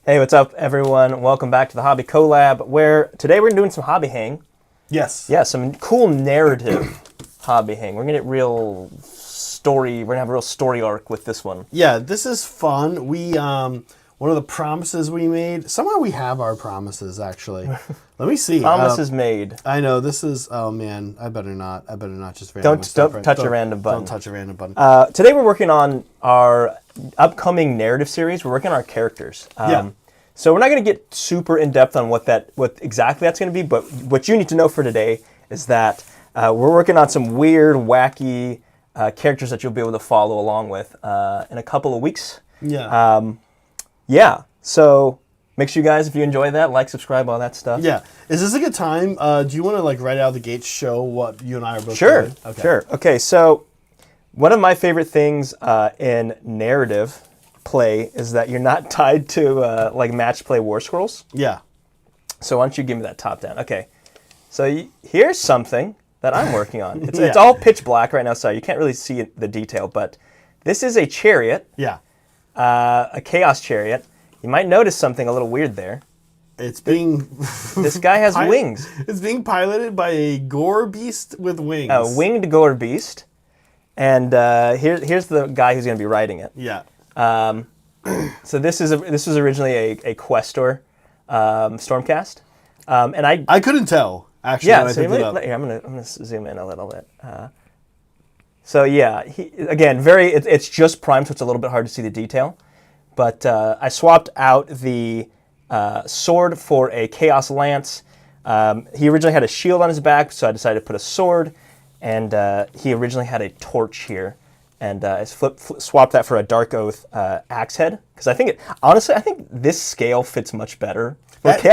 Hey, what's up, everyone? Welcome back to the Hobby Collab, where today we're doing some hobby hang. Yes. Yeah, some cool narrative hobby hang. We're gonna get real story. We're gonna have a real story arc with this one. Yeah, this is fun. We one of the promises we made. Somehow we have our promises actually. Let me see. Promises made. I know this is. Oh man, I better not just Don't touch a random button. Don't touch a random button. Today we're working on our upcoming narrative series. We're working on our characters. Yeah. So we're not going to get super in depth on what exactly that's going to be, but what you need to know for today is that we're working on some weird, wacky characters that you'll be able to follow along with in a couple of weeks. Yeah. Yeah. So make sure you guys, if you enjoy that, like, subscribe, all that stuff. Yeah. Is this a good time? Do you want to like right out of the gate show what you and I are both Sure. doing? Okay. Sure. Okay. So one of my favorite things in narrative play is that you're not tied to like match play war scrolls. Yeah. So why don't you give me that top down? Okay. So here's something that I'm working on. It's Yeah. all pitch black right now, so you can't really see the detail, but this is a chariot, Yeah. a chaos chariot. You might notice something a little weird there. It's being. This guy has wings. It's being piloted by a gore beast with wings. A winged gore beast. And here's the guy who's going to be riding it. Yeah. So this was originally a Questor Stormcast, and I couldn't tell actually. yeah. When So I picked it up. here, I'm gonna zoom in a little bit. So yeah, again, it's just primed, so it's a little bit hard to see the detail. But I swapped out the sword for a Chaos Lance. He originally had a shield on his back, so I decided to put a sword, and he originally had a torch here. And I swapped that for a Dark Oath axe head, because I think honestly, I think this scale fits much better. That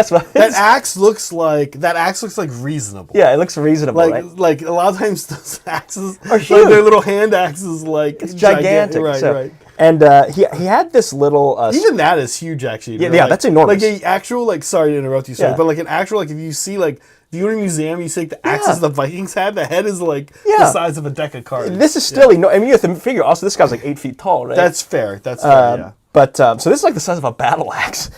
axe looks like reasonable. Yeah, it looks reasonable, right? Like a lot of times those axes are huge. Like their little hand axes, like It's gigantic. Right, so, right. And he had this little. Even that is huge, actually. Yeah, like, that's enormous. Like an actual, like, sorry to interrupt you, sir, Yeah. but like an actual, like if you see like. If you go to a museum, you see like the axes the Vikings had. The head is like the size of a deck of cards. This is still enormous. I mean, you have to figure. Also, this guy's like 8 feet tall, right? That's fair. That's fair. Yeah. But so this is like the size of a battle axe.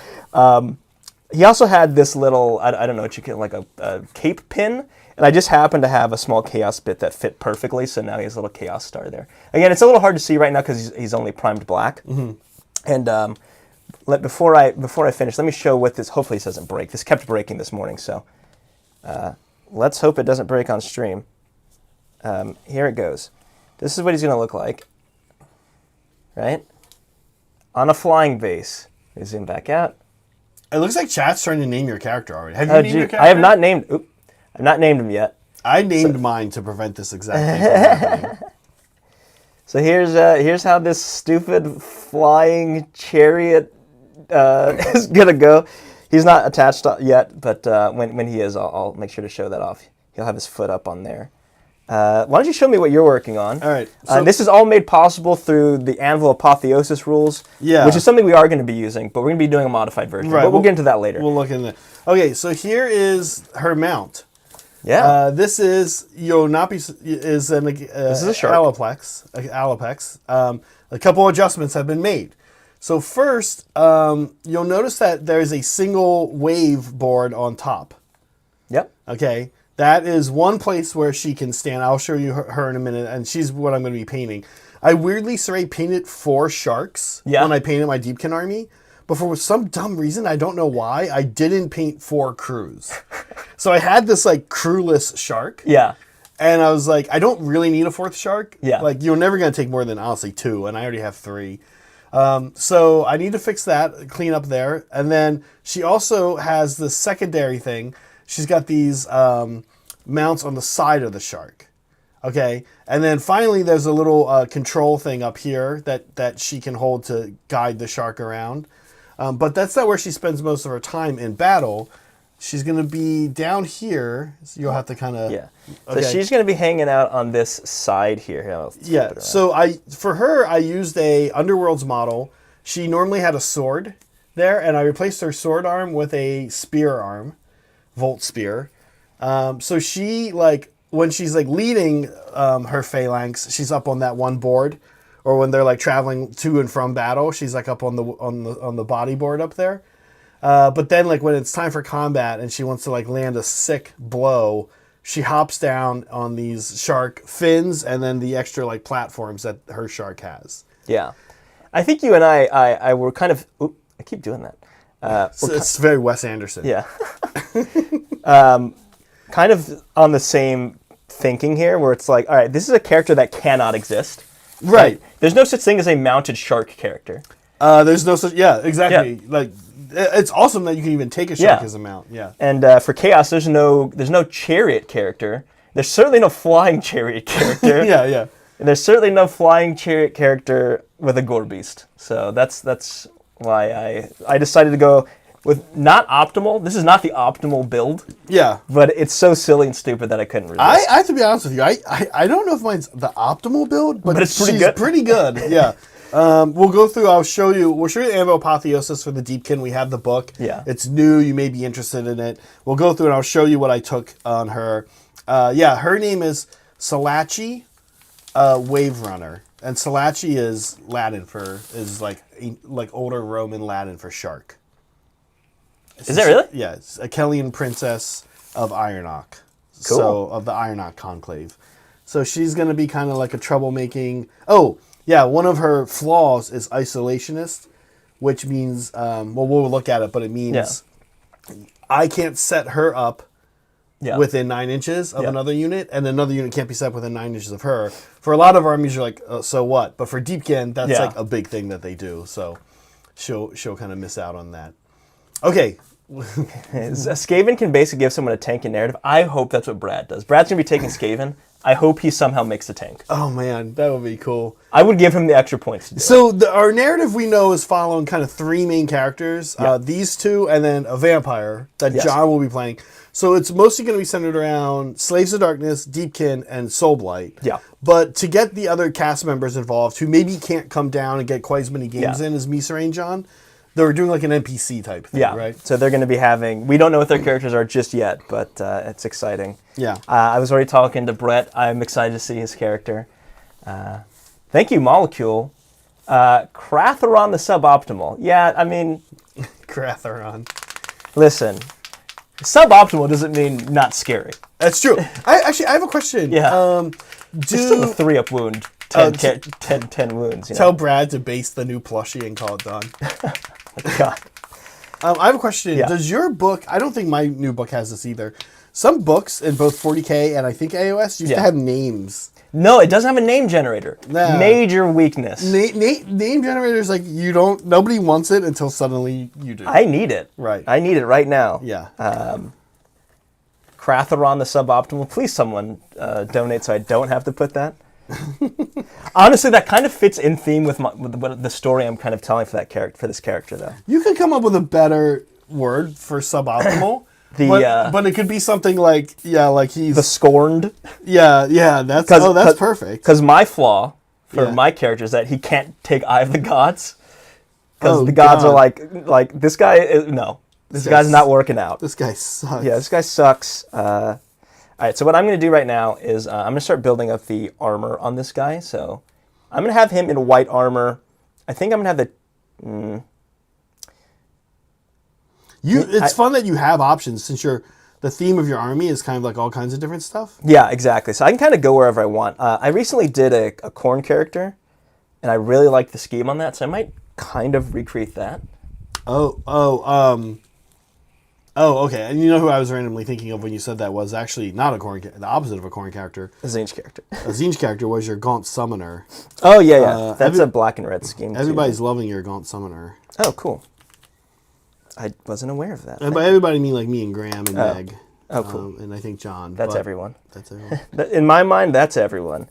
He also had this little, I don't know what you call, like a cape pin, and I just happened to have a small chaos bit that fit perfectly, so now he has a little chaos star there. Again, it's a little hard to see right now because he's only primed black. Mm-hmm. And before I finish, let me show what this. Hopefully, this doesn't break. This kept breaking this morning, so let's hope it doesn't break on stream. Here it goes. This is what he's going to look like, right? On a flying base. We zoom back out. It looks like chat's trying to name your character already. Have you named your character? I have not named. I've not named him yet. I named mine to prevent this exact thing from happening. So here's how this stupid flying chariot is gonna go. He's not attached yet, but when he is, I'll make sure to show that off. He'll have his foot up on there. Why don't you show me what you're working on? All right. So, this is all made possible through the Anvil of Apotheosis rules, which is something we are going to be using, but we're going to be doing a modified version. Right. But we'll get into that later. We'll look into that. Okay, so here is her mount. Yeah. This is this is a shark. Alopex. A couple adjustments have been made. So first, you'll notice that there is a single wave board on top. Yep. Okay. That is one place where she can stand. I'll show you her in a minute, and she's what I'm going to be painting. I weirdly painted 4 sharks when I painted my Deepkin army, but for some dumb reason, I don't know why, I didn't paint 4 crews. So I had this like crewless shark. Yeah. And I was like, I don't really need a 4th shark. Yeah. Like you're never going to take more than honestly 2, and I already have 3. So I need to fix that, clean up there, and then she also has the secondary thing. She's got these mounts on the side of the shark, okay? And then finally, there's a little control thing up here that she can hold to guide the shark around. But that's not where she spends most of her time in battle. She's going to be down here, so you'll have to kind of... Yeah. So she's going to be hanging out on this side here. So for her, I used a Underworlds model. She normally had a sword there, and I replaced her sword arm with a spear arm. Volt spear. So she when she's leading her phalanx, she's up on that one board, or when they're traveling to and from battle, she's up on the body board up there. But then, like, when it's time for combat and she wants to, like, land a sick blow, she hops down on these shark fins and then the extra, like, platforms that her shark has. Yeah. I think you and I were kind of... Oop, I keep doing that. It's very Wes Anderson. Yeah. Kind of on the same thinking here, where it's like, all right, this is a character that cannot exist. Right. There's no such thing as a mounted shark character. There's no such... Yeah, exactly. Yeah. Like, it's awesome that you can even take a shark as a mount. Yeah. And for Chaos, there's no chariot character. There's certainly no flying chariot character. Yeah. And there's certainly no flying chariot character with a gore beast. So that's why I decided to go with not optimal. This is not the optimal build. Yeah. But it's so silly and stupid that I couldn't resist. I have to be honest with you. I don't know if mine's the optimal build, but it's pretty she's good. pretty good. Yeah. We'll go through. We'll show you the Anvil of Apotheosis for the Deepkin. We have the book. Yeah. It's new. You may be interested in it. We'll go through and I'll show you what I took on her. Her name is Salachi Wave Runner. And Salachi is Latin is like older Roman Latin for shark. Is that really? Yeah, it's Akelian Princess of Ironok. Cool. So, of the Ironok Conclave. So she's going to be kind of like a troublemaking... Oh, yeah, one of her flaws is isolationist, which means... we'll look at it, but it means I can't set her up within 9 inches of another unit, and another unit can't be set within 9 inches of her. For a lot of armies, you're like, so what? But for Deepkin, that's like a big thing that they do. So she'll kind of miss out on that. Okay. Skaven can basically give someone a tank in narrative. I hope that's what Brad does. Brad's going to be taking Skaven. I hope he somehow makes a tank. Oh, man, that would be cool. I would give him the extra points to do So our narrative we know is following kind of 3 main characters. These 2 and then a vampire that John will be playing. So it's mostly going to be centered around Slaves of Darkness, Deepkin, and Soulblight. Yeah. But to get the other cast members involved who maybe can't come down and get quite as many games in as Misa and John, they're doing like an NPC type thing, right? So they're going to be having... We don't know what their characters are just yet, but it's exciting. Yeah. I was already talking to Brett. I'm excited to see his character. Thank you, Molecule. Kratheron the suboptimal. Yeah, I mean... Kratheron. Listen, suboptimal doesn't mean not scary. That's true. I have a question. Yeah. It's still a 3-up wound. 10 wounds. You know? Tell Brad to base the new plushie and call it done. God. I have a question. Yeah. Does your book... I don't think my new book has this either. Some books in both 40K and I think AOS used to have names. No, it doesn't have a name generator. Nah. Major weakness. Name generators, like, you don't... Nobody wants it until suddenly you do. I need it. Right. I need it right now. Yeah. Kratheron the suboptimal. Please, someone donate so I don't have to put that. Honestly, that kind of fits in theme with the story I'm kind of telling for this character, though. You could come up with a better word for suboptimal. But it could be something like he's the scorned. Yeah. That's perfect. Because my flaw for my character is that he can't take Eye of the Gods. Because the gods are like this guy is this guy's not working out. This guy sucks. Yeah, this guy sucks. All right, so what I'm going to do right now is I'm going to start building up the armor on this guy. So I'm going to have him in white armor. I think I'm going to have It's fun that you have options since the theme of your army is kind of like all kinds of different stuff. Yeah, exactly. So I can kind of go wherever I want. I recently did a corn character, and I really liked the scheme on that, so I might kind of recreate that. Oh, okay. And you know who I was randomly thinking of when you said that was actually not a corn, the opposite of a corn character. A Zinj character. A Zinj character was your Gaunt Summoner. Oh, yeah. That's a black and red scheme, everybody's loving your Gaunt Summoner. Oh, cool. I wasn't aware of that. And by everybody, I mean like me and Graham and Meg. Oh, cool. And I think John. That's everyone. That's everyone. In my mind, that's everyone.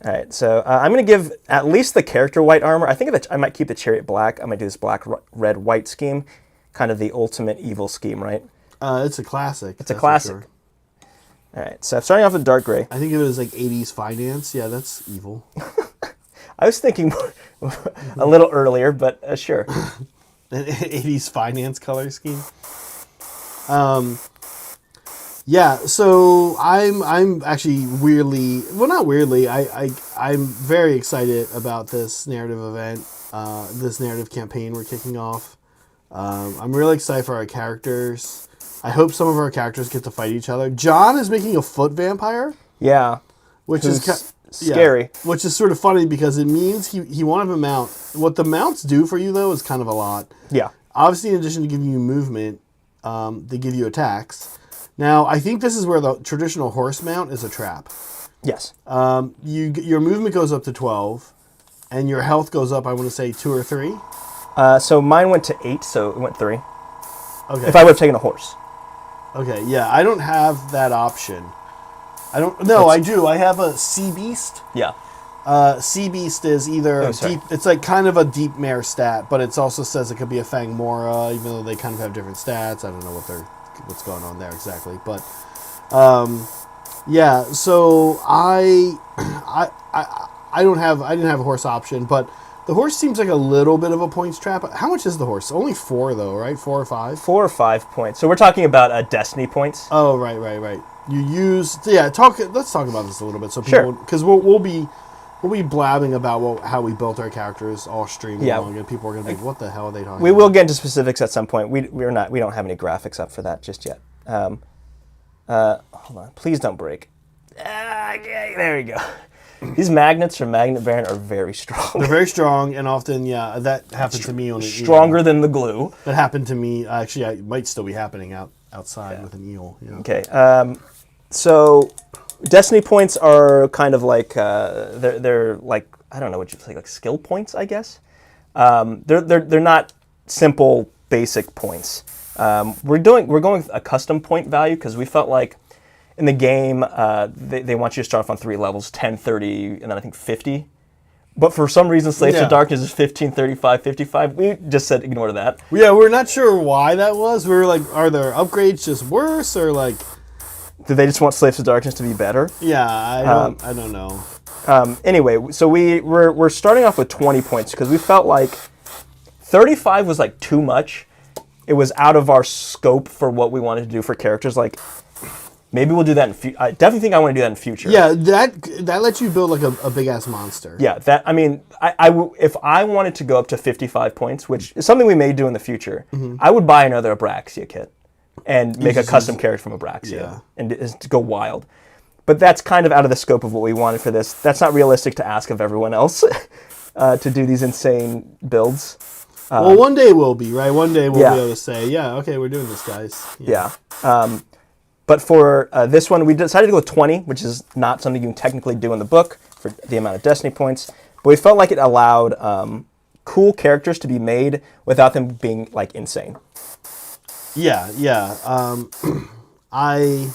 All right, so I'm going to give at least the character white armor. I think that I might keep the chariot black. I might do this black, red, white scheme. Kind of the ultimate evil scheme, right? It's a classic. It's a classic. Sure. All right, so starting off with dark gray. I think of it as like 80s finance. Yeah, that's evil. I was thinking a little earlier, but sure. An 80s finance color scheme. Yeah, so I'm actually weirdly, well, not weirdly, I'm very excited about this narrative event, this narrative campaign we're kicking off. I'm really excited for our characters. I hope some of our characters get to fight each other. John is making a foot vampire. Yeah. Which is scary. Yeah, which is sort of funny because it means he won't have a mount. What the mounts do for you, though, is kind of a lot. Yeah. Obviously, in addition to giving you movement, they give you attacks. Now, I think this is where the traditional horse mount is a trap. Yes. Your movement goes up to 12, and your health goes up, I want to say, 2 or 3. So mine went to 8, so it went 3. Okay. If I would have taken a horse. Okay, yeah, I don't have that option. I do. I have a Sea Beast. Yeah. Sea Beast is either deep. It's like kind of a deep mare stat, but it also says it could be a Fang Mora, even though they kind of have different stats. I don't know what's going on there exactly, but yeah. So I didn't have a horse option, but the horse seems like a little bit of a points trap. How much is the horse? Only 4 though, right? 4 or 5? 4 or 5 points. So we're talking about destiny points. Oh, right. You use let's talk about this a little bit so people, because we'll be blabbing about how we built our characters all stream long, and people are going to be like, what the hell are they talking about? We will get into specifics at some point. We don't have any graphics up for that just yet. Hold on, please don't break. Okay, there you go. These magnets from Magnet Baron are very strong. They're very strong, and often, that happened to me on an eel. Stronger than the glue. That happened to me. Actually, it might still be happening outside with an eel. Yeah. Okay. So destiny points are kind of like they're like, I don't know what you'd say, like skill points, I guess. They're not simple basic points. We're going with a custom point value because we felt like in the game they want you to start off on 3 levels, 10, 30, and then I think 50. But for some reason, Slaves of Darkness is 15, 35, 55. We just said ignore that. Yeah, we're not sure why that was. We were like, are their upgrades just worse or like? Did they just want Slaves of Darkness to be better? Yeah, I don't know. Anyway, so we're starting off with 20 points because we felt like 35 was like too much. It was out of our scope for what we wanted to do for characters. Like, maybe we'll do that in future. I definitely think I want to do that in future. Yeah, that lets you build like a big ass monster. Yeah, if I wanted to go up to 55 points, which is something we may do in the future, I would buy another Abraxia kit and make a custom character from Abraxia and to go wild. But that's kind of out of the scope of what we wanted for this. That's not realistic to ask of everyone else to do these insane builds. Well, one day we'll be, right? One day we'll be able to say, okay, we're doing this, guys. Yeah. But for this one, we decided to go with 20, which is not something you can technically do in the book for the amount of Destiny points. But we felt like it allowed cool characters to be made without them being, like, insane. Yeah. I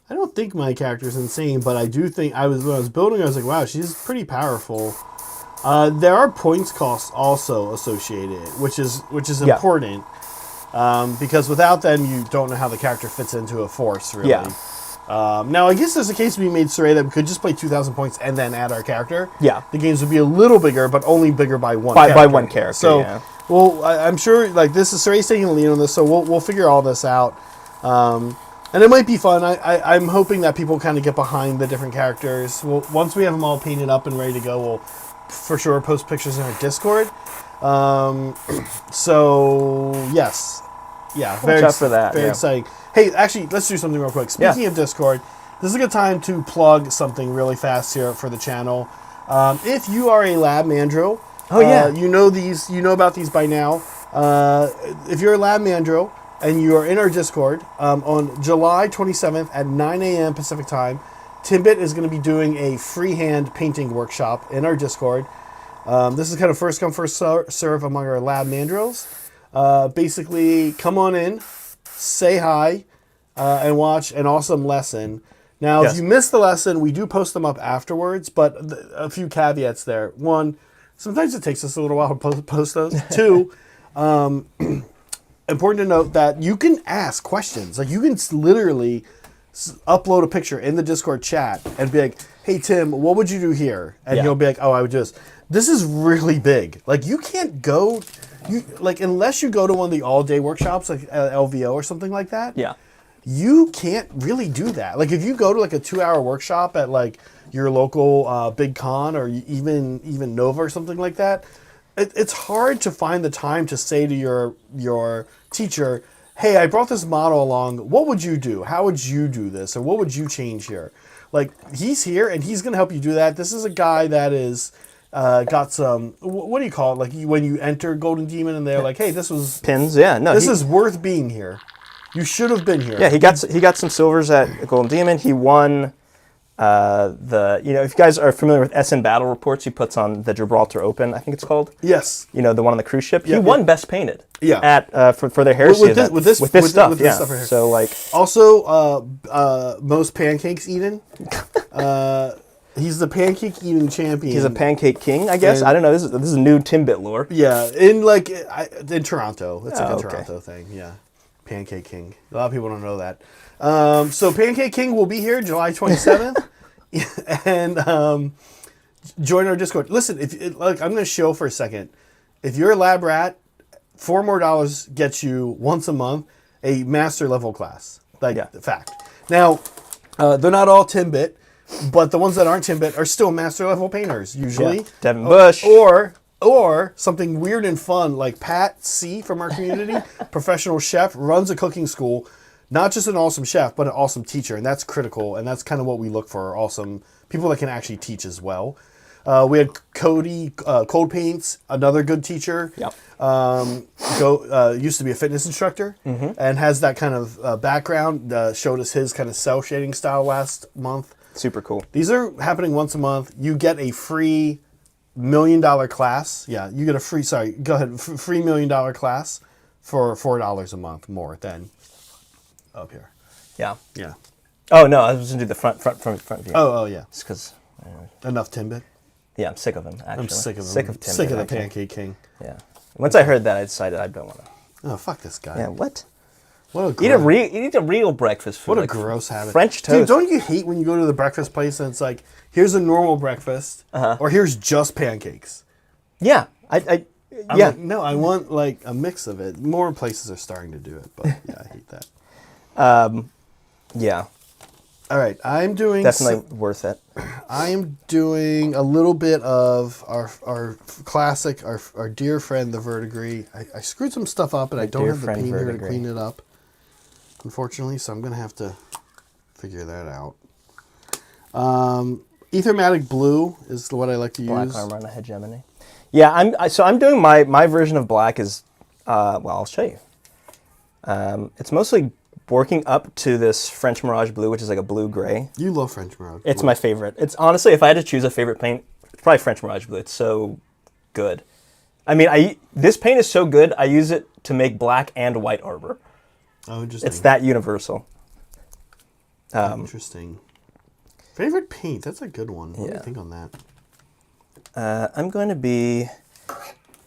don't think my character's insane, but I do think when I was building, I was like, wow, she's pretty powerful. There are points costs also associated, which is important. Because without them, you don't know how the character fits into a force, really. Yeah. Now, I guess there's a case we made Cire that we could just play 2,000 points and then add our character. Yeah. The games would be a little bigger, but only bigger by one character. By one character, So, well, I'm sure, like, Cire's taking the lead on this, so we'll figure all this out. And it might be fun. I'm hoping that people kind of get behind the different characters. Once we have them all painted up and ready to go, we'll for sure post pictures in our Discord. So yes, very exciting. Hey, actually, let's do something real quick. Speaking of Discord, this is a good time to plug something really fast here for the channel. If you are a Lab Mandro, you know about these by now. If you're a Lab Mandro and you are in our Discord, on July 27th at 9 a.m. Pacific time, Timbit is going to be doing a freehand painting workshop in our Discord. This is kind of first come, first serve among our Lab Mandrills. Basically, come on in, say hi, and watch an awesome lesson. Now, if you missed the lesson, we do post them up afterwards, but a few caveats there. One, sometimes it takes us a little while to post those. Two, important to note that you can ask questions. Like, you can literally upload a picture in the Discord chat and be like, hey, Tim, what would you do here? And you'll be like, oh, I would just... This is really big. Like, you can't go... unless you go to one of the all-day workshops, like LVO or something like that, you can't really do that. Like, if you go to, like, a 2-hour workshop at, like, your local big con or even Nova or something like that, it's hard to find the time to say to your teacher, hey, I brought this model along. What would you do? How would you do this? Or what would you change here? Like, he's here and he's going to help you do that. This is a guy that is got some, what do you call it? Like when you enter Golden Demon and they're like, hey, this was... Pins, yeah. No, this is worth being here. You should have been here. Yeah, he got some silvers at Golden Demon. He won if you guys are familiar with SN Battle Reports, he puts on the Gibraltar Open, I think it's called. Yes. The one on the cruise ship. Yeah, he won Best Painted. Yeah. At for their heresy event. With this stuff right here. So like also most pancakes eaten. He's the pancake eating champion. He's a pancake king, I guess. I don't know. This is new Timbit lore. Yeah, in Toronto. It's like a Toronto thing. Yeah, pancake king. A lot of people don't know that. So Pancake King will be here July 27th, and join our Discord. Listen, I'm going to show for a second. If you're a lab rat, $4 more gets you once a month a master level class. Fact. Now, they're not all Timbit, but the ones that aren't Timbit are still master level painters usually. Yeah. Devin Bush. Or something weird and fun like Pat C from our community, professional chef, runs a cooking school. Not just an awesome chef, but an awesome teacher, and that's critical, and that's kind of what we look for, awesome people that can actually teach as well. We had Cody, Cold Paints, another good teacher. Yep. Used to be a fitness instructor, and has that kind of background, showed us his kind of cell shading style last month. Super cool. These are happening once a month. You get a free $1 million class. Yeah, you get a free, free $1 million class for $4 a month more than... up here. Yeah. Yeah. Oh no, I was going to do the front view. Oh yeah. Just because. Enough Timbit. Yeah, I'm sick of him. Actually, I'm sick of him. Sick of Timbit. Sick of the Pancake King. Yeah. Once I heard that, I decided I don't want to. Oh fuck this guy. Yeah. What? What a eat a real breakfast food. What a gross habit. French toast. Dude, don't you hate when you go to the breakfast place and it's like, here's a normal breakfast, or here's just pancakes? Yeah. Like, no, I want like a mix of it. More places are starting to do it, but yeah, I hate that. Yeah. All right, I'm doing... Definitely worth it. I am doing a little bit of our classic, our dear friend, the Verdigris. I screwed some stuff up, and I don't have the paint here to clean it up, unfortunately, so I'm going to have to figure that out. Ethermatic Blue is what I like to use. Black armor on a hegemony. Yeah, I'm doing my version of black is, I'll show you. It's mostly working up to this French Mirage Blue, which is like a blue-gray. You love French Mirage Blue. It's my favorite. It's honestly, if I had to choose a favorite paint, it's probably French Mirage Blue. It's so good. I mean, this paint is so good, I use it to make black and white armor. Oh, interesting. It's that universal. Interesting. Favorite paint? That's a good one. What do you think on that? I'm going to be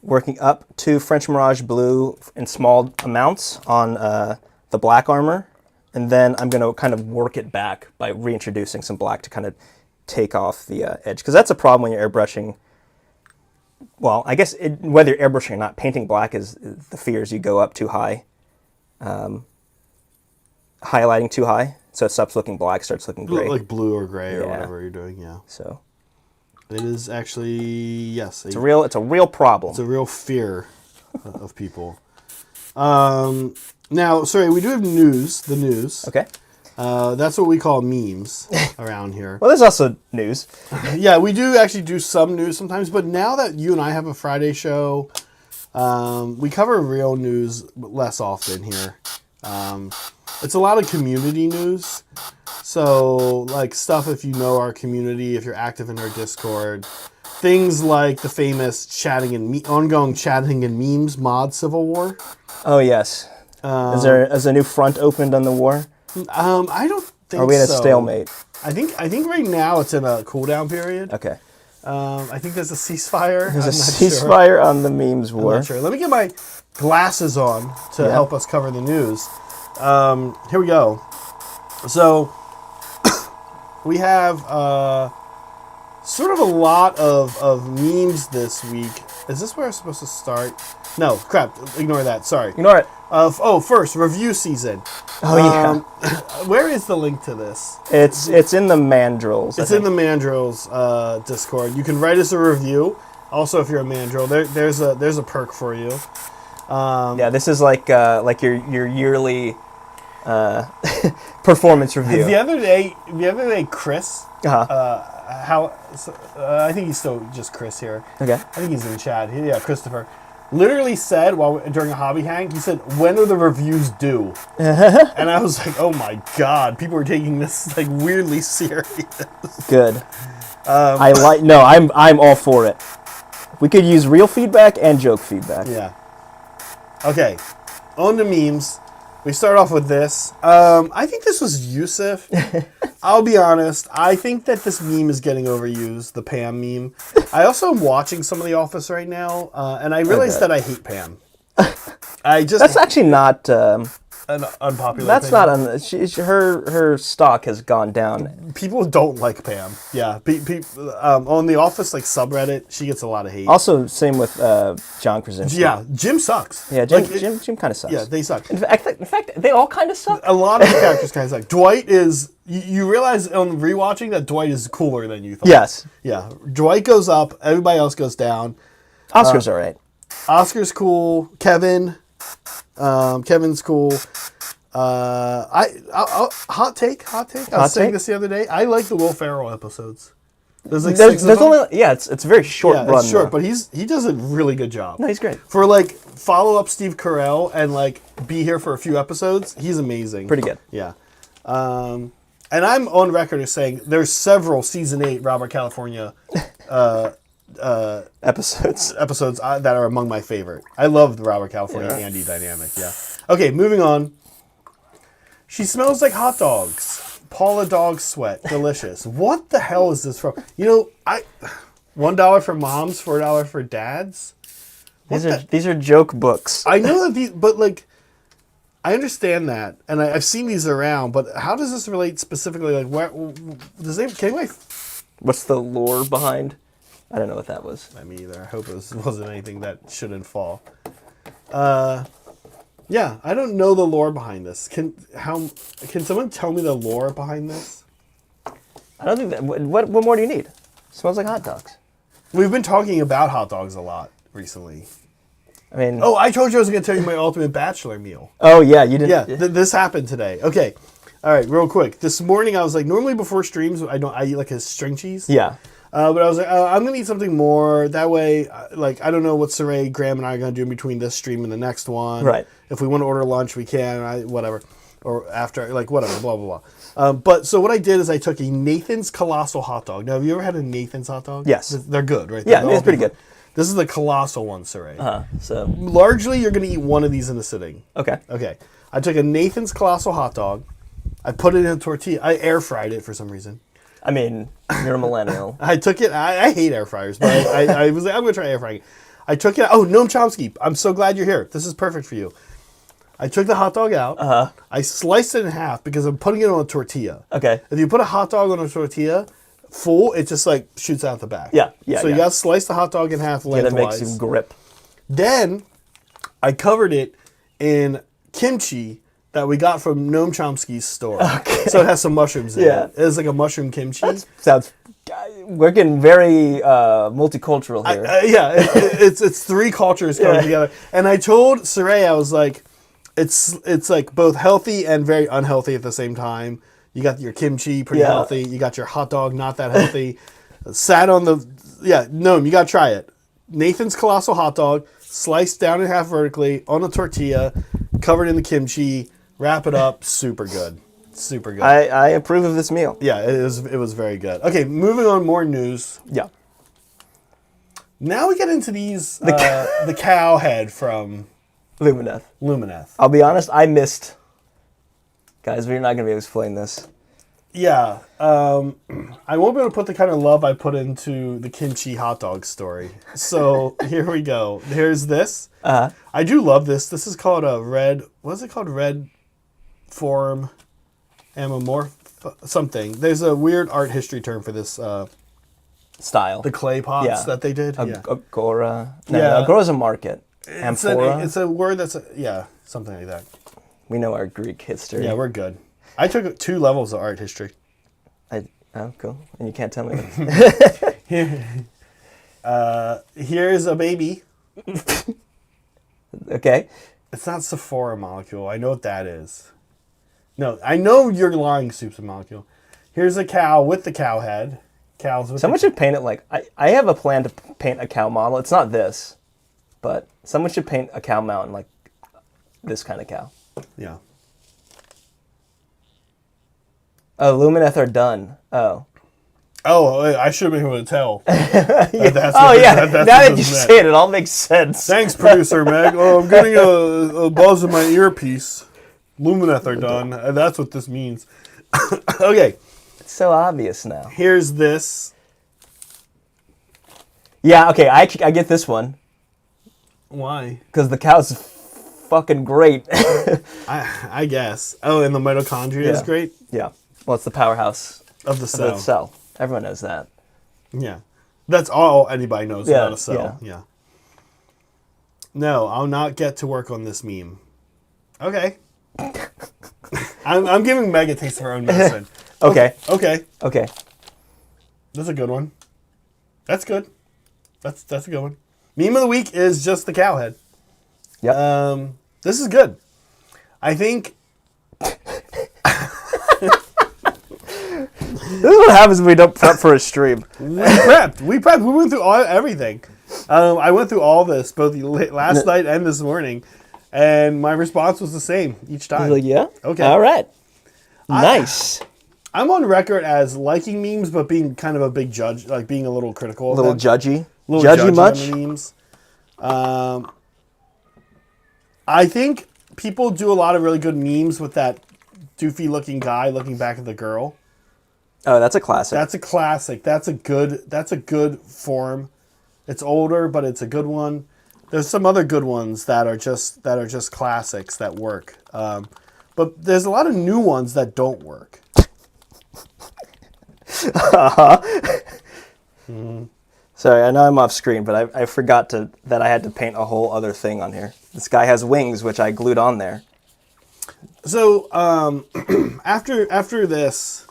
working up to French Mirage Blue in small amounts on the black armor, and then I'm going to kind of work it back by reintroducing some black to kind of take off the edge, because that's a problem when you're airbrushing. Well, I guess whether you're airbrushing or not, painting black is the fear is you go up too high, highlighting too high, so it stops looking black, starts looking gray. Like blue or gray or whatever you're doing, yeah. So it is actually, yes. It's a real problem. It's a real fear of people. Now, sorry, we do have news, the news. Okay. That's what we call memes around here. Well, there's also news. Yeah, we do actually do some news sometimes, but now that you and I have a Friday show, we cover real news less often here. It's a lot of community news. So, like, stuff if you know our community, if you're active in our Discord. Things like the famous ongoing chatting and memes mod Civil War. Oh, yes. Has a new front opened on the war? I don't think so. Are we at a stalemate? I think right now it's in a cooldown period. Okay. I think there's a ceasefire. There's a ceasefire on the memes war. I'm not sure. Let me get my glasses on to help us cover the news. Here we go. So we have sort of a lot of memes this week. Is this where I'm supposed to start? No, crap. Ignore that. Sorry. Ignore it. First, review season. Oh, yeah. Where is the link to this? It's in the Mandrills. It's in the Mandrills Discord. You can write us a review, Also, if you're a mandrill, there's a perk for you. Yeah, this is like your yearly performance review. The other day, Chris. I think he's still just Chris here. Okay. I think he's in chat. Yeah, Christopher. Literally said during a hobby hang, he said, "When are the reviews due?" And I was like, "Oh my god, people are taking this like weirdly serious." Good. I'm all for it. We could use real feedback and joke feedback. Yeah. Okay. On to memes. We start off with this. I think this was Yusuf. I'll be honest. I think that this meme is getting overused, the Pam meme. I also am watching some of The Office right now, and I realized that I hate Pam. That's actually not an unpopular That's opinion. not her stock has gone down. People don't like Pam. Yeah. On The Office, like subreddit, she gets a lot of hate. Also, same with John Krasinski. Yeah, Jim sucks. Yeah, Jim kind of sucks. Yeah, they suck. In fact, they all kind of suck. A lot of the characters kind of suck. Dwight is... You realize on rewatching that Dwight is cooler than you thought. Yes. Yeah. Dwight goes up. Everybody else goes down. Oscar's all right. Oscar's cool. Kevin's cool. Hot take. I was saying this the other day. I like the Will Ferrell episodes. There's like six of them. Only it's a very short run. It's short, but he does a really good job. No, he's great. For like follow up Steve Carell and like be here for a few episodes, he's amazing. Pretty good. Yeah. And I'm on record as saying there's several season 8 Robert California episodes that are among my favorite. I love the Robert California Andy dynamic. Yeah. Okay, moving on. She smells like hot dogs. Paula dog sweat. Delicious. What the hell is this from? You know, $1 for moms, $4 for dads. These are joke books. I know that but like, I understand that, and I've seen these around. But how does this relate specifically? Like, What's the lore behind? I don't know what that was. I mean, either. I hope it wasn't anything that shouldn't fall. Yeah, I don't know the lore behind this. Can someone tell me the lore behind this? I don't think that. What more do you need? Smells like hot dogs. We've been talking about hot dogs a lot recently. I mean, oh, I told you I was going to tell you my ultimate bachelor meal. Oh yeah, you did. Yeah, this happened today. Okay, all right, real quick. This morning I was like, normally before streams I eat like a string cheese. Yeah. But I was like, I'm going to eat something more. That way, like, I don't know what Cire, Graham, and I are going to do in between this stream and the next one. Right. If we want to order lunch, we can, whatever. Or after, like, whatever, blah, blah, blah. But so what I did is I took a Nathan's Colossal hot dog. Now, have you ever had a Nathan's hot dog? Yes. They're good, right? Yeah, it's pretty good. This is the Colossal one, Cire. So largely, you're going to eat one of these in a sitting. Okay. Okay. I took a Nathan's Colossal hot dog. I put it in a tortilla. I air fried it for some reason. I mean, you're a millennial. I took it. I hate air fryers, but I was like, I'm going to try air frying. I took it. Oh, Noam Chomsky. I'm so glad you're here. This is perfect for you. I took the hot dog out. I sliced it in half because I'm putting it on a tortilla. Okay. If you put a hot dog on a tortilla full, it just like shoots out the back. Yeah. So you got to slice the hot dog in half lengthwise. Yeah, that makes you grip. Then I covered it in kimchi that we got from Noam Chomsky's store. Okay. So it has some mushrooms in it. It's like a mushroom kimchi. We're getting very multicultural here. It's 3 cultures coming together. And I told Cire, I was like, it's like both healthy and very unhealthy at the same time. You got your kimchi, pretty healthy. You got your hot dog, not that healthy. Noam, you got to try it. Nathan's Colossal hot dog, sliced down in half vertically on a tortilla, covered in the kimchi. Wrap it up. Super good. Super good. I approve of this meal. Yeah, it was very good. Okay, moving on. More news. Yeah. Now we get into these the cow head from Lumineth. I'll be honest. I missed. Guys, we're not going to be able to explain this. Yeah. I won't be able to put the kind of love I put into the kimchi hot dog story. So here we go. Here's this. I do love this. This is called a red. What is it called? Red form amorph something. There's a weird art history term for this style. The clay pots that they did. Agora. No, Agora's a market. Amphora. It's a word that's something like that. We know our Greek history. Yeah, we're good. I took 2 levels of art history. Oh, cool. And you can't tell me. Here's a baby. Okay. It's not Sephora molecule. I know what that is. No, I know you're lying, Soup's a molecule. Here's a cow with the cow head. Cows with Someone should paint it like... I have a plan to paint a cow model. It's not this, but someone should paint a cow mountain like this kind of cow. Yeah. Oh, Lumineth are done. Oh. Oh, I should have been able to tell. Yeah. That's Oh, what yeah. that's Now what that this you meant. say it, it all makes sense. Thanks, producer Meg. Oh, I'm getting a buzz in my earpiece. Lumineth are done. And that's what this means. Okay. It's so obvious now. Here's this. Yeah, okay, I get this one. Why? Because the cow's fucking great. I guess. Oh, and the mitochondria is Yeah. great? Yeah. Well, it's the powerhouse Of the of cell. the cell. Everyone knows that. Yeah. That's all anybody knows Yeah, about a cell. yeah. Yeah. No, I'll not get to work on this meme. Okay. I'm giving Meg a taste of her own medicine. Okay. Okay. Okay. That's a good one. That's good. That's a good one. Meme of the week is just the cow head. Yep. This is good. I think This is what happens when we don't prep for a stream. we prepped. We went through everything. I went through all this both last night and this morning, and my response was the same each I time. was like, yeah? Okay. All right. Nice. I'm on record as liking memes, but being kind of a big judge, like being a little critical. A Of little them. judgy. Little Judgy on much? the memes. I think people do a lot of really good memes with that doofy-looking guy looking back at the girl. Oh, that's a classic. That's a classic. That's a good form. It's older, but it's a good one. There's some other good ones that are just classics that work. But there's a lot of new ones that don't work. Sorry, I know I'm off screen, but I forgot that I had to paint a whole other thing on here. This guy has wings, which I glued on there. So after this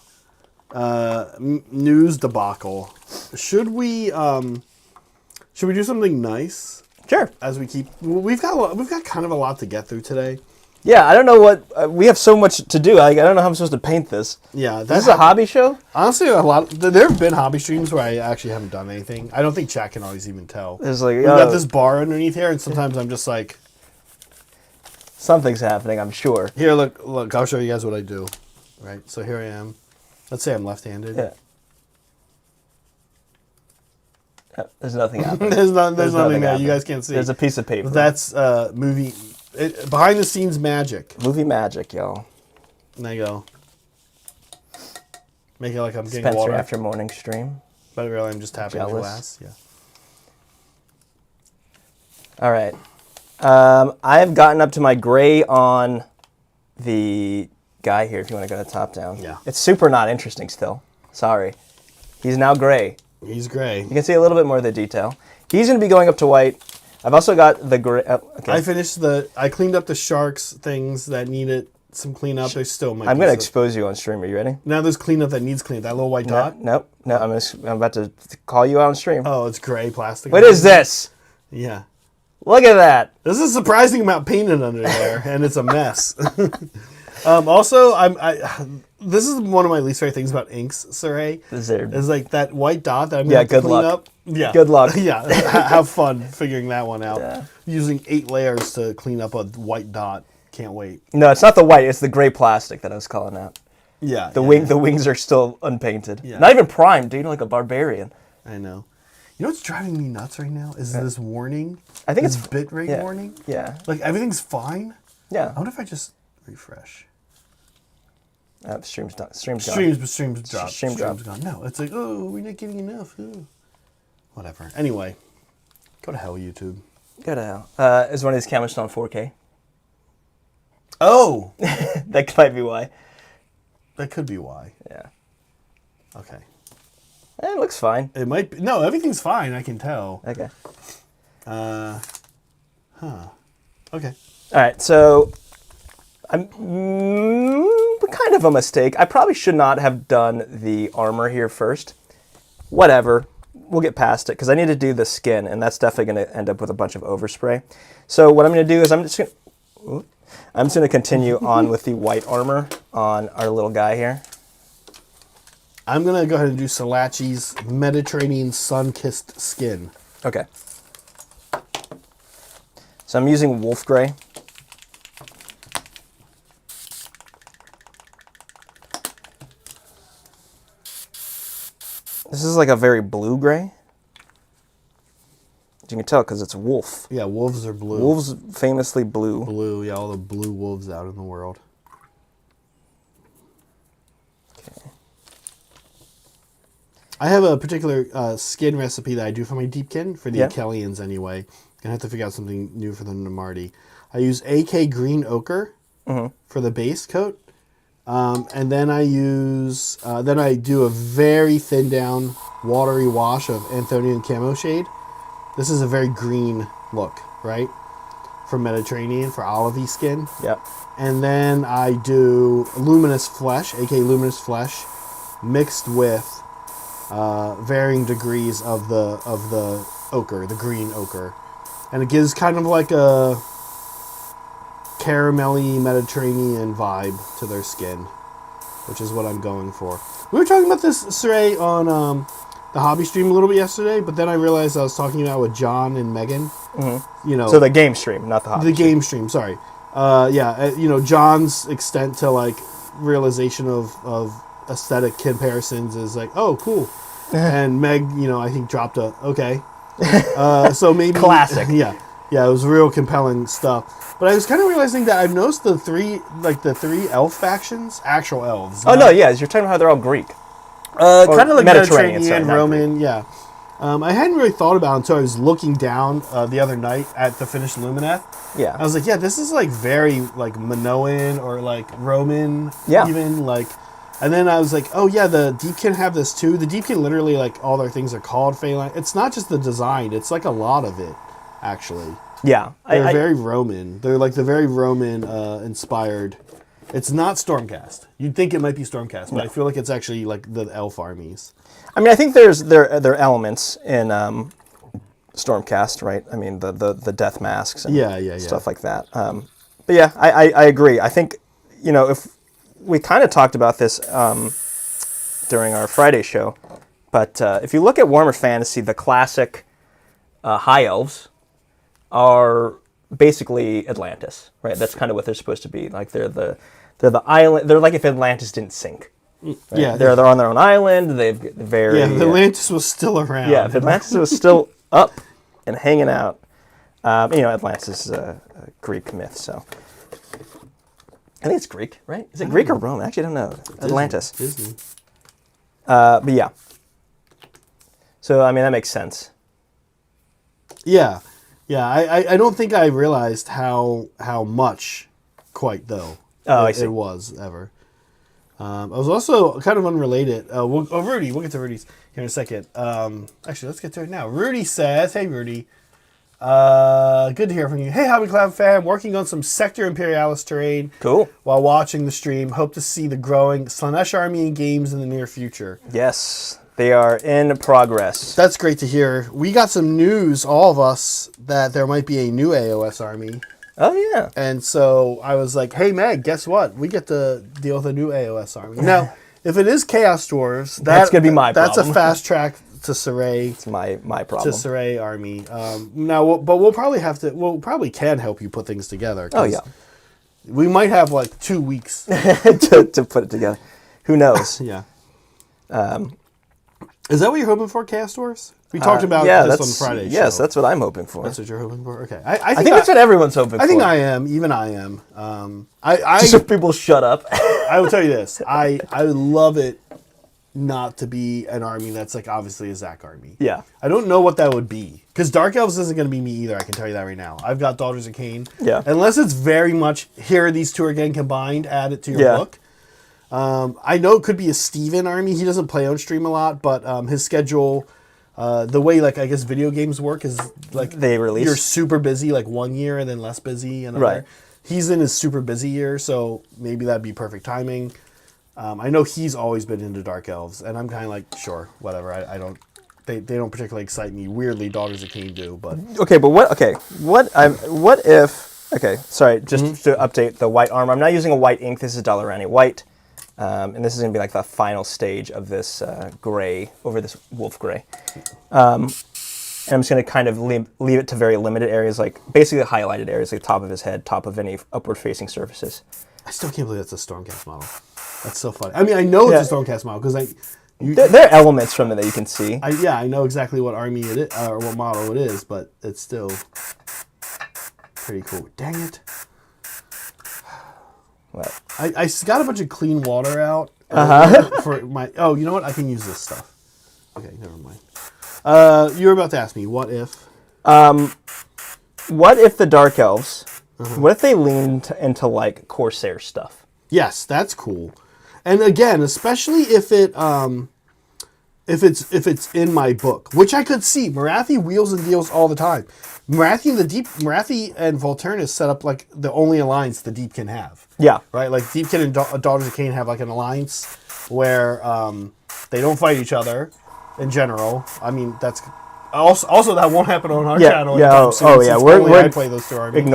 news debacle, should we do something nice? Sure. As we keep, we've got kind of a lot to get through today. Yeah, I don't know what we have so much to do. I don't know how I'm supposed to paint this. Yeah, Is this a hobby show? Honestly, there have been hobby streams where I actually haven't done anything. I don't think chat can always even tell. There's like We've got this bar underneath here, and sometimes I'm just like, something's happening. I'm sure. here, look, I'll show you guys what I do. Right, so here I am. Let's say I'm left-handed. Yeah. There's nothing happening. there's nothing there. happening. You guys can't see. There's a piece of paper. That's movie behind the scenes magic. Movie magic, y'all. And I go make it like I'm getting Spencer water, after morning stream. but really I'm just tapping the Jealous. glass. Yeah. All right. I have gotten up to my gray on the guy here. If you want to go to top down. Yeah. It's super not interesting still. Sorry. He's now gray. He's gray. You can see a little bit more of the detail. He's going to be going up to white. I've also got the gray. Okay. I cleaned up the sharks things that needed some cleanup. There's still my. I'm going to expose you on stream. Are you ready? Now there's cleanup that needs cleanup. That little white dot. No. I'm about to call you out on stream. Oh, it's gray plastic. What is this? Yeah. Look at that. There's a surprising amount painted under there, and it's a mess. Also, this is one of my least favorite things about inks, Cire. Is like that white dot that I'm going to clean up. Yeah. Good luck. Yeah. Have fun figuring that one out. Yeah. Using 8 layers to clean up a white dot. Can't wait. No, it's not the white. It's the gray plastic that I was calling out. Yeah. The wings are still unpainted. Yeah. Not even primed, dude. Like a barbarian. I know. You know what's driving me nuts right now? Is this warning. I think this it's bitrate warning. Yeah. Like everything's fine. Yeah. I wonder if I just refresh. Stream's done. Stream's gone. Streams dropped. Stream dropped. Gone. No, it's like, oh, we're not getting enough. Oh. Whatever. Anyway, go to hell, YouTube. Go to hell. Is one of these cameras still on 4K? Oh, That might be why. that could be why. Yeah. Okay. It looks fine. It might be. No, everything's fine. I can tell. Okay. Okay. All right. So, I'm kind of a mistake. I probably should not have done the armor here first. Whatever. we'll get past it because I need to do the skin, and that's definitely going to end up with a bunch of overspray. So what I'm going to do is I'm just going to continue on with the white armor on our little guy here. I'm going to go ahead and do Salachi's Mediterranean sun-kissed skin. Okay. So I'm using wolf gray. This is like a very blue gray. You can tell because it's wolf. Yeah, wolves are blue. Wolves famously blue. Blue, yeah, all the blue wolves out in the world. Okay. I have a particular skin recipe that I do for my Deepkin, for the Akelians anyway. Gonna have to figure out something new for the Namarti. I use AK Green Ochre for the base coat. And then I use, then I do a very thin down watery wash of Anthonian Camo Shade. This is a very green look, right? For Mediterranean, for olivey skin. Yep. And then I do Luminous Flesh, aka Luminous Flesh, mixed with varying degrees of the ochre, the green ochre. And it gives kind of like a caramelly Mediterranean vibe to their skin, which is what I'm going for. We were talking about this, Cire, on the hobby stream a little bit yesterday, but then I realized I was talking about with John and Megan. You know, so the game stream, not the hobby. The game stream, sorry. You know, John's extent to like realization of aesthetic comparisons is like, oh, cool. And Meg, you know, I think dropped a okay. So maybe classic. Yeah, it was real compelling stuff. But I was kind of realizing that I've noticed the three elf factions, actual elves. Oh no, yeah, you're talking about how they're all Greek. Kind of like Mediterranean, sorry, Roman, yeah. I hadn't really thought about it until I was looking down the other night at the finished Lumineth. Yeah. I was like, yeah, this is like very like Minoan or like Roman, even like. And then I was like, oh yeah, the Deepkin have this too. The Deepkin literally like all their things are called Phalanx. It's not just the design; it's like a lot of it, actually. Yeah, they're very Roman. They're like the very Roman inspired. It's not Stormcast. You'd think it might be Stormcast, but I feel like it's actually like the elf armies. I mean, I think there are elements in Stormcast, right? I mean, the death masks and stuff like that. But yeah, I agree. I think, you know, if we kind of talked about this during our Friday show, but if you look at Warhammer Fantasy, the classic high elves are basically Atlantis, right? That's kind of what they're supposed to be. Like they're the island. They're like if Atlantis didn't sink. Right? Yeah, they're on their own island. They've very if Atlantis was still around. Yeah, if Atlantis was still up and hanging out. You know, Atlantis is a Greek myth, so I think it's Greek, right? Is it Greek or Rome? I actually don't know. Atlantis. Disney. But yeah. So I mean, that makes sense. Yeah. I don't think I realized how much quite though. Oh, I see. It was ever. I was also kind of unrelated. Rudy, we'll get to Rudy's here in a second. Actually, let's get to it now. Rudy says, hey, Rudy. Good to hear from you. Hey, Hobby Cloud fam. Working on some Sector Imperialis terrain. Cool. While watching the stream. Hope to see the growing Slanesh army in games in the near future. Yes, they are in progress. That's great to hear. We got some news, all of us, that there might be a new AOS army. Oh, yeah. And so I was like, hey, Meg, guess what? We get to deal with a new AOS army. Now, if it is Chaos Dwarves, that's going to be my problem. That's a fast track to Cire. It's my problem. To Cire army. Now, but we'll probably can help you put things together. Oh, yeah. We might have like 2 weeks. to put it together. Who knows? Yeah. Is that what you're hoping for, Chaos Dwarves? We talked about this on Friday. Yes, that's what I'm hoping for. That's what you're hoping for? Okay. I think that's what everyone's hoping for. I think I am. Even I am. Just so people shut up. I will tell you this. I would love it not to be an army that's like obviously a Zach army. Yeah. I don't know what that would be. Because Dark Elves isn't going to be me either, I can tell you that right now. I've got Daughters of Cain. Yeah. Unless it's very much, here are these two again combined, add it to your book. I know it could be a Steven army. He doesn't play on stream a lot, but his schedule, the way like I guess video games work is like they release. You're super busy like 1 year and then less busy another. Right. He's in his super busy year, so maybe that'd be perfect timing. I know he's always been into Dark Elves, and I'm kind of like, sure, whatever. I don't they don't particularly excite me. Weirdly, Daughters of Cain do, but Okay, but what if? Okay, sorry, just to update the white armor. I'm not using a white ink. This is Dalarani white, and this is going to be like the final stage of this gray over this wolf gray. And I'm just going to kind of leave it to very limited areas, like basically highlighted areas, like top of his head, top of any upward-facing surfaces. I still can't believe that's a Stormcast model. That's so funny. I mean, I know it's a Stormcast model because there are elements from it that you can see. I know exactly what army it is, or what model it is, but it's still pretty cool. Dang it! What? I got a bunch of clean water out for my. Oh, you know what? I can use this stuff. Okay, never mind. You were about to ask me, what if? What if the Dark Elves? What if they leaned into like Corsair stuff? Yes, that's cool. And again, especially if it's in my book, which I could see. Marathi wheels and deals all the time. Marathi and Volturnus set up like the only alliance the Deep can have. Yeah. Right? Like Deepkin and Daughters of Cain have like an alliance where they don't fight each other in general. I mean, that's also that won't happen on our channel. Yeah. I play those two armies.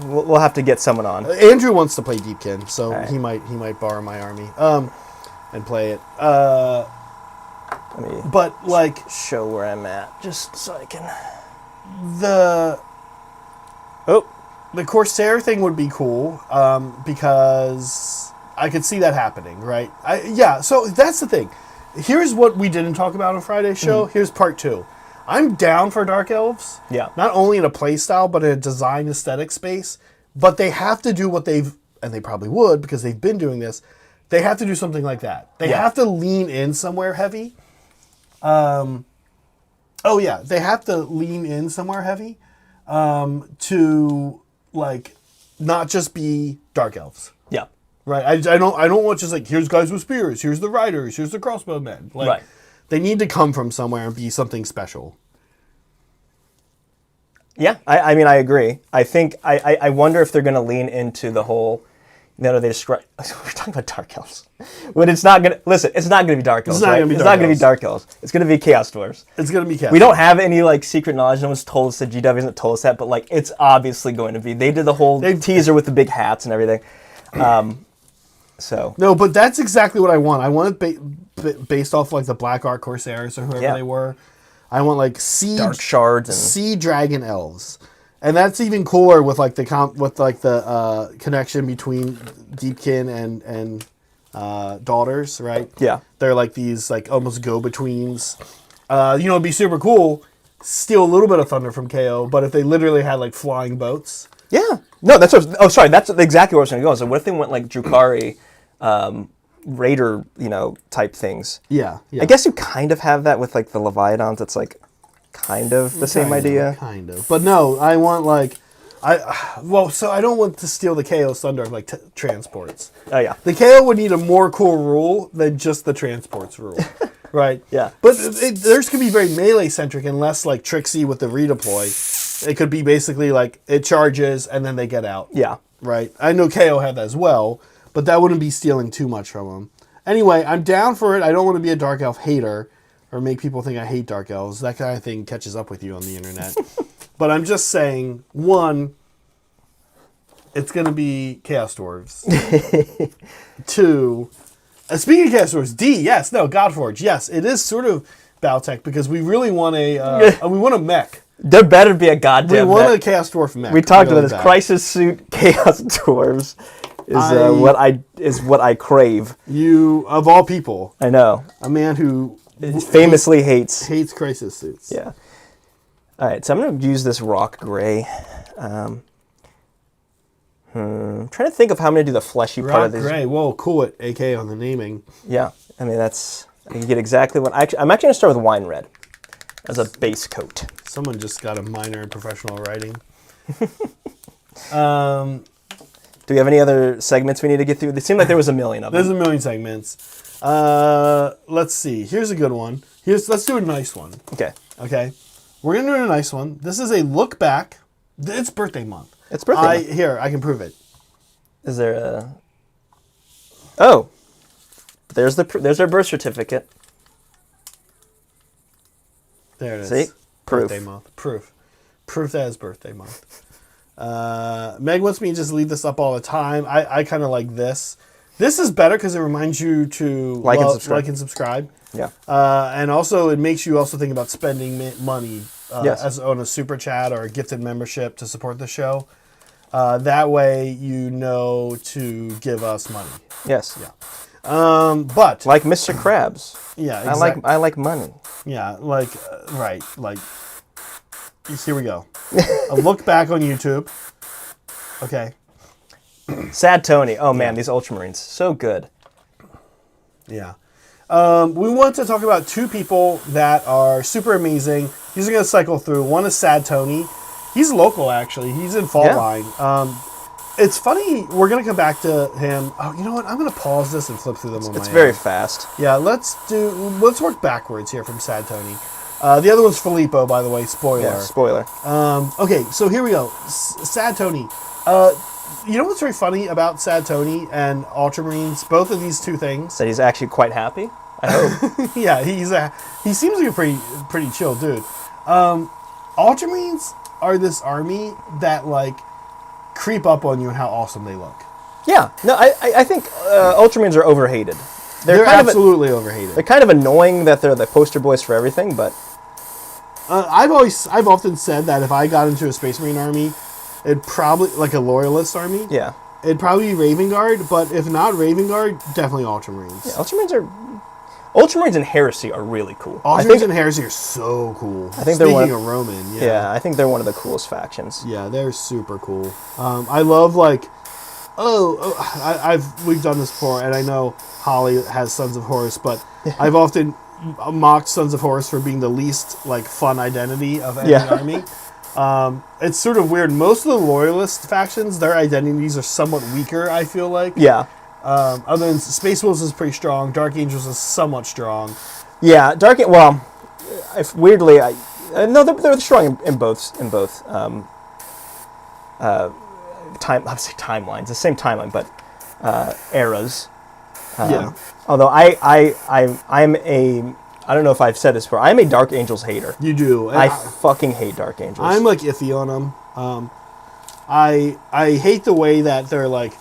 We'll have to get someone on. Andrew wants to play Deepkin, so right. he might borrow my army and play it. But like show where I'm at, just so I can. The Corsair thing would be cool because I could see that happening, right? So that's the thing. Here's what we didn't talk about on Friday's show. Here's part 2. I'm down for Dark Elves. Yeah. Not only in a play style, but in a design aesthetic space. But they have to do what they've, and they probably would because they've been doing this. They have to do something like that. They have to lean in somewhere heavy. They have to lean in somewhere heavy to like not just be Dark Elves. Yeah. Right. I don't want just like here's guys with spears, here's the riders, here's the crossbowmen. Like, right. They need to come from somewhere and be something special. Yeah, I mean, I agree. I think, I wonder if they're going to lean into the whole, they describe, we're talking about Dark Elves. But it's not going to, listen, it's not going to be Dark Elves, right? It's not going to be Dark Elves. It's going to be Chaos Dwarves. It's going to be Chaos. We don't have any, like, secret knowledge. No one's told us that, GW hasn't told us that, but, like, it's obviously going to be. They did the whole teaser with the big hats and everything. So. No, but that's exactly what I want. I want it based off, like, the Black Ark Corsairs or whoever they were. I want like Dark Shards and Sea Dragon Elves, and that's even cooler with like the connection between Deepkin and Daughters, right? Yeah, they're like these like almost go-betweens. It'd be super cool. Steal a little bit of thunder from KO, but if they literally had like flying boats. Yeah, no, that's that's exactly where I was going to go. So what if they went like Drukhari, Raider, type things. Yeah. I guess you kind of have that with like the Leviathans. It's like kind of the same idea. Kind of. But no, I want like so I don't want to steal the KO thunder of like transports. Oh yeah. The KO would need a more cool rule than just the transports rule. Right? Yeah. But theirs could be very melee centric and less like tricksy with the redeploy. It could be basically like it charges and then they get out. Yeah. Right? I know KO had that as well. But that wouldn't be stealing too much from them. Anyway, I'm down for it. I don't want to be a Dark Elf hater or make people think I hate Dark Elves. That kind of thing catches up with you on the internet. But I'm just saying, 1, it's going to be Chaos Dwarves. 2, speaking of Chaos Dwarves, Godforge. Yes, it is sort of Baltech because we really want we want a mech. There better be a goddamn We want a Chaos Dwarf mech. We talked about this. Crisis Suit Chaos Dwarves. Is what I crave. You, of all people. I know. A man who famously hates crisis suits. Yeah. All right, so I'm going to use this rock gray. I'm trying to think of how I'm going to do the fleshy part of this. Rock gray. Whoa, cool it. AK on the naming. Yeah. I mean, I can get exactly what... I'm actually going to start with wine red as a base coat. Someone just got a minor in professional writing. Do we have any other segments we need to get through? It seemed like there was a million of them. There's a million segments. Let's see. Here's a good one. Let's do a nice one. Okay. We're going to do a nice one. This is a look back. It's birthday month. It's birthday month. Here, I can prove it. Is there a... Oh. There's their birth certificate. There it is. See? Proof. Birthday month. Proof that it's birthday month. Meg wants me to just leave this up all the time. I kind of like this. This is better because it reminds you to like and subscribe. Yeah. And also it makes you also think about spending money yes. as on a super chat or a gifted membership to support the show. That way you know to give us money. Yes. Yeah. But like Mr. Krabs. Yeah. Exactly. I like money. Yeah. Like right. Like here we go. A look back on YouTube. Okay. Sad Tony. Oh man, these Ultramarines, so good. Yeah. We want to talk about two people that are super amazing. These are going to cycle through. One is Sad Tony. He's local, actually. He's in Fault Line. It's funny. We're going to come back to him. Oh, you know what? I'm going to pause this and flip through them on my own. It's very fast. Yeah, let's work backwards here from Sad Tony. The other one's Filippo, by the way. Spoiler. Yeah, spoiler. Okay, so here we go. Sad Tony. You know what's very funny about Sad Tony and Ultramarines? Both of these two things. That he's actually quite happy. I hope. Yeah, he seems like a pretty chill dude. Ultramarines are this army that like creep up on you and how awesome they look. Yeah, no, I think Ultramarines are overhated. They're kind absolutely overhated. They're kind of annoying that they're the poster boys for everything, but I've often said that if I got into a Space Marine army, it'd probably like a loyalist army. Yeah, it'd probably be Raven Guard, but if not Raven Guard, definitely Ultramarines. Yeah, Ultramarines and Heresy are really cool. Ultramarines and Heresy are so cool. I think Speaking of Roman, yeah, I think they're one of the coolest factions. Yeah, they're super cool. I love like, we've done this before, and I know Holly has Sons of Horus, but I've often mocked Sons of Horus for being the least like fun identity of any army. It's sort of weird. Most of the loyalist factions, their identities are somewhat weaker, I feel like. Yeah. Other than Space Wolves is pretty strong. Dark Angels is somewhat strong. Yeah, weirdly, no, they're strong in both timelines, the same timeline, but eras. Although I don't know if I've said this before, I'm a Dark Angels hater. You do. I fucking hate Dark Angels. I'm like iffy on them. I hate the way that they're like.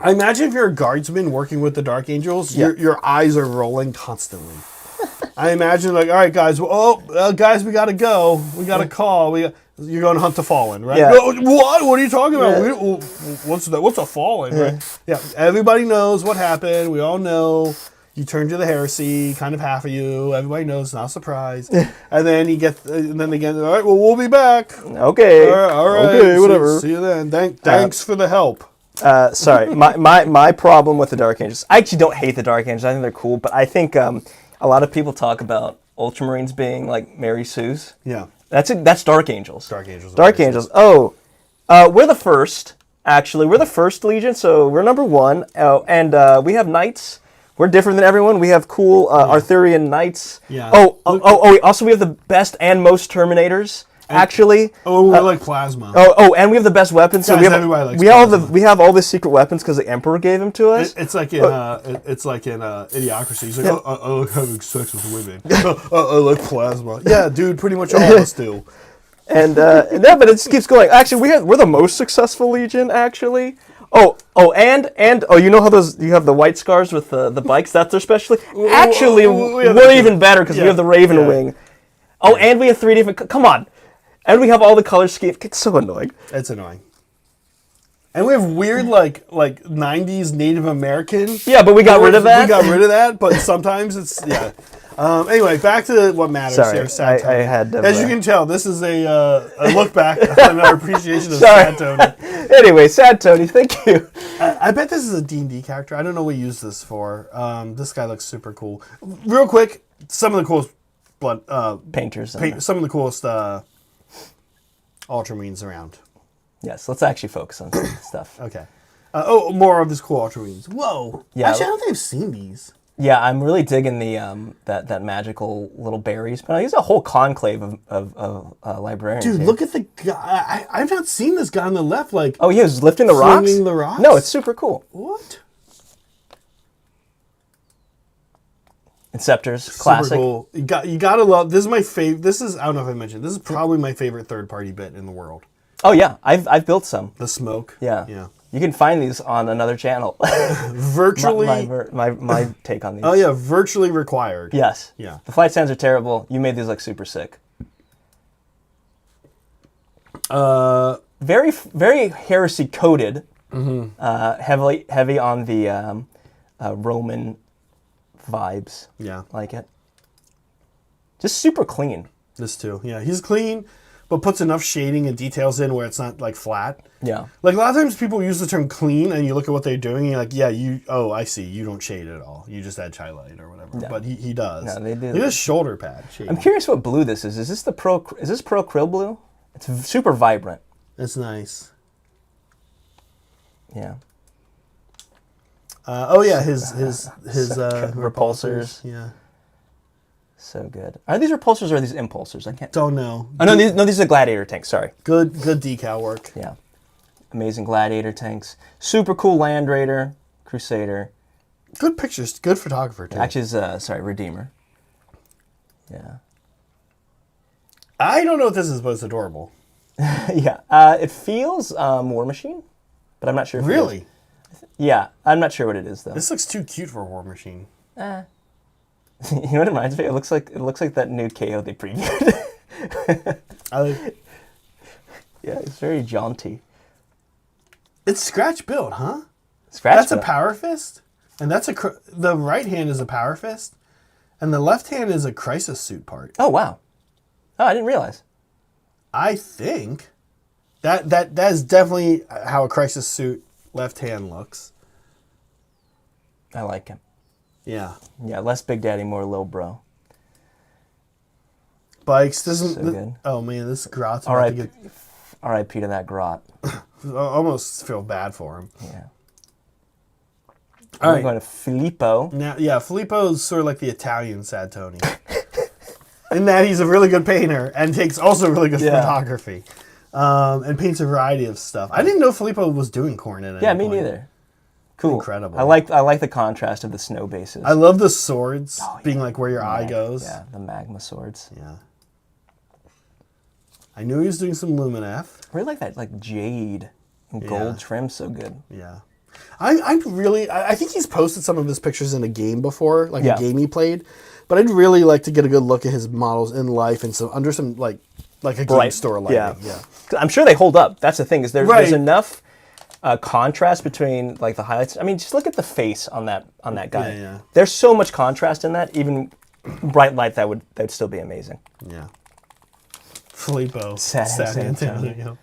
I imagine if you're a guardsman working with the Dark Angels, your eyes are rolling constantly. I imagine like, all right, guys, guys, we gotta go. We got a call. You're going to hunt the Fallen, right? Yeah. What? What are you talking about? What's that? What's a Fallen? Right? Yeah. Everybody knows what happened. We all know. You turn to the Heresy, kind of half of you. Everybody knows, not a surprise. And then they get, all right, well, we'll be back. Okay. All right. Okay, whatever. See you then. Thanks for the help. Sorry, my problem with the Dark Angels. I actually don't hate the Dark Angels. I think they're cool, but I think a lot of people talk about Ultramarines being like Mary Sue's. Yeah. That's Dark Angels. Dark Angels. Dark Angels. Oh, we're the first. Actually, we're the first Legion, so we're number 1. Oh, and we have Knights. We're different than everyone. We have cool Arthurian Knights. Yeah. Also we have the best and most Terminators. Actually, we like plasma. And we have the best weapons. Guys, so we have all the secret weapons because the Emperor gave them to us. It's like in Idiocracy. He's like, I like having sex with women. I like plasma. Yeah, dude, pretty much all of us do. And but it just keeps going. Actually, we're the most successful Legion. Actually. And you know how you have the white scars with the bikes? That's their specialty. Actually, we're even better because we have the Raven Wing. Oh, and we have 3 different. Come on. And we have all the color scheme. It's so annoying. It's annoying. And we have weird, like 90s Native American. Yeah, but we got rid of that. We got rid of that, but sometimes it's, yeah. Anyway, back to what matters here. Sorry, I had to... As you can tell, this is a look back on our appreciation of Sad Tony. Anyway, Sad Tony, thank you. I bet this is a D&D character. I don't know what we use this for. This guy looks super cool. Real quick, some of the coolest painters. Some of the coolest Ultramarines around. Yes, let's actually focus on some stuff. Okay. More of these cool Ultramarines. Whoa. Yeah. Actually, I don't think I've seen these. Yeah, I'm really digging the that magical little berries. But he's a whole conclave of librarians. Dude, here. look at the guy. I've not seen this guy on the left. Like, oh, he was lifting the rocks. Swinging the rocks. No, it's super cool. What? Inceptors, classic. Super cool. You gotta love. This is my favorite. This is, I don't know if I mentioned. This is probably my favorite third-party bit in the world. Oh yeah, I've built some. The smoke. Yeah. Yeah. You can find these on another channel. Virtually. my take on these. Oh yeah, virtually required. Yes. Yeah. The flight stands are terrible. You made these look super sick. Very very heresy coded. Heavy on the Roman vibes. Yeah. Like it. Just super clean. This too. Yeah, he's clean, but puts enough shading and details in where it's not like flat. Yeah. Like a lot of times people use the term clean and you look at what they're doing and you're like, yeah, I see. You don't shade at all. You just add highlight or whatever. No. But he does. No, they do. Look at his shoulder pad shading. I'm curious what blue this is. Is this Pro Krill blue? It's super vibrant. It's nice. Yeah. His repulsors. Yeah. So good. Are these repulsors or are these impulsors? I can't. Don't know. Oh no, these are gladiator tanks. Sorry. Good decal work. Yeah. Amazing gladiator tanks. Super cool Land Raider, Crusader. Good pictures. Good photographer too. Actually, Redeemer. Yeah. I don't know if this is most adorable. Yeah. It feels War Machine, but I'm not sure. If Really? Yeah, I'm not sure what it is though. This looks too cute for a War Machine. You know what it reminds me? It looks like that new KO they previewed. Yeah, it's very jaunty. It's scratch built, huh? Scratch. That's built. a power fist, and the right hand is a power fist, and the left hand is a crisis suit part. Oh wow! Oh, I didn't realize. I think that is definitely how a crisis suit left hand looks. I like him. Yeah. Yeah, less Big Daddy, more Lil Bro. Bikes doesn't. So good. Oh man, this grot's All about right, to get. R.I.P. to that grot. I almost feel bad for him. Yeah. All We're right. going to Filippo. Now, yeah, Filippo's sort of like the Italian Sad Tony. In that he's a really good painter and takes also really good photography. And paints a variety of stuff. I didn't know Filippo was doing corn in it. Yeah, me neither. Cool. Incredible. I like the contrast of the snow bases. I love the swords being like where your eye goes. Yeah, the magma swords. Yeah. I knew he was doing some Lumineth. I really like that jade and gold trim. So good. Yeah. I think he's posted some of his pictures in a game before, like a game he played. But I'd really like to get a good look at his models in life and under some like a game store lighting. Yeah. I'm sure they hold up. That's the thing is there's enough contrast between like the highlights. I mean, just look at the face on that guy. Yeah. There's so much contrast in that. Even bright light that'd still be amazing. Yeah. Filippo. Sad Antonio.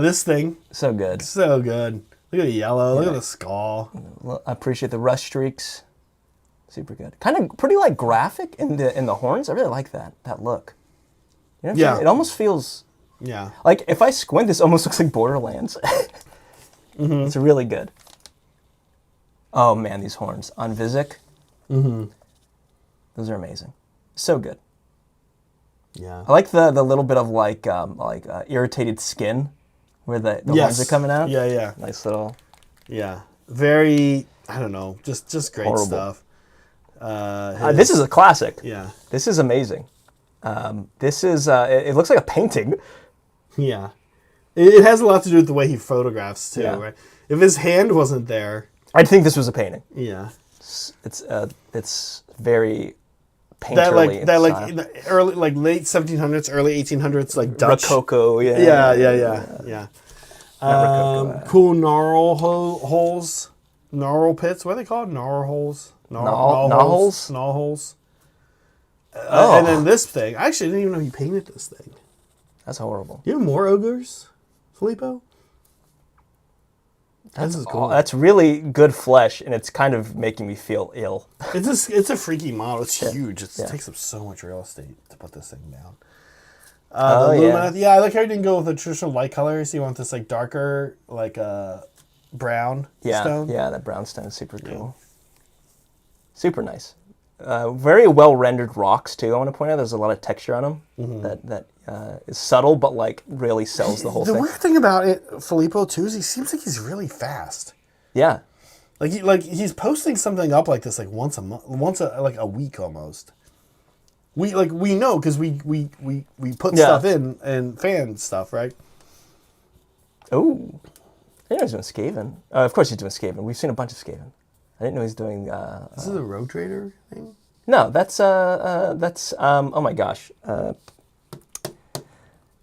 This thing. So good. So good. Look at the yellow. Look at the skull. I appreciate the rust streaks. Super good. Kind of pretty like graphic in the horns. I really like that look. You know what I'm saying? It almost feels like if I squint, this almost looks like Borderlands. It's really good. Oh man, these horns on Vizek. Those are amazing. So good. Yeah. I like the little bit of like irritated skin where the horns are coming out. Yeah. Nice little. Yeah. Very. I don't know. Just great stuff. This is a classic. Yeah. This is amazing. This is. It looks like a painting. Yeah. It has a lot to do with the way he photographs too, Yeah. right? If his hand wasn't there. I'd think this was a painting. Yeah. It's very painterly. That like early late 1700s, early 1800s like Dutch Rococo. Yeah. Rococo, cool gnarl holes, gnarl pits. What are they called? Gnarl holes. Gnaw holes. And then this thing. I actually didn't even know he painted this thing. That's horrible. You have more ogres, Filippo? This is cool. That's really good flesh, and it's kind of making me feel ill. It's a freaky model. It's huge. It takes up so much real estate to put this thing down. I like how he didn't go with the traditional light colors. He went this like darker, like brown stone. Yeah, that brown stone is super cool. Super nice. Very well rendered rocks too. I want to point out there's a lot of texture on them that is subtle, but like really sells the whole thing. The weird thing about Filippo too is he seems like he's really fast. Yeah. Like he's posting something up like this like once a month, like a week almost. We know because we put stuff in and fan stuff, right? Oh, I didn't know he was doing Skaven. Of course he's doing Skaven. We've seen a bunch of Skaven. I didn't know he's doing. This is a Road Trader thing. No, that's oh my gosh,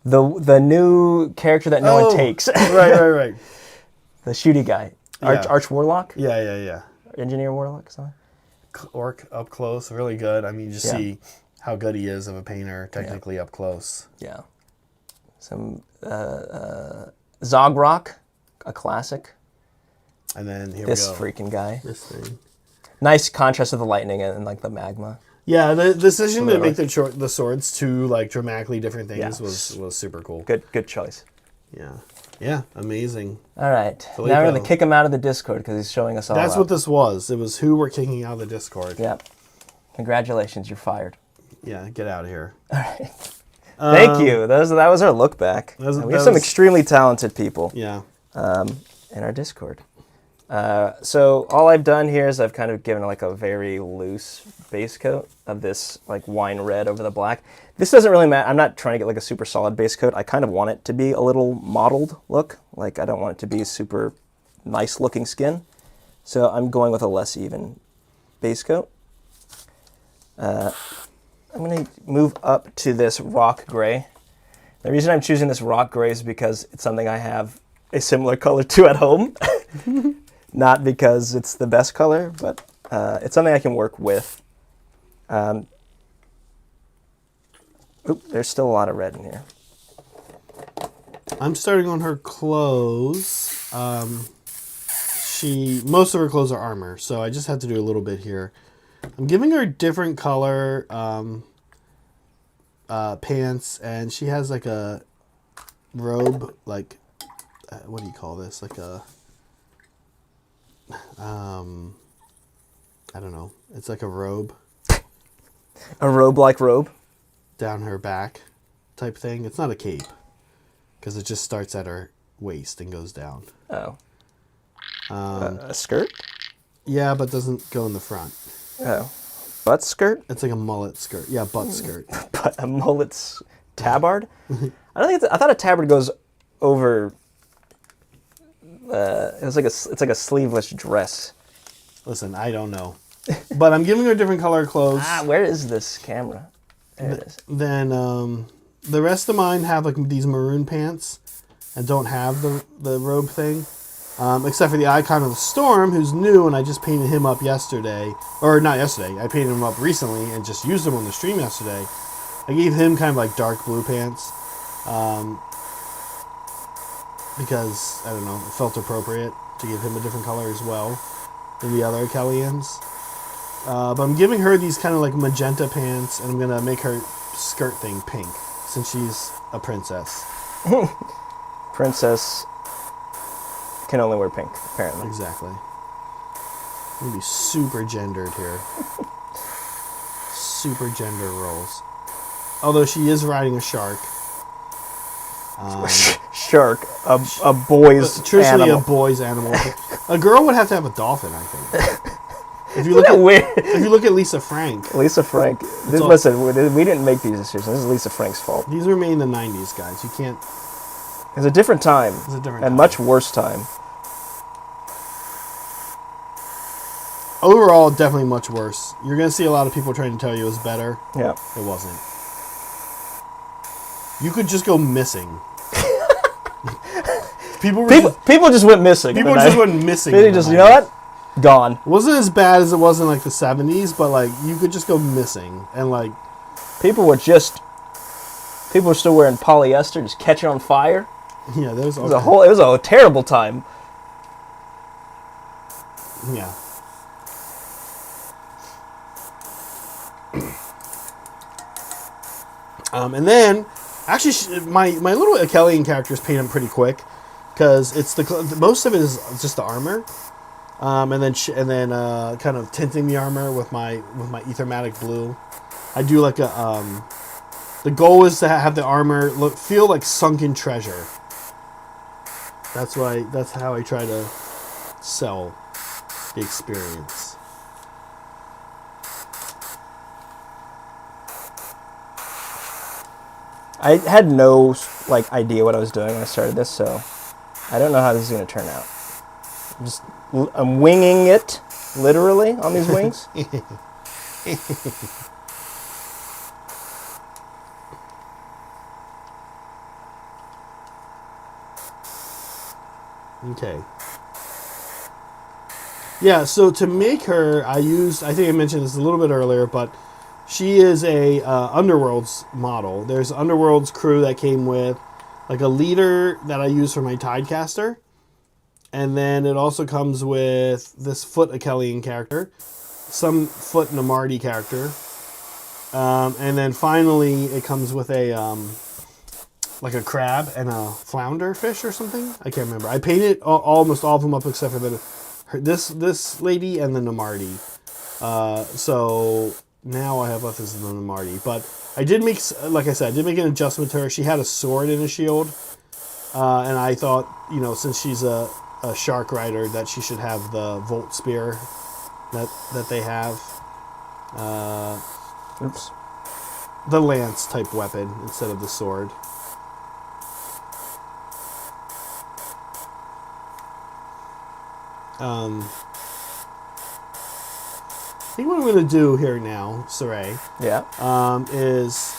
the new character that no one takes. right. The shooty guy, Arch Warlock. Yeah. Engineer Warlock, something. Orc up close, really good. I mean, you just see how good he is of a painter, technically up close. Yeah. Some Zogrock, a classic. And then here this we go. freaking guy. This thing. Nice contrast with the lightning and like the magma. Yeah, the decision to make the swords two like dramatically different things was super cool. Good choice. Yeah, amazing. All right, Filippo. now we're gonna kick him out of the Discord because he's showing us all. That's out. what this was. It was who we're kicking out of the Discord. Yep. Congratulations, you're fired. Yeah, get out of here. All right. Thank you. That was our look back. We have some extremely talented people. Yeah. In our Discord. So all I've done here is I've kind of given like a very loose base coat of this like wine red over the black. This doesn't really matter. I'm not trying to get like a super solid base coat. I kind of want it to be a little mottled look. Like I don't want it to be super nice looking skin. So I'm going with a less even base coat. I'm going to move up to this rock gray. The reason I'm choosing this rock gray is because it's something I have a similar color to at home. Not because it's the best color, but it's something I can work with. There's still a lot of red in here. I'm starting on her clothes. Most of her clothes are armor, so I just have to do a little bit here. I'm giving her a different color pants, and she has like a robe, like what do you call this? Like a I don't know. It's like a robe. A robe-like robe? Down her back type thing. It's not a cape because it just starts at her waist and goes down. Oh. A skirt? Yeah, but doesn't go in the front. Oh. Butt skirt? It's like a mullet skirt. Yeah, butt skirt. But a mullet's tabard? I thought a tabard goes over. It's like a sleeveless dress. Listen, I don't know, but I'm giving her different color clothes. Where is this camera? There it is. Then the rest of mine have like these maroon pants and don't have the robe thing, except for the Icon of the Storm, who's new, and I just painted him up yesterday, or not yesterday. I painted him up recently and just used him on the stream yesterday. I gave him kind of like dark blue pants. Because, I don't know, it felt appropriate to give him a different color as well than the other Akelians. But I'm giving her these kind of like magenta pants, and I'm going to make her skirt thing pink, since she's a princess. Princess can only wear pink, apparently. Exactly. I'm going to be super gendered here. Super gender roles. Although she is riding a shark. Shark, a boy's traditionally animal. a boy's animal. A girl would have to have a dolphin, I think. If you look at Lisa Frank. Lisa Frank. Listen, we didn't make these decisions. This is Lisa Frank's fault. These were made in the 90s, guys. You can't. It's a different time. It's a different and time. Much worse time. Overall, definitely much worse. You're going to see a lot of people trying to tell you it was better. Yeah. It wasn't. You could just go missing. People just went missing. People just went missing. They just, you know what? Gone. It wasn't as bad as it was in like the 70s, but like you could just go missing and like people were still wearing polyester, just catching on fire. Yeah, it was a terrible time. Yeah. And then, actually, my little Akelian characters paint them pretty quick, because it's most of it is just the armor, and then kind of tinting the armor with my ethermatic blue. I do like a the goal is to have the armor feel like sunken treasure. That's how I try to sell the experience. I had no idea what I was doing when I started this, so I don't know how this is going to turn out. I'm winging it, literally, on these wings. Okay. Yeah, so to make her, I think I mentioned this a little bit earlier, but she is a Underworld's model. There's Underworld's crew that came with like a leader that I use for my Tidecaster. And then it also comes with this foot Akelian character, some foot Namardi character. And then finally it comes with a like a crab and a flounder fish or something. I can't remember. I painted almost all of them up except for this lady and the Namardi. So now I have left this the Namardi. But I did make, like I said, I did make an adjustment to her. She had a sword and a shield. And I thought, since she's a shark rider, that she should have the Volt Spear that they have. Oops. The lance type weapon instead of the sword. I think what I'm going to do here now, Cire, is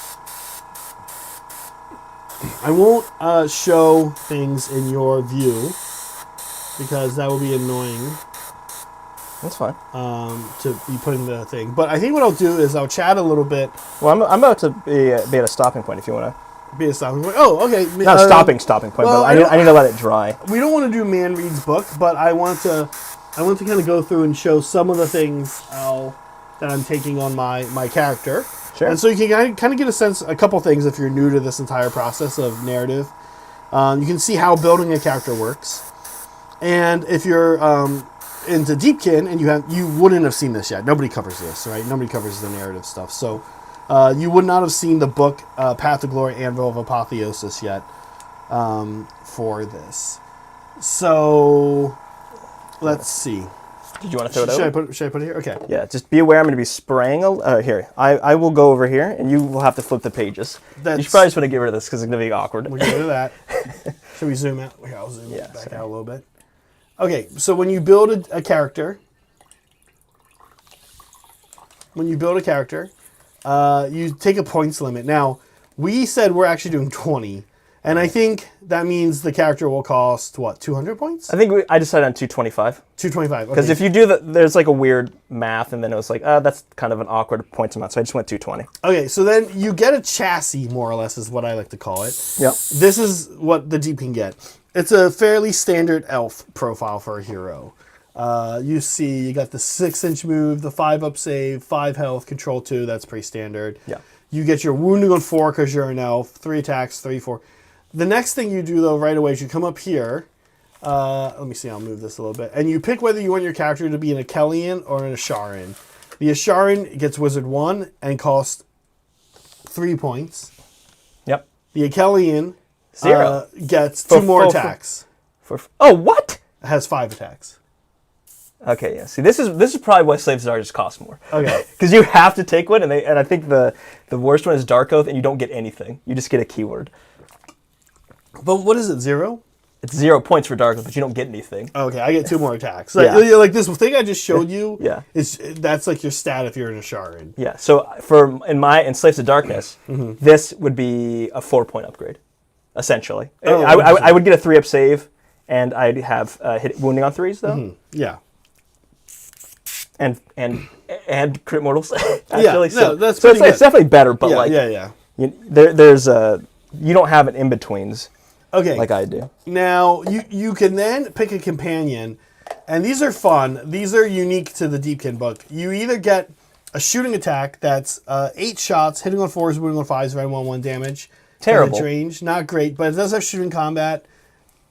I won't show things in your view because that will be annoying. That's fine. To be putting the thing. But I think what I'll do is I'll chat a little bit. Well, I'm about to be at a stopping point if you want to. Be a stopping point. Oh, okay. Not a stopping point, well, but I need to let it dry. We don't want to do Man Read's book, but I want to kind of go through and show some of the things that I'm taking on my character. Sure. And so you can kind of get a couple things if you're new to this entire process of narrative. You can see how building a character works. And if you're into Deepkin and you wouldn't have seen this yet. Nobody covers this, right? Nobody covers the narrative stuff. So you would not have seen the book Path to Glory, Anvil of Apotheosis yet for this. So let's see. Did you want to throw it over? Should I put it here? Okay. Yeah, just be aware I'm going to be spraying. Here, I will go over here, and you will have to flip the pages. You should probably just want to get rid of this because it's going to be awkward. We'll get rid of that. Should we zoom out? Here, I'll zoom back out a little bit. Okay, so when you build a character, you take a points limit. Now, we said we're actually doing 20. And I think that means the character will cost, what, 200 points? I think I decided on 225. 225, okay. Because if you do there's like a weird math, and then it was like, that's kind of an awkward points amount, so I just went 220. Okay, so then you get a chassis, more or less, is what I like to call it. Yep. This is what the Deep can get. It's a fairly standard elf profile for a hero. You see, you got the 6-inch move, the 5-up save, 5 health, control 2, that's pretty standard. Yeah. You get your wounding on 4 because you're an elf, 3 attacks, 3, 4. The next thing you do, though, right away is you come up here. Let me see, I'll move this a little bit. And you pick whether you want your character to be an Akelian or an Asharin. The Asharin gets Wizard 1 and costs 3 points. Yep. The Akelian 0 gets 2 more attacks. Oh, what? It has 5 attacks. Okay, yeah. See, this is probably why Slaves to Darkness cost more. Okay. Because you have to take one, and I think the worst one is Dark Oath, and you don't get anything. You just get a keyword. But what is it, 0? It's 0 points for Dark Oath, but you don't get anything. Okay, I get 2 more attacks. Yeah. This thing I just showed you. Yeah. That's like your stat if you're an Asharin. Yeah. So in Slaves to Darkness, this would be a 4-point upgrade, essentially. Oh, I would get a 3-up save, and I'd have hit wounding on 3s though. Mm-hmm. Yeah. And crit mortals. Actually, yeah. No, that's so it's definitely better, but yeah. There's you don't have it in betweens. Okay. Like I do. Now, you can then pick a companion, and these are fun. These are unique to the Deepkin book. You either get a shooting attack that's 8 shots, hitting on 4s, wounding on 5s, right 1/1 damage. Terrible. Range. Not great, but it does have shooting combat.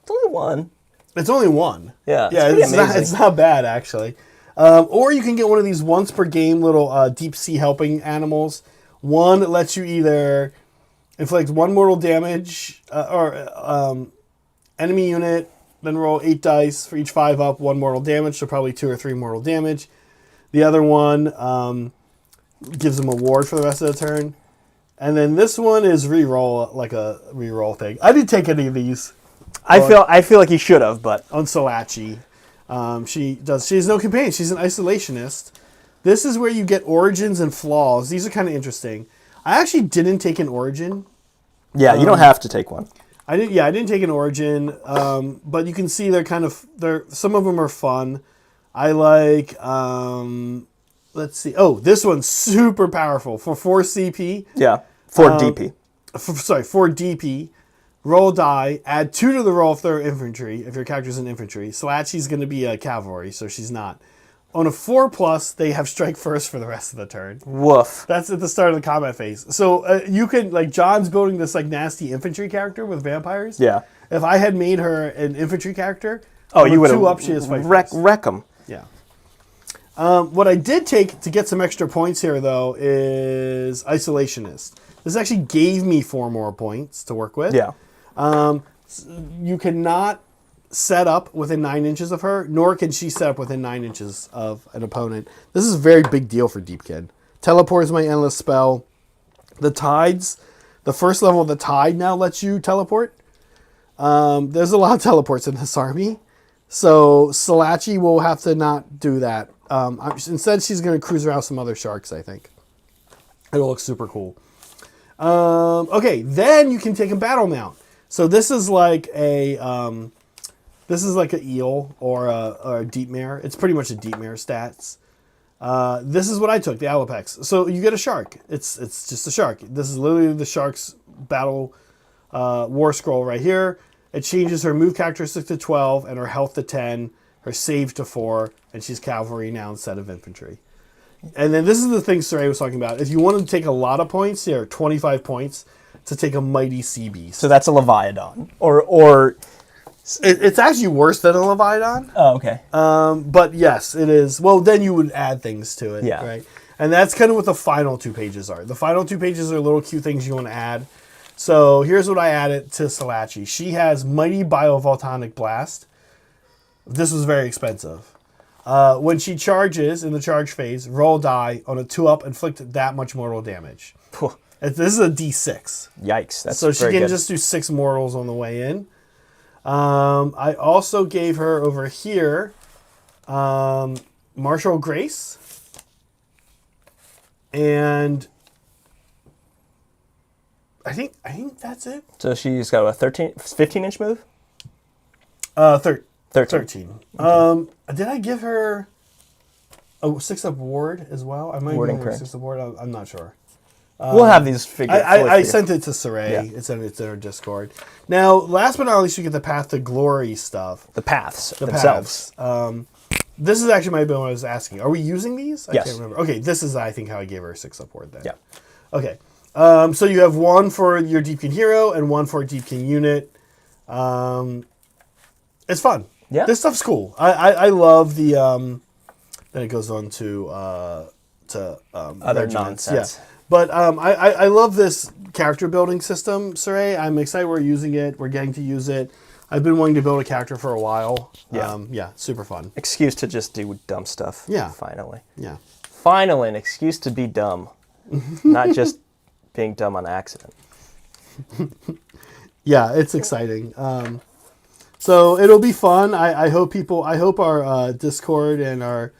It's only 1. It's only 1. Yeah. Yeah, it's not bad, actually. Or you can get one of these once per game little deep sea helping animals. One lets you either inflict 1 mortal damage or enemy unit then roll 8 dice for each 5 up, 1 mortal damage, so probably 2 or 3 mortal damage. The other one gives him a ward for the rest of the turn. And then this one is reroll, like a reroll thing. I didn't take any of these. I feel like you should have, but on Salachi. She has no companion. She's an isolationist. This is where you get origins and flaws. These are kind of interesting. I actually didn't take an origin. Yeah, you don't have to take one. I didn't take an origin, but you can see some of them are fun. I like, let's see. Oh, this one's super powerful for 4 CP. Yeah, 4 DP. 4 DP. Roll die, add 2 to the roll if they're infantry, if your character's an infantry. Salachi's going to be a cavalry, so she's not. On a 4+, they have strike first for the rest of the turn. Woof. That's at the start of the combat phase. So you can, like, John's building this, like, nasty infantry character with vampires. Yeah. If I had made her an infantry character, you would have 2 up, she has fight wreck them. Yeah. What I did take to get some extra points here, though, is Isolationist. This actually gave me 4 more points to work with. Yeah. You cannot set up within 9 inches of her, nor can she set up within 9 inches of an opponent. This is a very big deal for Deepkin. Teleport is my endless spell. The tides, the first level of the tide now lets you teleport. There's a lot of teleports in this army. So Salachi will have to not do that. Instead, she's going to cruise around some other sharks, I think. It'll look super cool. Okay, then you can take a battle mount. So this is like a an eel or a deep mare. It's pretty much a deep mare stats. This is what I took, the Alopex. So you get a shark. It's just a shark. This is literally the shark's battle war scroll right here. It changes her move characteristic to 12 and her health to 10, her save to 4, and she's cavalry now instead of infantry. And then this is the thing Cire was talking about. If you wanted to take a lot of points, here, 25 points to take a mighty sea beast. So that's a Leviathan. Or it's actually worse than a Leviathan. Oh, okay. But yes, it is. Well, then you would add things to it, yeah. Right? And that's kind of what the final 2 pages are. The final 2 pages are little cute things you want to add. So here's what I added to Salachi. She has Mighty Biovolcanic Blast. This was very expensive. When she charges in the charge phase, roll die on a 2-up, inflict that much mortal damage. This is a D6. Yikes. That's so she very can good. just do 6 mortals on the way in. I also gave her over here Martial Grace. And I think that's it. So she's got a 15-inch move? 13. Okay. Did I give her a 6-up ward as well? I might have given her a 6-up ward. I'm not sure. We'll have these figured. I sent it to Cire. Yeah. It's in our Discord. Now, last but not least, you get the Path to Glory stuff. The paths themselves. This is actually my bill I was asking. Are we using these? I Yes. can't remember. Okay, this is, I think, how I gave her a 6-up ward then. Yeah. Okay. So you have 1 for your Deepkin hero and 1 for a Deepkin unit. It's fun. Yeah. This stuff's cool. I love the then it goes on to Other regiments. nonsense. Yeah. But I love this character building system, Cire. I'm excited we're using it. We're getting to use it. I've been wanting to build a character for a while. Yeah. Super fun. Excuse to just do dumb stuff. Yeah. Finally. Yeah. Finally, an excuse to be dumb. Not just being dumb on accident. Yeah, it's exciting. So it'll be fun. I hope our Discord and our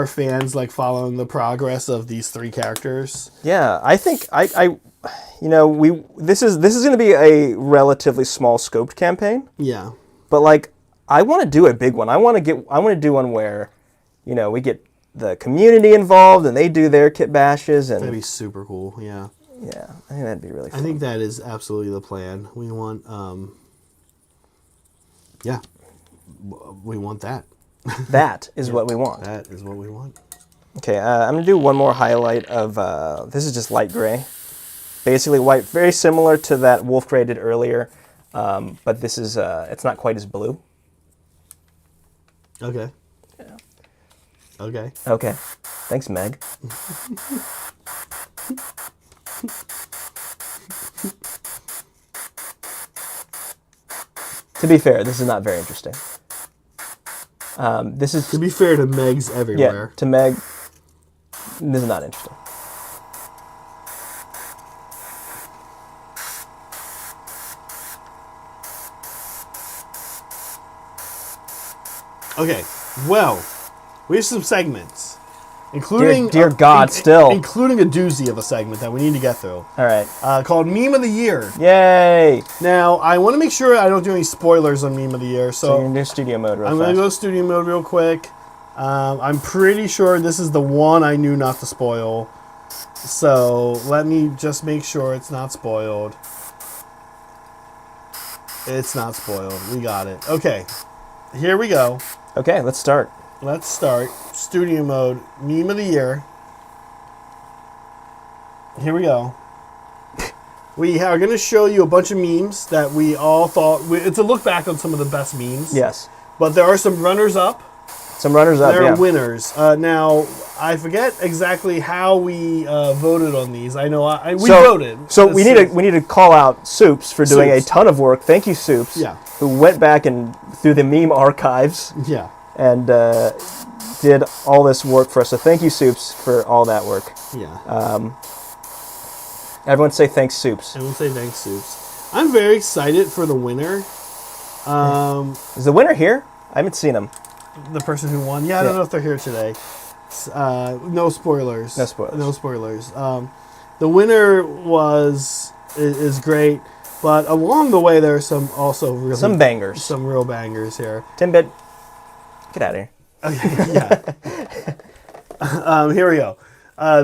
fans like following the progress of these 3 characters. Yeah, I think this is going to be a relatively small scoped campaign. Yeah. But like I want to do a big one. I want to do one where we get the community involved and they do their kit bashes and That'd be super cool. Yeah. Yeah, I think that'd be really fun. I think that is absolutely the plan. We want we want that. That is what we want. That is what we want. Okay, I'm going to do one more highlight of, this is just light gray. Basically white, very similar to that wolf gray did earlier, but this is, it's not quite as blue. Okay. Yeah. Okay. Okay. Thanks, Meg. To be fair, this is not very interesting. This is To be fair to Megs everywhere. to Meg. This is not interesting. Okay, well, we have some segments, including Dear God, still. including a doozy of a segment that we need to get through. All right. Called Meme of the Year. Yay! Now, I want to make sure I don't do any spoilers on Meme of the Year, So so you're in your studio mode real I'm fast. going to go studio mode real quick. I'm pretty sure this is the one I knew not to spoil. So let me just make sure it's not spoiled. It's not spoiled. We got it. Okay. Here we go. Okay, let's start. Let's start. Studio mode. Meme of the Year. Here we go. We are going to show you a bunch of memes that we all thought... It's a look back on some of the best memes. Yes. But there are some runners-up. Some runners up. They're Yeah. winners. Now, I forget exactly how we voted on these. I know we So- voted. So we need to call out Soups for doing Soups. a ton of work. Thank you, Soups. Yeah. Who went back and through the meme archives Yeah. and did all this work for us. So thank you, Soups, for all that work. Yeah. Everyone say thanks, Soups. I will say thanks, Soups. I'm very excited for the winner. Is the winner here? I haven't seen him. The person who won. Yeah, I don't know if they're here today. No spoilers. No spoilers. No spoilers. The winner is great, but along the way there are some bangers. some real bangers here. Timbit, get out of here. Okay, yeah. Here we go.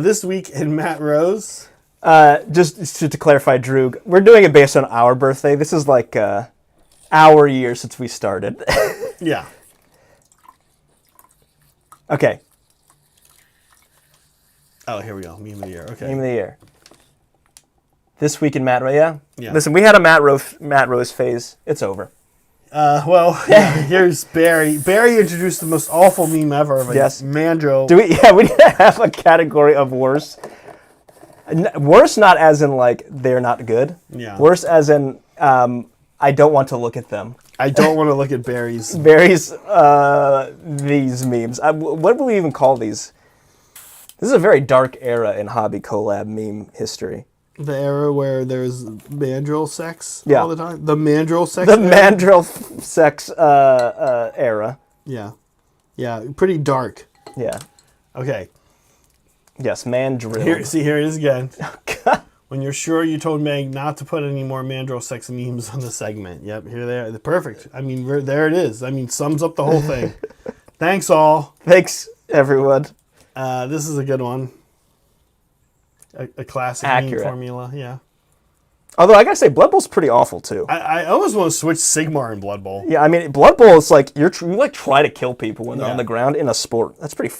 This week in Matt Rose. Just to clarify, Drew, we're doing it based on our birthday. This is like our year since we started. Yeah. Okay. Oh, here we go. Meme of the Year. Okay. Meme of the year. This week in Matt Rose, yeah? Yeah. Listen, we had a Matt Rose phase. It's over. Well, yeah, here's Barry. Barry introduced the most awful meme ever of a Yes. Mandro. We need to have a category of worse. Worse not as in, like, they're not good. Yeah. Worse as in, I don't want to look at them. I don't want to look at Barry's. These memes. What do we even call these? This is a very dark era in hobby collab meme history. The era where there's mandrill sex Yeah. all the time. The mandrill sex. The era? mandrill sex era. Yeah. Yeah. Pretty dark. Yeah. Okay. Yes, mandrill. Here it is again. When you're sure you told Meg not to put any more mandrill sex memes on the segment. Yep, here they are. Perfect. I mean, there it is. I mean, sums up the whole thing. Thanks, all. Thanks, everyone. This is a good one. A classic Accurate. meme formula, yeah. Although I gotta say, Blood Bowl's pretty awful too. I almost want to switch Sigmar and Blood Bowl. Yeah, I mean, Blood Bowl is like you like try to kill people when they're Yeah. on the ground in a sport. That's pretty.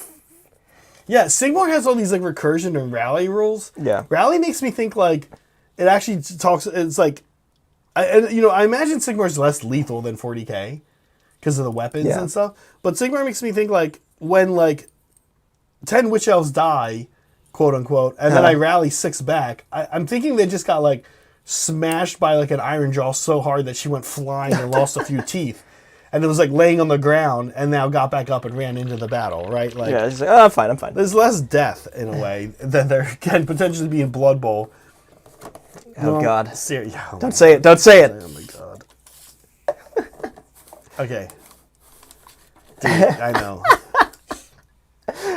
Yeah, Sigmar has all these like recursion and rally rules. Yeah. Rally makes me think like it actually talks. It's like, I imagine Sigmar's less lethal than 40k because of the weapons Yeah. and stuff. But Sigmar makes me think like when like 10 witch elves die, quote unquote, and then I rally 6 back. I'm thinking they just got like smashed by like an iron jaw so hard that she went flying and lost a few teeth. And it was like laying on the ground and now got back up and ran into the battle, right? Like, Yeah, it's like, oh, I'm fine. there's less death in a way than there can potentially be in Blood Bowl. Oh Well, God! Yeah, Don't say it! Don't say it! oh my God. Okay. Dude, I know.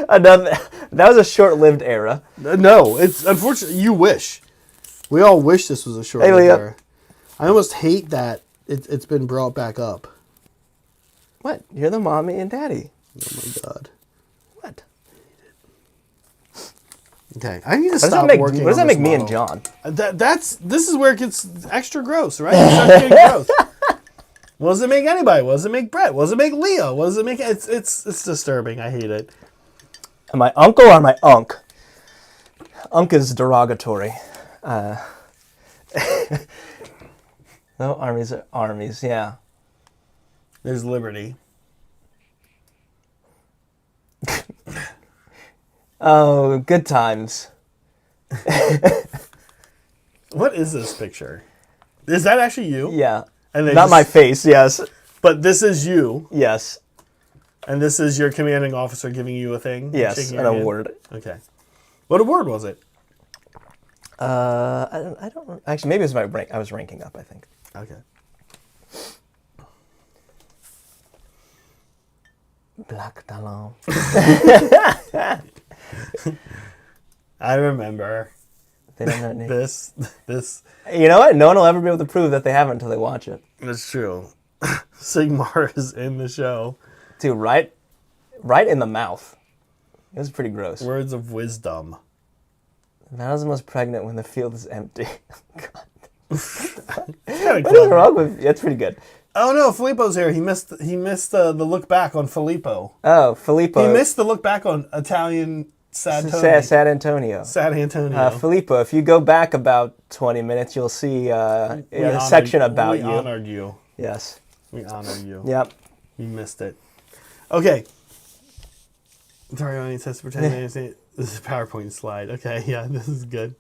Another. That was a short-lived era. No, it's unfortunate. You wish. We all wish this was a short Leah. era. I almost hate that it's been brought back up. What? You're the mommy and daddy. Oh my God. What? Okay, I need to What does stop that make? working. What does on that make this me and model. John? This is where it gets extra gross, right? It starts getting gross. What does it make anybody? What does it make Brett? What does it make Leo? What does it make? It's disturbing. I hate it. Am I uncle or am I unk? Unk is derogatory. No, armies are armies, yeah. There's liberty. Oh, good times. What is this picture? Is that actually you? Yeah. And Not my face, yes. But this is you. Yes. And this is your commanding officer giving you a thing? Yes, shaking an your hand? award. Okay. What award was it? I don't actually, maybe it was my rank. I was ranking up, I think. Okay. Black Talon. I remember. They don't know me. This. You know what? No one will ever be able to prove that they haven't until they watch it. That's true. Sigmar is in the show. Dude, right in the mouth. It was pretty gross. Words of wisdom. Madam's most pregnant when the field is empty. God. What What is wrong with you? That's pretty good. Oh no, Filippo's here. He missed the look back on Filippo. Oh, Filippo. He missed the look back on Italian San San Antonio. San Antonio. Filippo, if you go back about 20 minutes, you'll see a section about you. We honored you. Yes. We honored you. Yep. You missed it. Okay. Sorry, audience has to pretend they understand. This is a PowerPoint slide. Okay, yeah, this is good.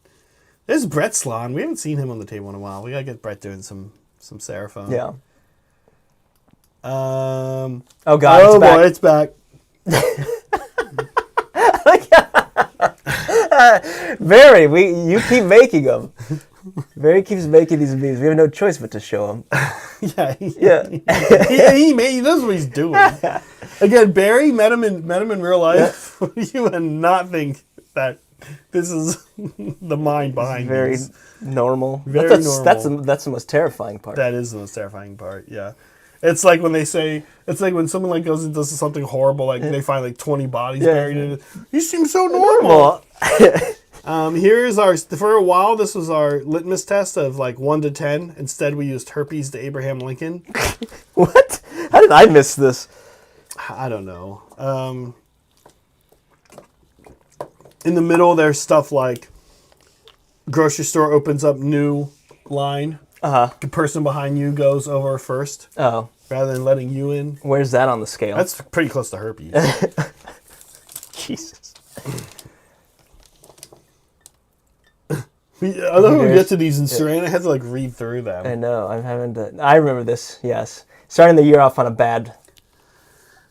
There's Brett Slon. We haven't seen him on the table in a while. We gotta get Brett doing some Seraphon. Yeah. Oh God, it's back. You keep making them. Barry keeps making these memes. We have no choice but to show them. Yeah. Yeah. He knows what he's doing. Again, Barry met him in real life. You would not think that this is the mind behind Very these. normal. Very normal. That's the most terrifying part. That is the most terrifying part. Yeah. It's like when they say, it's like when someone like goes and does something horrible, like they find like 20 bodies buried in it. You seem so normal. Here's for a while, this was our litmus test of like 1 to 10. Instead, we used herpes to Abraham Lincoln. What? How did I miss this? I don't know. In the middle, there's stuff like grocery store opens up new line. The person behind you goes over first. Oh. Rather than letting you in. Where's that on the scale? That's pretty close to herpes. Jesus. I love when we get to these in Serena. I had to like read through them. I know. I'm having to. I remember this. Yes. Starting the year off on a bad.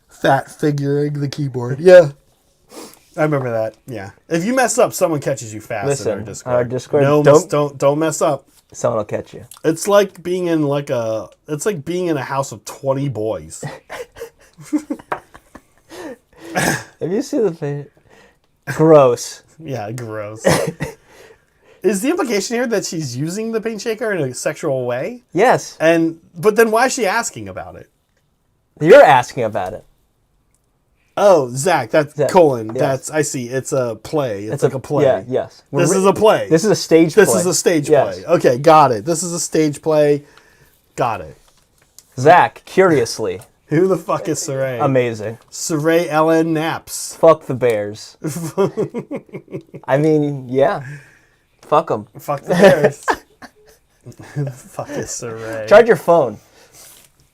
Fat figuring the keyboard. Yeah. I remember that. Yeah. If you mess up, someone catches you fast in our Discord. Our Discord. No, don't mess up. Someone will catch you. It's like being in a house of 20 boys. Have you seen the face? Gross. Yeah, gross. Is the implication here that she's using the paint shaker in a sexual way? Yes. But then why is she asking about it? You're asking about it. Oh, Zach, that's colon. Yes. That's I see. It's a play. It's like a play. Yeah, yes. This is a play. This is a stage play. This is a stage play. Okay, got it. This is a stage play. Got it. Zach, curiously. Who the fuck is Cire? Amazing. Cire Ellen Naps. Fuck the Bears. I mean, yeah. Fuck them. Fuck the Bears. Who the fuck is Cire? Charge your phone.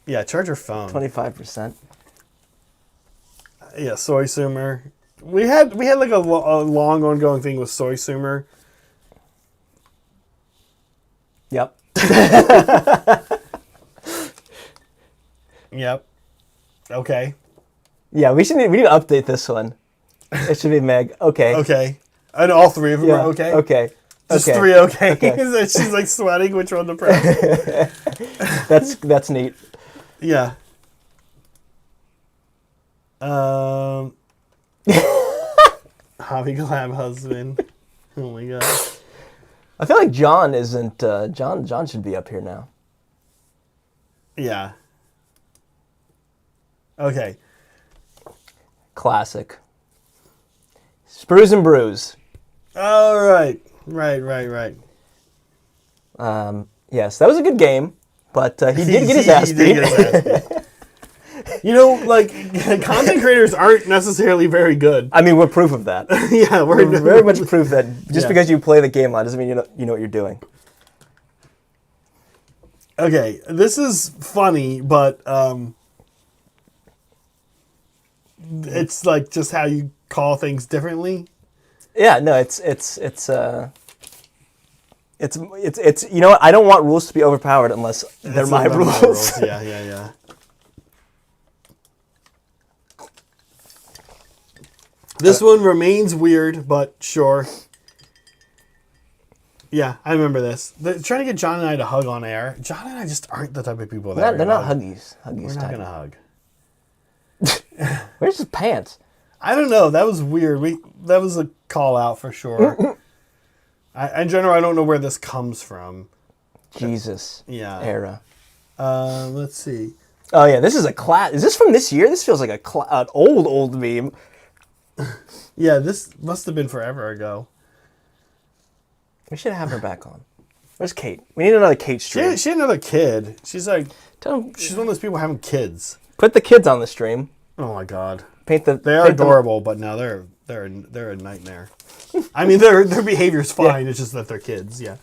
Yeah, charge your phone. 25%. Yeah, Soy Sumer. We had like a long ongoing thing with Soy Sumer. Yep. Yep. Okay. Yeah, we need to update this one. It should be Meg. Okay. Okay. And all three of them are okay? Okay. Just okay. 3 okay. She's like sweating which one to press. That's neat. Yeah. Hobby Collab husband. Oh my god. I feel like John isn't. John should be up here now. Yeah. Okay. Classic. Sprues and Brews. All right. Right. Yes, that was a good game, but he did get his ass beat. You know, like, content creators aren't necessarily very good. I mean, we're proof of that. Yeah, we're very much proof that just because you play the game line doesn't mean you know what you're doing. Okay, this is funny, but it's like just how you call things differently. Yeah, no, it's It's you know what? I don't want rules to be overpowered unless they're my rules. Yeah. This one remains weird, but sure. Yeah, I remember this. Trying to get John and I to hug on air. John and I just aren't the type of people that They're not huggies. We're not going to hug. Where's his pants? I don't know. That was weird. That was a call out for sure. In general, I don't know where this comes from. Jesus. Yeah. Era. Let's see. Oh yeah, this is a class. Is this from this year? This feels like an old meme. Yeah, this must have been forever ago. We should have her back on. Where's Kate? We need another Kate stream. She had another kid. She's like, Tell she's one of those people having kids. Put the kids on the stream. Oh my god. They are adorable, but no, they're a nightmare. I mean, their behavior's fine. Yeah. It's just that they're kids. Yeah.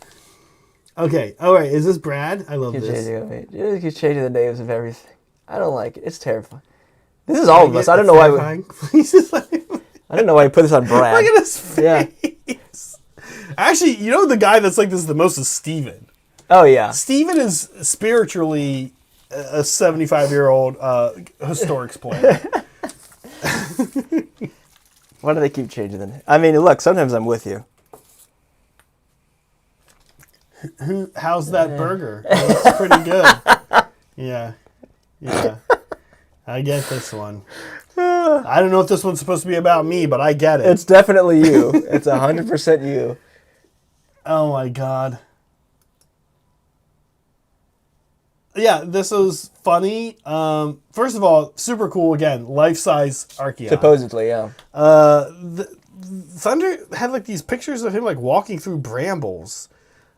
Okay. All right. Is this Brad? I love this. You're changing the names of everything. I don't like it. It's terrifying. This is all of us. I don't know why. I don't know why you put this on Brad. Look at his face. Actually, you know the guy that's like this the most is Steven. Oh yeah. Steven is spiritually a 75-year-old historics player. Why do they keep changing the name? I mean, look, sometimes I'm with you. How's that burger? It's pretty good. Yeah. I get this one. I don't know if this one's supposed to be about me, but I get it. It's definitely you. It's 100% you. Oh my god. Yeah, this was funny. First of all, super cool again. Life-size Archeon. Supposedly, yeah. Thunder had like these pictures of him like walking through brambles.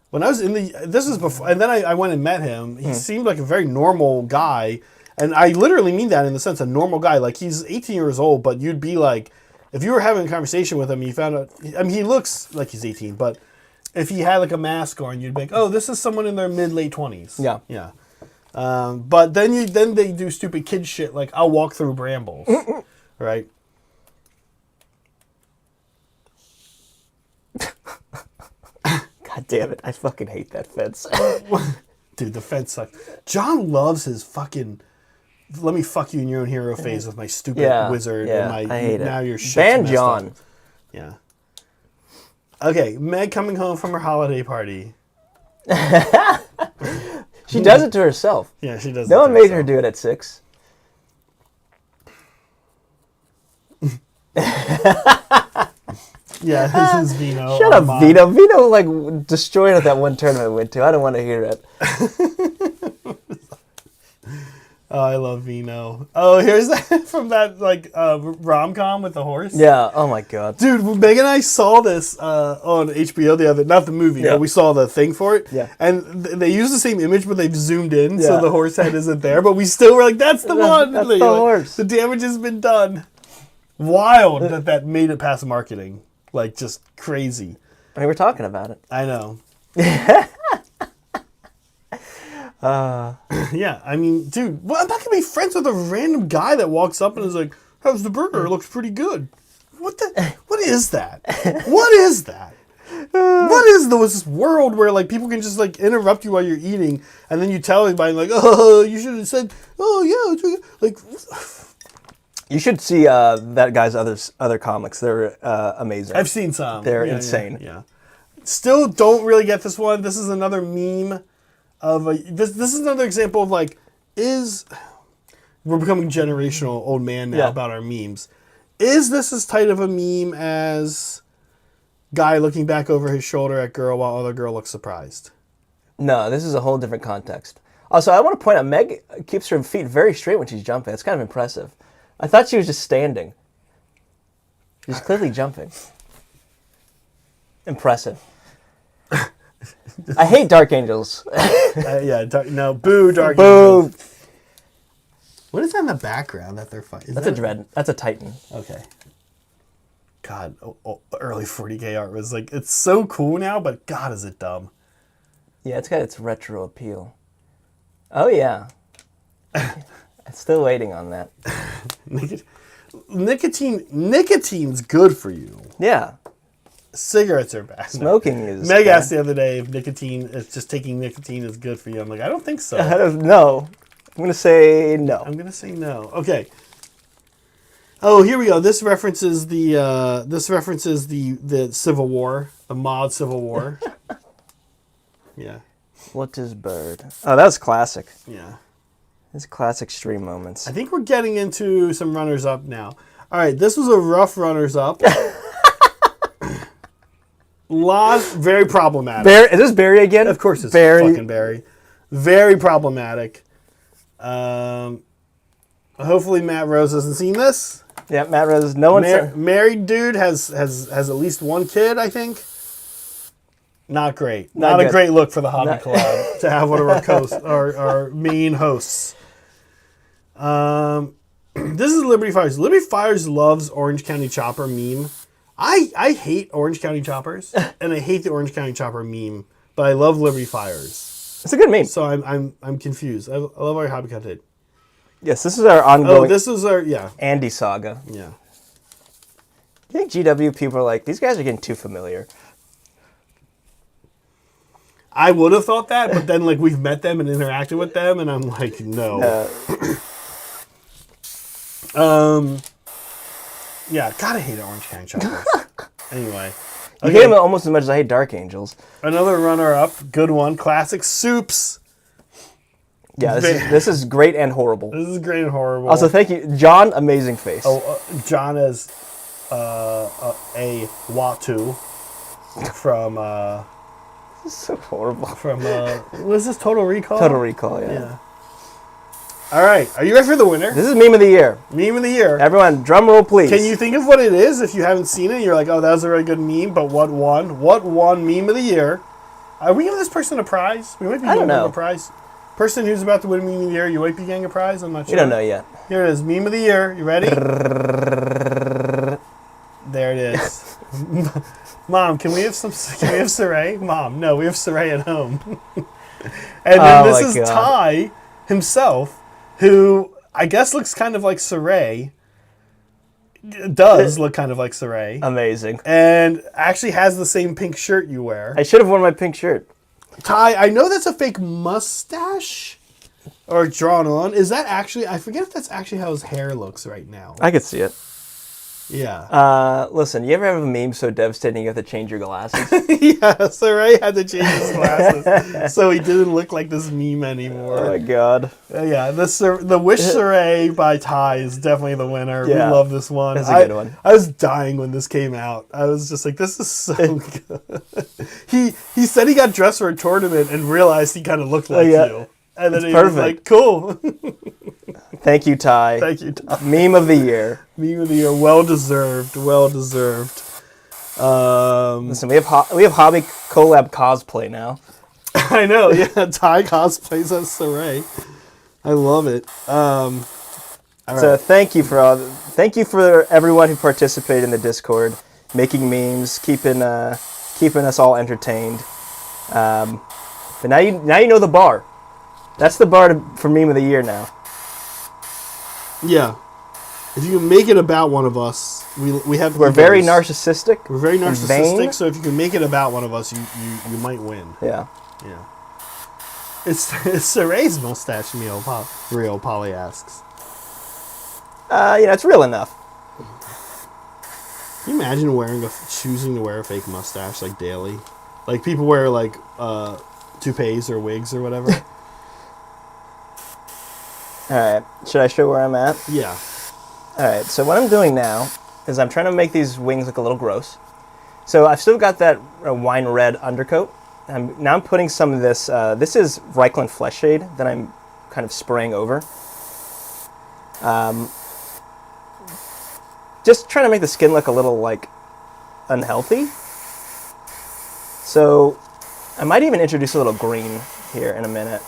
When I was this was before, and then I went and met him. He seemed like a very normal guy, and I literally mean that in the sense a normal guy. Like he's 18 years old, but you'd be like, if you were having a conversation with him, you found out. I mean, he looks like he's 18, but if he had like a mask on, you'd be like, oh, this is someone in their late 20s. Yeah. But then they do stupid kid shit like I'll walk through brambles, right? God damn it! I fucking hate that fence. Dude, the fence sucks. John loves his fucking. Let me fuck you in your own hero phase with my stupid wizard and my. I hate now it. your shit. Ban John. Up. Yeah. Okay, Meg coming home from her holiday party. She does it to herself. Yeah, she does. No one made her do it at 6. Yeah, this is Vino. Shut up, Vino. Vino like destroyed at that one tournament I went to. I don't want to hear it. Oh, I love Vino. Oh, here's that from that like rom-com with the horse. Yeah. Oh my god. Dude, Meg and I saw this on HBO the other, not the movie, but we saw the thing for it. Yeah. And they use the same image, but they've zoomed in, so the horse head isn't there. But we still were like, that's the one. That's the horse. The damage has been done. Wild that made it past marketing. Like, just crazy. I mean, we're talking about it. I know. Yeah, I mean, dude, well, I'm not gonna be friends with a random guy that walks up and is like, "How's the burger? It looks pretty good." What is that? What is that? What is this world where like people can just like interrupt you while you're eating, and then you tell everybody like, "Oh, you should have said, oh yeah," like. You should see that guy's other comics. They're amazing. I've seen some. They're insane. Yeah. Still don't really get this one. This is another meme of this is another example of like we're becoming generational old man now about our memes. Is this as tight of a meme as guy looking back over his shoulder at girl while other girl looks surprised? No, this is a whole different context. Also, I want to point out Meg keeps her feet very straight when she's jumping. It's kind of impressive. I thought she was just standing. She's clearly jumping. Impressive. I hate Dark Angels. Boo Dark Angels. What is that in the background that they're fighting? That's a dread. That's a Titan. Okay. God, early 40K art was like, it's so cool now, but God, is it dumb. Yeah, it's got its retro appeal. Oh, yeah. I'm still waiting on that. Nicotine's good for you. Yeah. Cigarettes are bad. Smoking is Meg bad. asked the other day if just taking nicotine is good for you. I'm like, I don't think so. No. I'm going to say no. I'm gonna say no. Okay. Oh, here we go. This references the Civil War, the mod Civil War. Yeah. What is bird? Oh, that was classic. Yeah. It's classic stream moments. I think we're getting into some runners up now. All right, this was a rough runners up. Very problematic. Is this Barry again? Of course it's Barry. fucking Barry. Very problematic. Hopefully Matt Rose hasn't seen this. Yeah, Matt Rose. No one said. Married dude has at least one kid, I think. Not great. Not a great look for the hobby club to have one of our main hosts. This is Liberty Fires. Liberty Fires loves Orange County Chopper meme. I hate Orange County Choppers, and I hate the Orange County Chopper meme, but I love Liberty Fires. It's a good meme. So I'm confused. I love our hobby content. Yes, this is our ongoing. Oh, this is our Andy saga. Yeah. I think GW people are like, these guys are getting too familiar. I would have thought that, but then like we've met them and interacted with them, and I'm like, no. Yeah, gotta hate Orange County Choppers. Anyway. You hate them almost as much as I hate Dark Angels. Another runner-up, good one, classic Soups. Yeah, this is great and horrible. This is great and horrible. Also, thank you, John. Amazing face. Oh, John is a Watu from. This is so horrible. From what is this? Total Recall. Total Recall. Yeah. All right, are you ready for the winner? This is meme of the year. Meme of the year. Everyone, drum roll, please. Can you think of what it is if you haven't seen it? You're like, oh, that was a really good meme, but what won? What won meme of the year? Are we giving this person a prize? We might be giving them a prize. Person who's about to win meme of the year, you might be getting a prize. I'm not sure. We don't know yet. Here it is, meme of the year. You ready? There it is. Mom, can we have Cire? Mom, no, we have Cire at home. And then this is Ty himself, who I guess looks kind of like Cire. Does look kind of like Cire. Amazing. And actually has the same pink shirt you wear. I should have worn my pink shirt. Ty, I know that's a fake mustache or drawn on. Is that actually, I forget if that's actually how his hair looks right now. I could see it. Yeah. Listen, you ever have a meme so devastating you have to change your glasses? Yeah, Cire had to change his glasses so he didn't look like this meme anymore. Oh my god. Yeah, the Wish Cire by Ty is definitely the winner. Yeah. We love this one. That's a good one. I was dying when this came out. I was just like, this is so good. He said he got dressed for a tournament and realized he kind of looked like you. And then he was like, cool. Thank you, Ty. Thank you, Ty. Meme of the year. Meme of the year. Well deserved. Well deserved. Listen, we have hobby collab cosplay now. I know. Yeah, Ty cosplays as Cire. I love it. All So thank you for everyone who participated in the Discord, making memes, keeping us all entertained. But now you know the bar. That's the bar for meme of the year now. Yeah. If you can make it about one of us, we're very narcissistic. We're very narcissistic, vain. so if you can make it about one of us, you might win. Yeah. Yeah. It's Cire's mustache, Real Polly asks. It's real enough. Can you imagine choosing to wear a fake mustache like daily? Like people wear like toupees or wigs or whatever. Alright, should I show where I'm at? Yeah. Alright, so what I'm doing now is I'm trying to make these wings look a little gross. So I've still got that wine red undercoat. Now I'm putting some of this, this is Reichland Flesh Shade that I'm kind of spraying over. Just trying to make the skin look a little, like, unhealthy. So I might even introduce a little green here in a minute.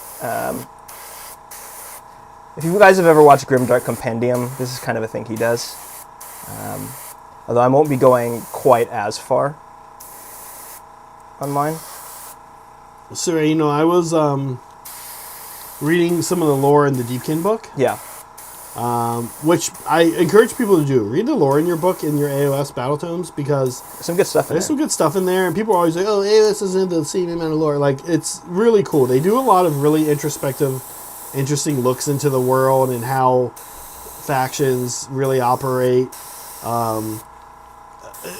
If you guys have ever watched Grimdark Compendium, this is kind of a thing he does. Although I won't be going quite as far on mine. Cire, I was reading some of the lore in the Deepkin book. Yeah. which I encourage people to do. Read the lore in your book, in your AOS battle tomes, because Some good stuff in there's there. some good stuff in there, and people are always like, "Oh, AOS isn't the same amount of lore." Like, it's really cool. They do a lot of really introspective, interesting looks into the world and how factions really operate.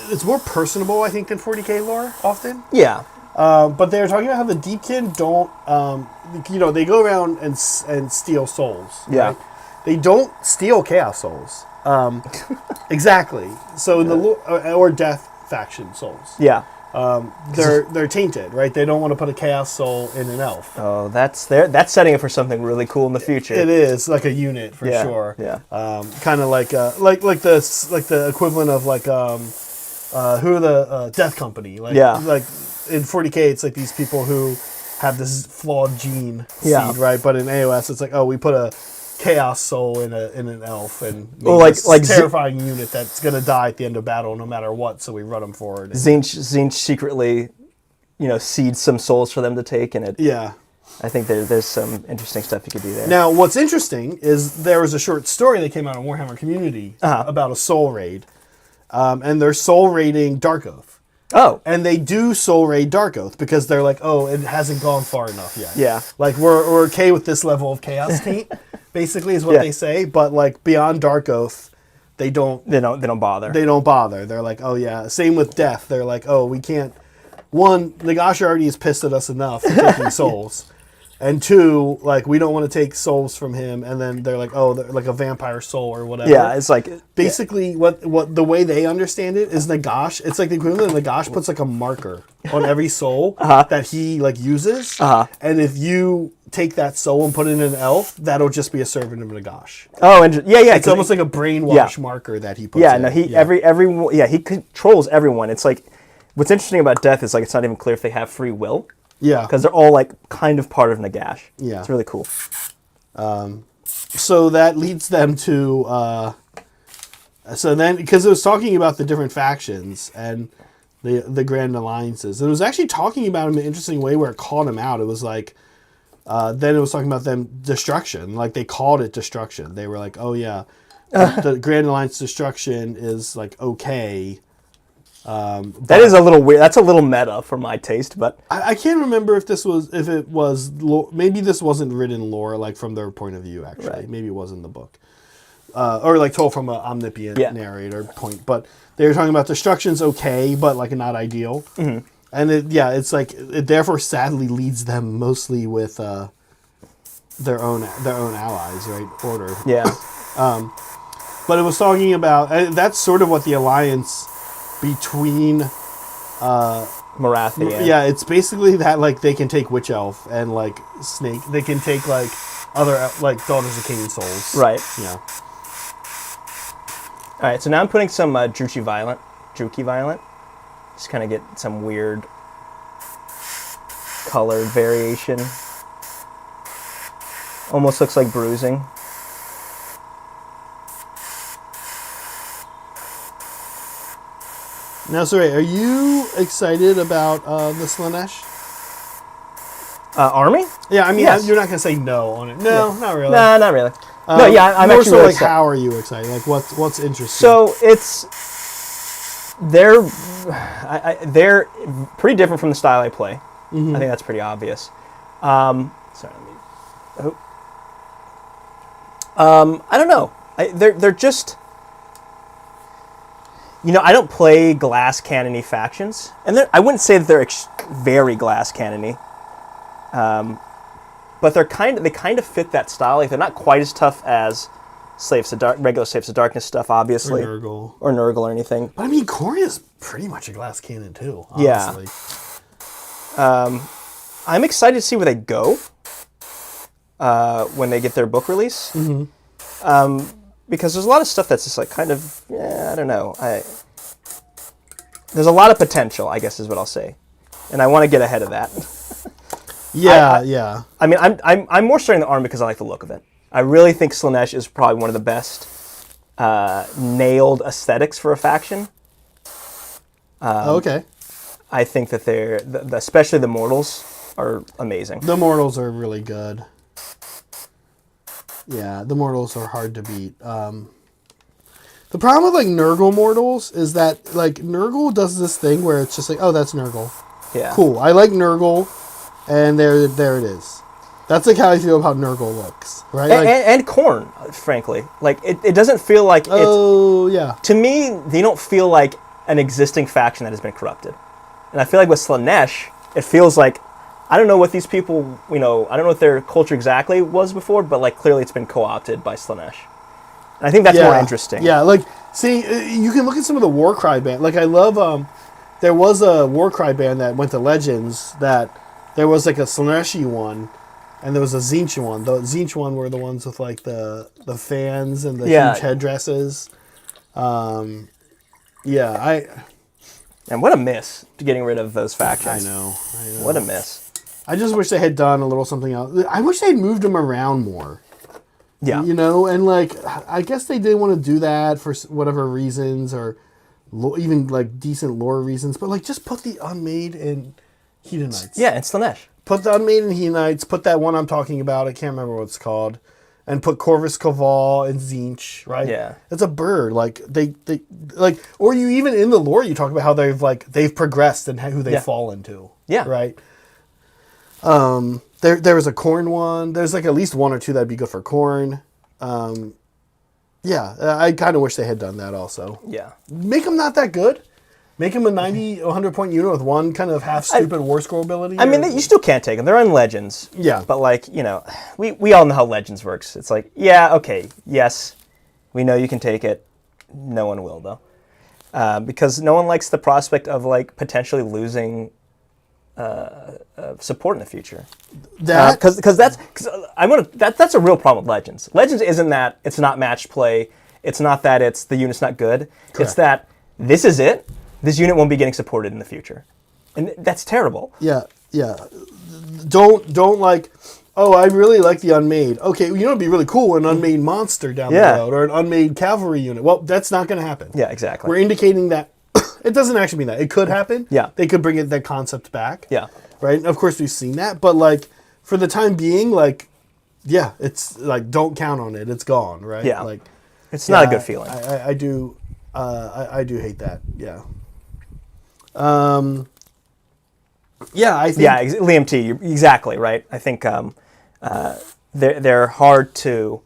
It's more personable, I think, than 40k lore often. Yeah. But they were talking about how the Deepkin don't, they go around and steal souls. Yeah. Right? They don't steal Chaos souls. Exactly. So in the or Death faction souls. Yeah. They're tainted, right? They don't want to put a Chaos soul in an elf. Oh, that's setting it for something really cool in the future. It is like a unit for Yeah, sure. yeah. Kind of like the equivalent of who are the Death Company? Like in 40k, it's like these people who have this flawed gene seed, right? But in AOS, it's like, oh, we put a Chaos soul in an elf and this terrifying unit that's gonna die at the end of battle no matter what. So we run them forward. Zinch secretly, seeds some souls for them to take, and Yeah. I think there's some interesting stuff you could do there. Now, what's interesting is there was a short story that came out on Warhammer Community about a soul raid, and they're soul raiding Dark Oath. Oh. And they do soul raid Dark Oath because they're like, oh, it hasn't gone far enough yet. Yeah. Like, we're okay with this level of chaos taint, basically, is what they say. But, like, beyond Dark Oath, they don't bother. They don't bother. They're like, oh, yeah. Same with Death. They're like, oh, we can't. One, Nagash already has pissed at us enough for taking souls. And two, like, we don't want to take souls from him. And then they're like, oh, they're like a vampire soul or whatever. Yeah, it's like... Basically, what the way they understand it is Nagash, it's like the equivalent of Nagash puts like a marker on every soul that he like uses. And if you take that soul and put it in an elf, that'll just be a servant of Nagash. Oh, and yeah. It's almost like a brainwash marker that he puts in. He controls everyone. It's like... What's interesting about Death is like it's not even clear if they have free will. Yeah. Because they're all like kind of part of Nagash. Yeah. It's really cool. So that leads them to so then because it was talking about the different factions and the grand alliances. It was actually talking about them in an interesting way where it called them out. It was like then it was talking about them destruction. Like they called it destruction. They were like, oh yeah, the Grand Alliance destruction is like okay. That is a little weird. That's a little meta for my taste, but I can't remember if it was maybe this wasn't written lore like from their point of view actually. Right. Maybe it was in the book, or like told from an omniscient narrator point. But they were talking about destruction's okay, but like not ideal. Mm-hmm. And it's like it therefore sadly leads them mostly with their own allies, right? Order. Yeah. But it was talking about that's sort of what the alliance between Marathi. Yeah, it's basically that like they can take Witch Elf and like Snake. They can take like other like Daughters of Cain souls. Right. Yeah. All right. So now I'm putting some Druchii Violent. Just kind of get some weird colored variation. Almost looks like bruising. Now, sorry, are you excited about the Slaanesh? Army? Yeah, I mean, Yes. you're not gonna say no on it. No, not really. Nah, not really. No, yeah, I'm more actually so really like excited. how are you excited? Like what's interesting? So they're pretty different from the style I play. Mm-hmm. I think that's pretty obvious. Sorry, I don't know. They're just. I don't play glass cannon-y factions, and I wouldn't say that they're very glass cannon-y. But they kind of fit that style. Like they're not quite as tough as regular Slaves of Darkness stuff, obviously, or Nurgle or anything. But I mean, Coria's pretty much a glass cannon too. Honestly. Yeah. I'm excited to see where they go when they get their book release. Mm-hmm. Because there's a lot of stuff that's just like kind of, I don't know. There's a lot of potential, I guess is what I'll say, and I want to get ahead of that. Yeah. I mean, I'm more starting the arm because I like the look of it. I really think Slaanesh is probably one of the best nailed aesthetics for a faction. Okay. I think that especially the mortals are amazing. The mortals are really good. Yeah, the mortals are hard to beat. The problem with like Nurgle mortals is that like Nurgle does this thing where it's just like, oh, that's Nurgle. Yeah. Cool. I like Nurgle, and there it is. That's like how I feel about Nurgle looks, right? Like, And Khorne, frankly. Like, it doesn't feel like it's... Oh, yeah. To me, they don't feel like an existing faction that has been corrupted. And I feel like with Slaanesh, it feels like, I don't know what these people, I don't know what their culture exactly was before, but like clearly it's been co-opted by Slaanesh. And I think that's more interesting. Yeah, like, see, you can look at some of the Warcry band. Like, I love, there was a Warcry band that went to Legends that there was like a Slaaneshi one, and there was a Tzeentch one. The Tzeentch one were the ones with like the fans and the huge headdresses. And what a miss to getting rid of those factions. I know. What a miss. I just wish they had done a little something else. I wish they'd moved them around more. Yeah. And like, I guess they didn't want to do that for whatever reasons, or even like decent lore reasons, but like just put the Unmade in Hedonites. Yeah, and Slaanesh. Put the Unmade in Hedonites, put that one I'm talking about, I can't remember what it's called, and put Corvus Caval and Tzeentch, right? Yeah. It's a bird. Like, they like, or you even in the lore, you talk about how they've progressed and who they fall into. Yeah. Right? There was a Khorne one. There's like at least one or two that'd be good for Khorne. I kind of wish they had done that also. Yeah. Make them not that good. Make them a 90, 100 point unit with one kind of half stupid war scroll ability. I mean, you still can't take them. They're on Legends. Yeah. But like, we all know how Legends works. It's like, yeah, okay, yes, we know you can take it. No one will though, because no one likes the prospect of like potentially losing support in the future. Because that's a real problem with Legends. Legends isn't that it's not matched play. It's not that it's the unit's not good. Correct. It's that this is it. This unit won't be getting supported in the future, and that's terrible. Yeah. Don't like. Oh, I really like the Unmade. Okay, it'd be really cool, an Unmade monster down the road, or an Unmade cavalry unit. Well, that's not going to happen. Yeah, exactly. We're indicating that it doesn't actually mean that. It could happen. Yeah. They could bring that concept back. Yeah. Right? And of course, we've seen that. But, like, for the time being, like, yeah, it's, like, don't count on it. It's gone, right? Yeah. Like, it's not a good feeling. I do hate that. Yeah. I think... Yeah, Liam T, you're exactly right. I think they're hard to...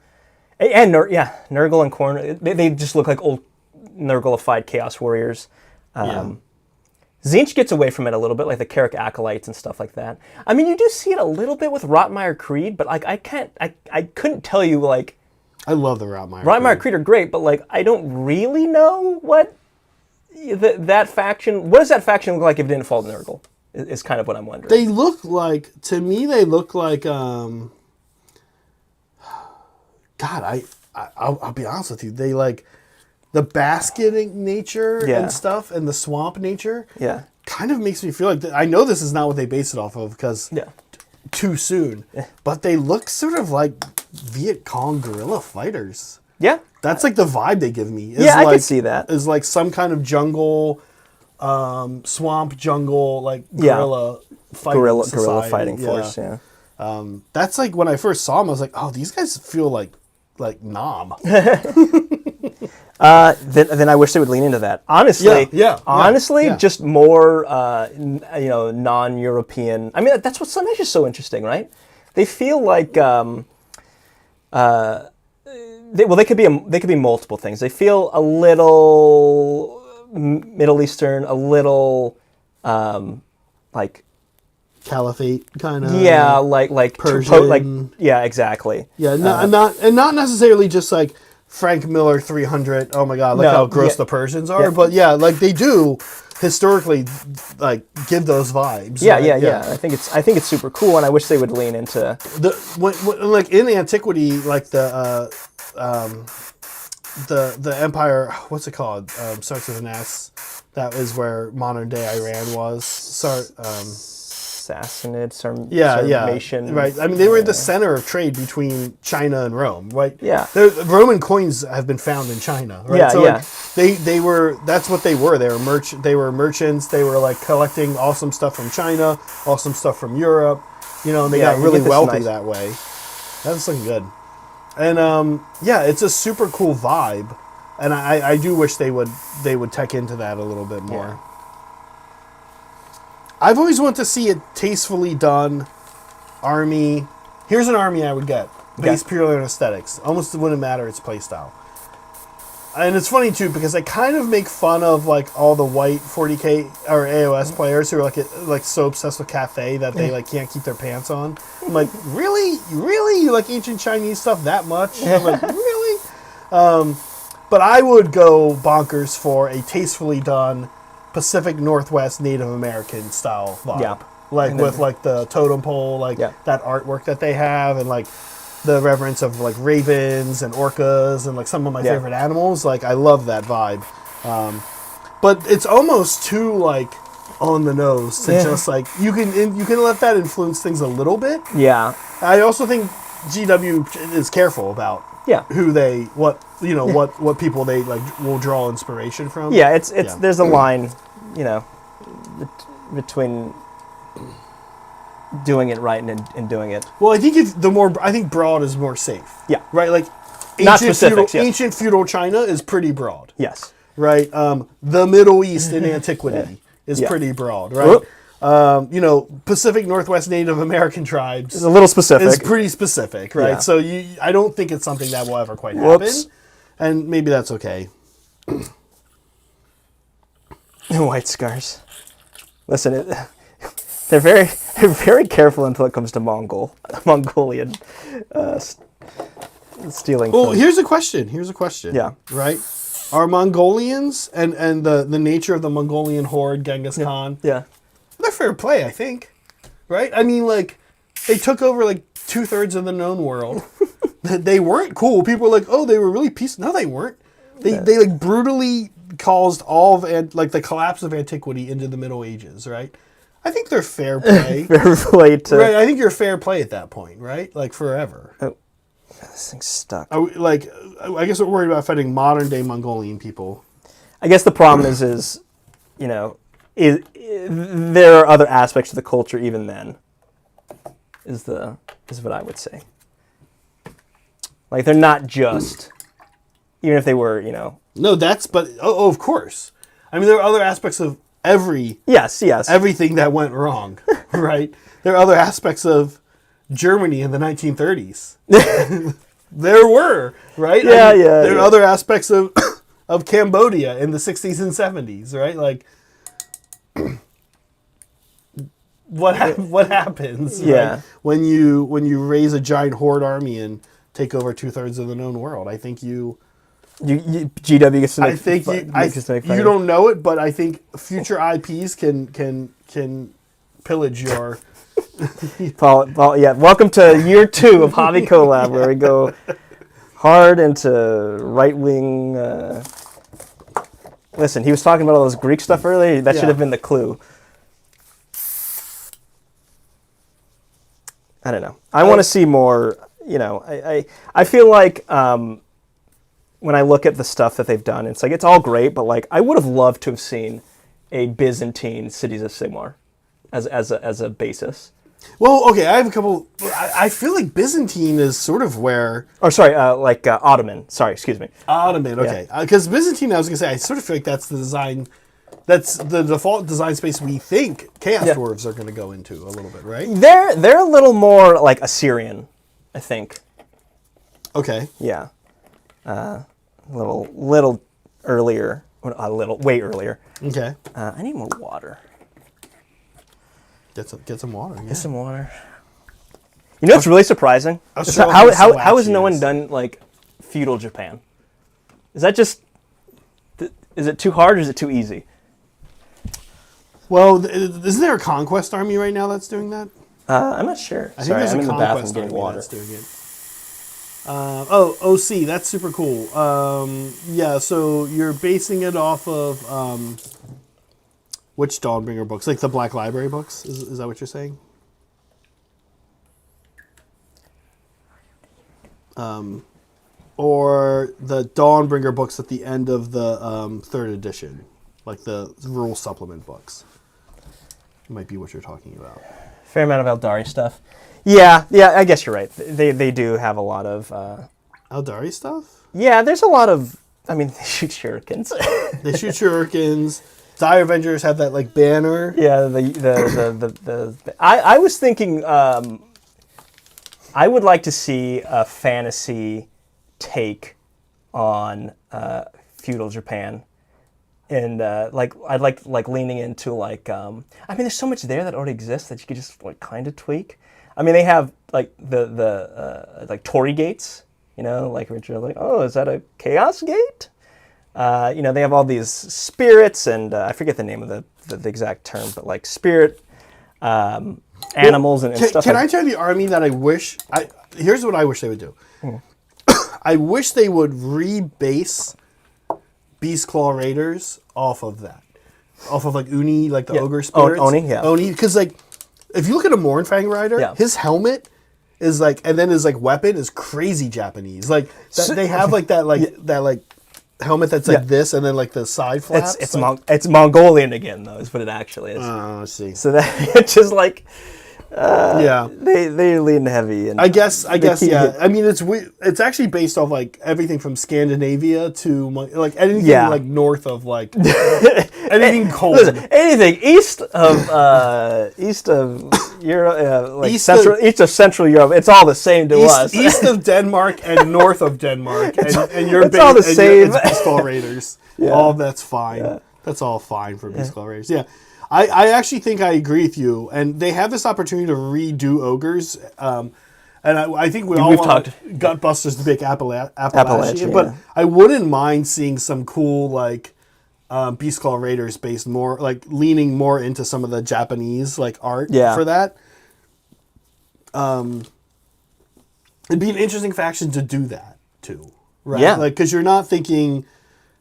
And Nurgle and Khorne, they just look like old Nurgle-ified Chaos Warriors. Tzeentch gets away from it a little bit, like the Carrick Acolytes and stuff like that. I mean, you do see it a little bit with Rotmire Creed, but like I couldn't tell you, like... I love the Rotmire Creed. Rotmire Creed are great, but like I don't really know what that faction... What does that faction look like if it didn't fall to Nurgle? Is kind of what I'm wondering. They look like... To me, they look like... God, I'll be honest with you. They like... The basketing nature and stuff, and the swamp nature, kind of makes me feel like I know this is not what they base it off of because too soon, but they look sort of like Viet Cong guerrilla fighters. Yeah, that's like the vibe they give me. I can see that. Is like some kind of jungle, swamp jungle, like guerrilla fighting force. Yeah, that's like when I first saw them, I was like, oh, these guys feel like Nom. Then I wish they would lean into that. Honestly, just more, non-European. I mean, that's what Slaanesh is so interesting, right? They feel like, they could be multiple things. They feel a little Middle Eastern, a little, like Caliphate kind of. Yeah, like Persian. Exactly. Yeah, not necessarily just like Frank Miller 300. Oh my God, look how gross the Persians are. Yeah. But yeah, like they do historically, like give those vibes. Yeah, right? Yeah. I think it's super cool, and I wish they would lean into like in antiquity, like the empire. What's it called? Starts with an S. That is where modern day Iran was. Sassanid, Sarmatian. Right. I mean, they were the center of trade between China and Rome, right? Yeah. Roman coins have been found in China, right? Yeah, so like, they were. That's what they were. They were merchants. They were like collecting awesome stuff from China, awesome stuff from Europe. And they got really wealthy that way. That's looking good. And yeah, it's a super cool vibe, and I do wish they would tech into that a little bit more. Yeah. I've always wanted to see a tastefully done army. Here's an army I would get based purely on aesthetics. Almost wouldn't matter its playstyle. And it's funny too because they kind of make fun of like all the white 40k or AOS players who are like so obsessed with cafe that they like can't keep their pants on. I'm like, really, you like ancient Chinese stuff that much? I'm like, really? But I would go bonkers for a tastefully done Pacific Northwest Native American style vibe. Yeah. Like with like the totem pole, like that artwork that they have, and like the reverence of like ravens and orcas and like some of my favorite animals. Like I love that vibe. But it's almost too like on the nose to just like you can let that influence things a little bit. Yeah. I also think GW is careful about who they what people they like will draw inspiration from. Yeah, it's there's a line, between doing it right and doing it. Well, I think broad is more safe. Yeah. Right. Like Not specifics. ancient feudal China is pretty broad. Yes. Right. The Middle East in antiquity is pretty broad. Right. Pacific Northwest Native American tribes is a little specific. It's pretty specific, right? Yeah. So I don't think it's something that will ever quite happen, and maybe that's okay. White scars. Listen, they're very careful until it comes to Mongolian stealing. Well, here's a question. Yeah. Right. Are Mongolians and the nature of the Mongolian horde, Genghis Khan? Yeah. They're fair play, I think. Right? I mean, like, they took over, like, 2/3 of the known world. They weren't cool. People were like, oh, they were really peaceful. No, they weren't. They like, brutally caused all of, like, the collapse of antiquity into the Middle Ages, right? I think they're fair play. Fair play to... Right, I think you're fair play at that point, right? Like, forever. Oh, this thing's stuck. I guess we're worried about fighting modern-day Mongolian people. I guess the problem is there are other aspects of the culture even then, is what I would say. Like, they're not just, even if they were, No, but of course. I mean, there are other aspects of everything that went wrong, right? There are other aspects of Germany in the 1930s. There were, right? There are other aspects of Cambodia in the 60s and 70s, right? Like, what happens right? when you raise a giant horde army and take over 2/3 of the known world? I think GW gets to make. I think you don't know it, but I think future IPs can pillage your. Paul, welcome to year 2 of Hobby Collab, where we go hard into right-wing. Listen, he was talking about all this Greek stuff earlier. That should have been the clue. I don't know. I want to see more. I feel like when I look at the stuff that they've done, it's like it's all great, but like I would have loved to have seen a Byzantine Cities of Sigmar as a basis. Well, okay, I have a couple. I feel like Byzantine is sort of where. Or sorry, Ottoman. Sorry, excuse me. Ottoman, okay. Because Byzantine, I was gonna say, I sort of feel like that's the design. That's the default design space we think Chaos Dwarves are going to go into a little bit, right? They're a little more like Assyrian, I think. Okay. Yeah. A little earlier. Way earlier. Okay. I need more water. Get some water. Yeah. Get some water. You know what's really surprising? How has no one done like feudal Japan? Is that just? Is it too hard or is it too easy? Well, isn't there a conquest army right now that's doing that? I'm not sure. I think there's a conquest army that's doing it. OC, that's super cool. So you're basing it off of which Dawnbringer books? Like the Black Library books? Is that what you're saying? Or the Dawnbringer books at the end of the 3rd edition, like the rule supplement books. Might be what you're talking about. Fair amount of Eldari stuff. Yeah, I guess you're right. They do have a lot of Eldari stuff? Yeah, there's a lot of. I mean, they shoot shurikens. They shoot shurikens. Dire Avengers have that like banner. Yeah, I was thinking. I would like to see a fantasy take on feudal Japan, and I'd like leaning into like. I mean, there's so much there that already exists that you could just like kind of tweak. I mean, they have like the like Torii gates. You know, like Richard, like, oh, is that a chaos gate? You know, they have all these spirits, and I forget the name of the exact term, but like spirit animals and stuff. Can I tell you the army that I wish? Here's what I wish they would do. I wish they would rebase Beast Claw Raiders off of that, off of like Uni, like the ogre spirits. Oni, yeah. Oni, because like if you look at a Mournfang Rider, his helmet is like, and then his like weapon is crazy Japanese. Like they have like that helmet that's like this, and then like the side flaps. It's Mongolian again though, is what it actually is. Oh, I see. So that it's just like yeah, they lean heavy, and I guess yeah. I mean, it's actually based off like everything from Scandinavia to like anything like north of like anything cold. Listen, anything east of Europe, like east of Central Europe, it's all the same to us. East of Denmark and north of Denmark, and you're it's all the same. It's Beast Claw Raiders. Yeah. All that's fine. Yeah. That's all fine for Beast Claw Raiders. Yeah. I actually think I agree with you, and they have this opportunity to redo ogres, and I think we all want Gutbusters to make Appalachia, but I wouldn't mind seeing some cool like Beast Claw Raiders based more like leaning more into some of the Japanese like art for that. It'd be an interesting faction to do that too, right? Yeah, like because you're not thinking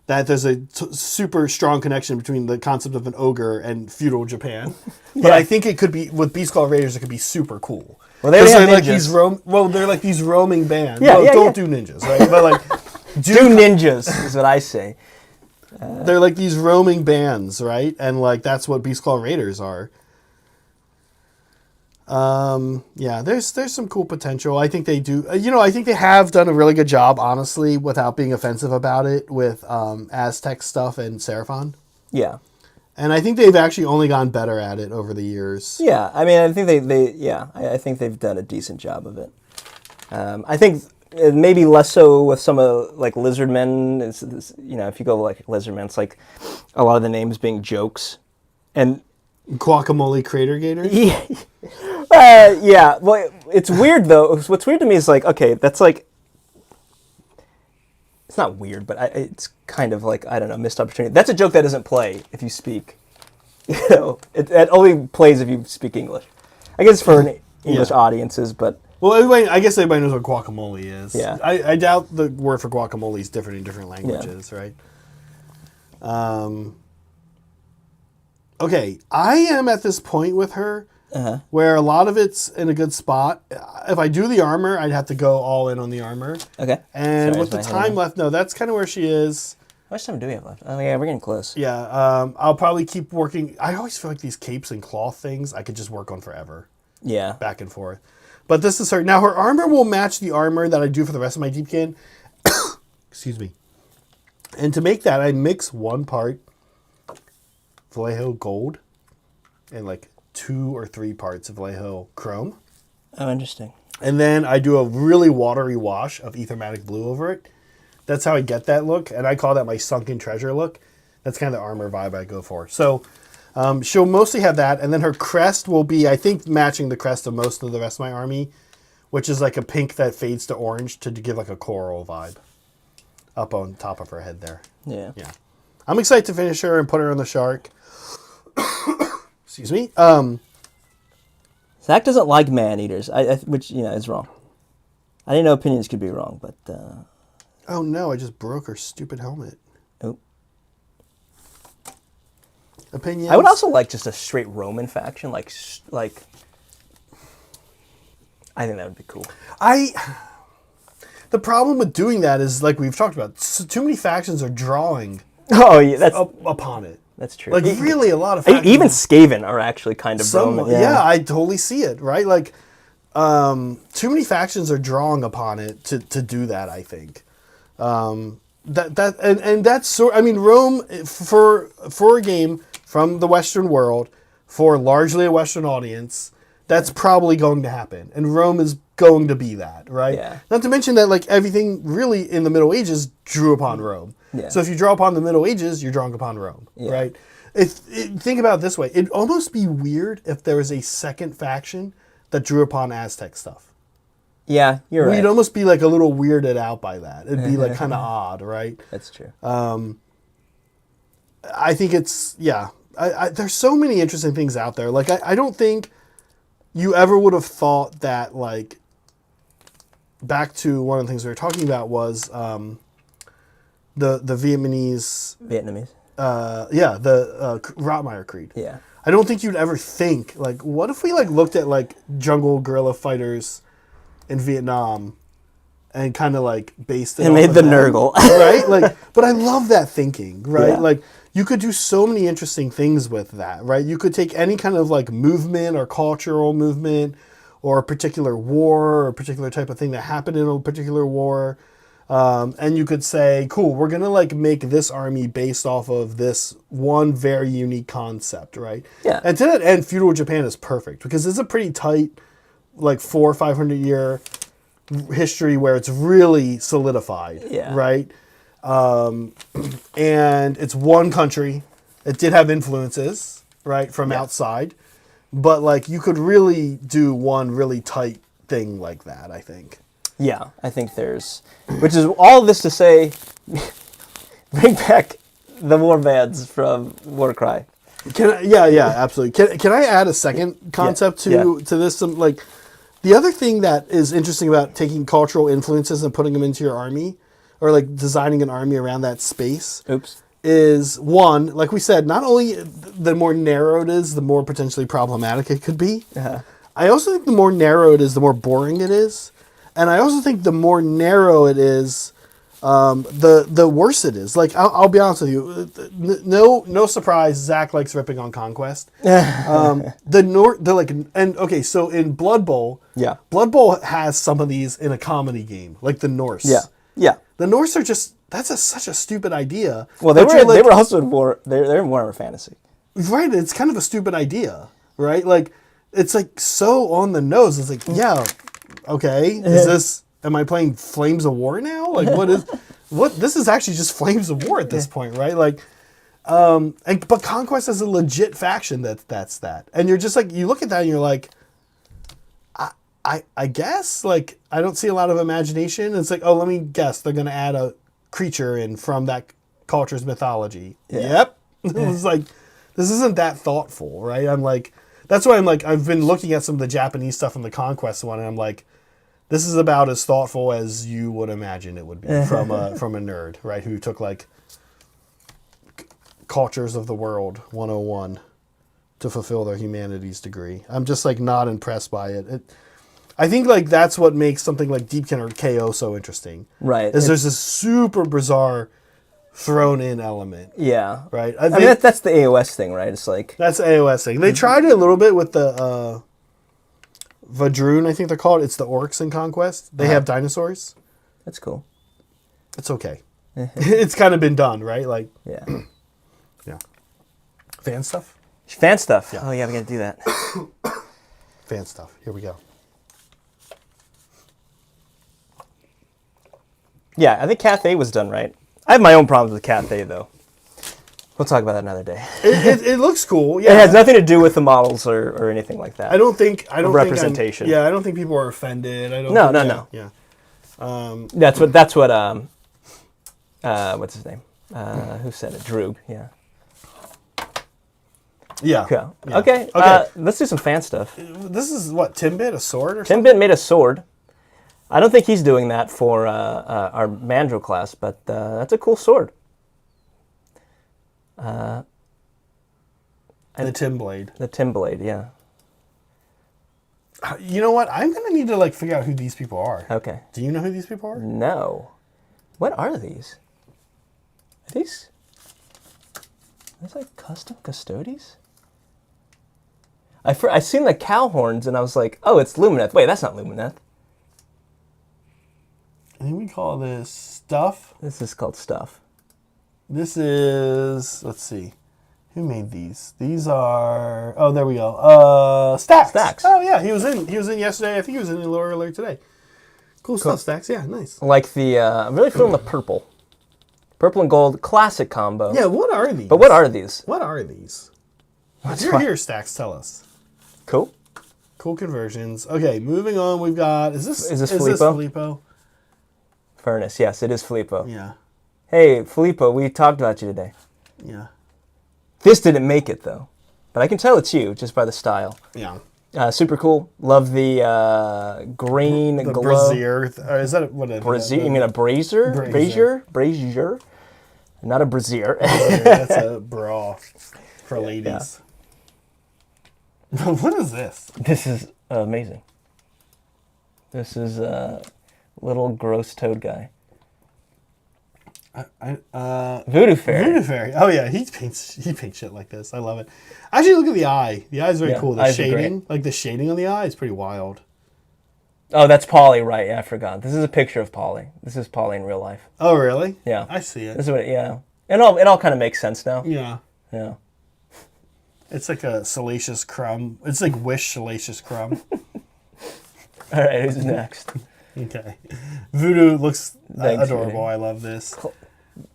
that there's a super strong connection between the concept of an ogre and feudal Japan. But I think it could be, with Beast Claw Raiders, it could be super cool. Well, they're like these they're like these roaming bands. Yeah, Don't do ninjas, right? But like do ninjas is what I say. They're like these roaming bands, right? And like that's what Beast Claw Raiders are. Yeah, there's some cool potential. I think they do. I think they have done a really good job, honestly, without being offensive about it with Aztec stuff and Seraphon. Yeah. And I think they've actually only gotten better at it over the years. Yeah, I mean, I think I think they've done a decent job of it. I think maybe less so with some of like Lizardmen. If you go like Lizardmen, it's like a lot of the names being jokes, and Guacamole Crater Gator. Yeah. Well, it's weird though. What's weird to me is like, okay, that's like, it's not weird, but it's kind of like, I don't know, missed opportunity. That's a joke that doesn't play if you speak. It only plays if you speak English. I guess for English audiences, but. Well, I guess everybody knows what guacamole is. Yeah. I doubt the word for guacamole is different in different languages, right? Okay, I am at this point with her where a lot of it's in a good spot. If I do the armor, I'd have to go all in on the armor. Okay. And with the time left, no, that's kind of where she is. How much time do we have left? Oh, yeah, we're getting close. Yeah, I'll probably keep working. I always feel like these capes and cloth things I could just work on forever. Yeah. Back and forth. But this is her. Now, her armor will match the armor that I do for the rest of my Deepkin. Excuse me. And to make that, I mix 1 part Vallejo gold and like 2 or 3 parts of Vallejo chrome. Oh, interesting. And then I do a really watery wash of Ethermatic blue over it. That's how I get that look. And I call that my sunken treasure look. That's kind of the armor vibe I go for. So she'll mostly have that. And then her crest will be, I think, matching the crest of most of the rest of my army, which is like a pink that fades to orange to give like a coral vibe up on top of her head there. Yeah. Yeah. I'm excited to finish her and put her on the shark. Excuse me. Zach doesn't like man-eaters, which, is wrong. I didn't know opinions could be wrong, but... Oh, no, I just broke her stupid helmet. Oh. Opinions? I would also like just a straight Roman faction, like I think that would be cool. The problem with doing that is, like we've talked about, too many factions are drawing upon it. That's true. Like, really, a lot of factions. Even Skaven are actually kind of Roman. Yeah, I totally see it, right? Like, too many factions are drawing upon it to do that, I think. That's sort. I mean, Rome for a game from the Western world for largely a Western audience, that's probably going to happen, and Rome is going to be that, right? Yeah. Not to mention that like everything really in the Middle Ages drew upon Rome. Yeah. So if you draw upon the Middle Ages, you're drawing upon Rome, right? Think about it this way: it'd almost be weird if there was a second faction that drew upon Aztec stuff. Yeah, you're right. We'd almost be like a little weirded out by that. It'd be like kind of odd, right? That's true. I think it's, there's so many interesting things out there. Like, I don't think you ever would have thought that, like, back to one of the things we were talking about was the Vietnamese. The Rotmeier Creed. Yeah. I don't think you'd ever think, like, what if we, like, looked at, like, jungle guerrilla fighters in Vietnam and kind of like based it and made the Nurgle. Right? Like, but I love that thinking, right? Yeah. Like, you could do so many interesting things with that, right? You could take any kind of like movement or cultural movement or a particular war or a particular type of thing that happened in a particular war, and you could say, cool, we're gonna like make this army based off of this one very unique concept, right? Yeah. And to that end, feudal Japan is perfect because it's a pretty tight, like 400 or 500 year history where it's really solidified, right? And it's one country. It did have influences, right, from outside, but like you could really do one really tight thing like that, I think. Yeah, I think there's, which is all this to say, bring back the war bands from Warcry. Absolutely. Can I add a second concept to this? Some like the other thing that is interesting about taking cultural influences and putting them into your army, or like designing an army around that space. Is one, like we said, not only the more narrow it is, the more potentially problematic it could be. I also think the more narrow it is, the more boring it is, and I also think the more narrow it is, the worse it is. Like I'll be honest with you, no surprise, Zach likes ripping on Conquest. So in Blood Bowl, Blood Bowl has some of these in a comedy game, like the Norse. The Norse are just such a stupid idea. Well, they were also in war. They're in Warhammer Fantasy. Right, it's kind of a stupid idea, right? Like it's like so on the nose. It's like, okay, am I playing Flames of War now? Like this is actually just Flames of War at this point, right? Like but Conquest is a legit faction that's that. And you're just like, you look at that and you're like, I guess, like, I don't see a lot of imagination. It's like, oh, let me guess, they're going to add a creature in from that culture's mythology. Yep. It's like, this isn't that thoughtful, right? I'm like, that's why I'm like, I've been looking at some of the Japanese stuff from the Conquest one, and I'm like, this is about as thoughtful as you would imagine it would be from a nerd, right? Who took like Cultures of the World 101 to fulfill their humanities degree. I'm just like not impressed by it. I think like that's what makes something like Deepkin or KO so interesting. Right. Is there's this super bizarre thrown in element. Yeah. Right. I mean that's the AOS thing, right? It's like that's the AOS thing. They tried it a little bit with the Vadrun, I think they're called. It's the orcs in Conquest. They have dinosaurs. That's cool. It's okay. It's kind of been done, right? Like yeah. Fan stuff? Fan stuff. Yeah. Oh yeah, we gotta do that. Fan stuff. Here we go. Yeah, I think Cathay was done right. I have my own problems with Cathay, though. We'll talk about that another day. It looks cool. Yeah. It has nothing to do with the models or anything like that. I don't think representation. I don't think people are offended. No. Yeah. That's what what's his name? Who said it? Droog. Yeah. Yeah. Cool. Yeah. Okay. Let's do some fan stuff. This is what, Timbit, a sword or something? Timbit made a sword. I don't think he's doing that for our Mandrill class, but that's a cool sword. The Timblade. The Timblade, yeah. You know what? I'm going to need to like figure out who these people are. Okay. Do you know who these people are? No. What are these? Are these like custom custodies? I seen the cow horns and I was like, oh, it's Lumineth. Wait, that's not Lumineth. I think we call this stuff. This is called stuff. This is, let's see. Who made these? These are, oh, there we go. Stacks. Stacks. Oh yeah, he was in yesterday. I think he was in a little earlier today. Cool stuff, Stacks. Yeah, nice. Like the, I'm really feeling the purple. Purple and gold, classic combo. Yeah, what are these? But what are these? What are these? If you're here, Stacks, tell us. Cool. Cool conversions. Okay, moving on. We've got, is this Filippo? Furnace, yes, it is Filippo. Yeah. Hey, Filippo, we talked about you today. Yeah. This didn't make it, though. But I can tell it's you, just by the style. Yeah. Super cool. Love the green the glow. brazier. Is that what it is? Brazier? You mean a brazier? Brazier. Brazier? Not a brazier. That's a bra for ladies. Yeah. What is this? This is amazing. This is a little gross toad guy. Voodoo Fairy. Voodoo Fairy. Oh yeah, he paints shit like this. I love it. Actually, look at the eye. The eye's very cool. The shading, like the shading on the eye, is pretty wild. Oh, that's Polly, right? Yeah, I forgot. This is a picture of Polly. This is Polly in real life. Oh really? Yeah, I see it. This is what. Yeah, it all kind of makes sense now. Yeah. Yeah. It's like a Salacious Crumb. It's like Wish Salacious Crumb. All right, who's next? Okay. Voodoo looks adorable. Voodoo. I love this.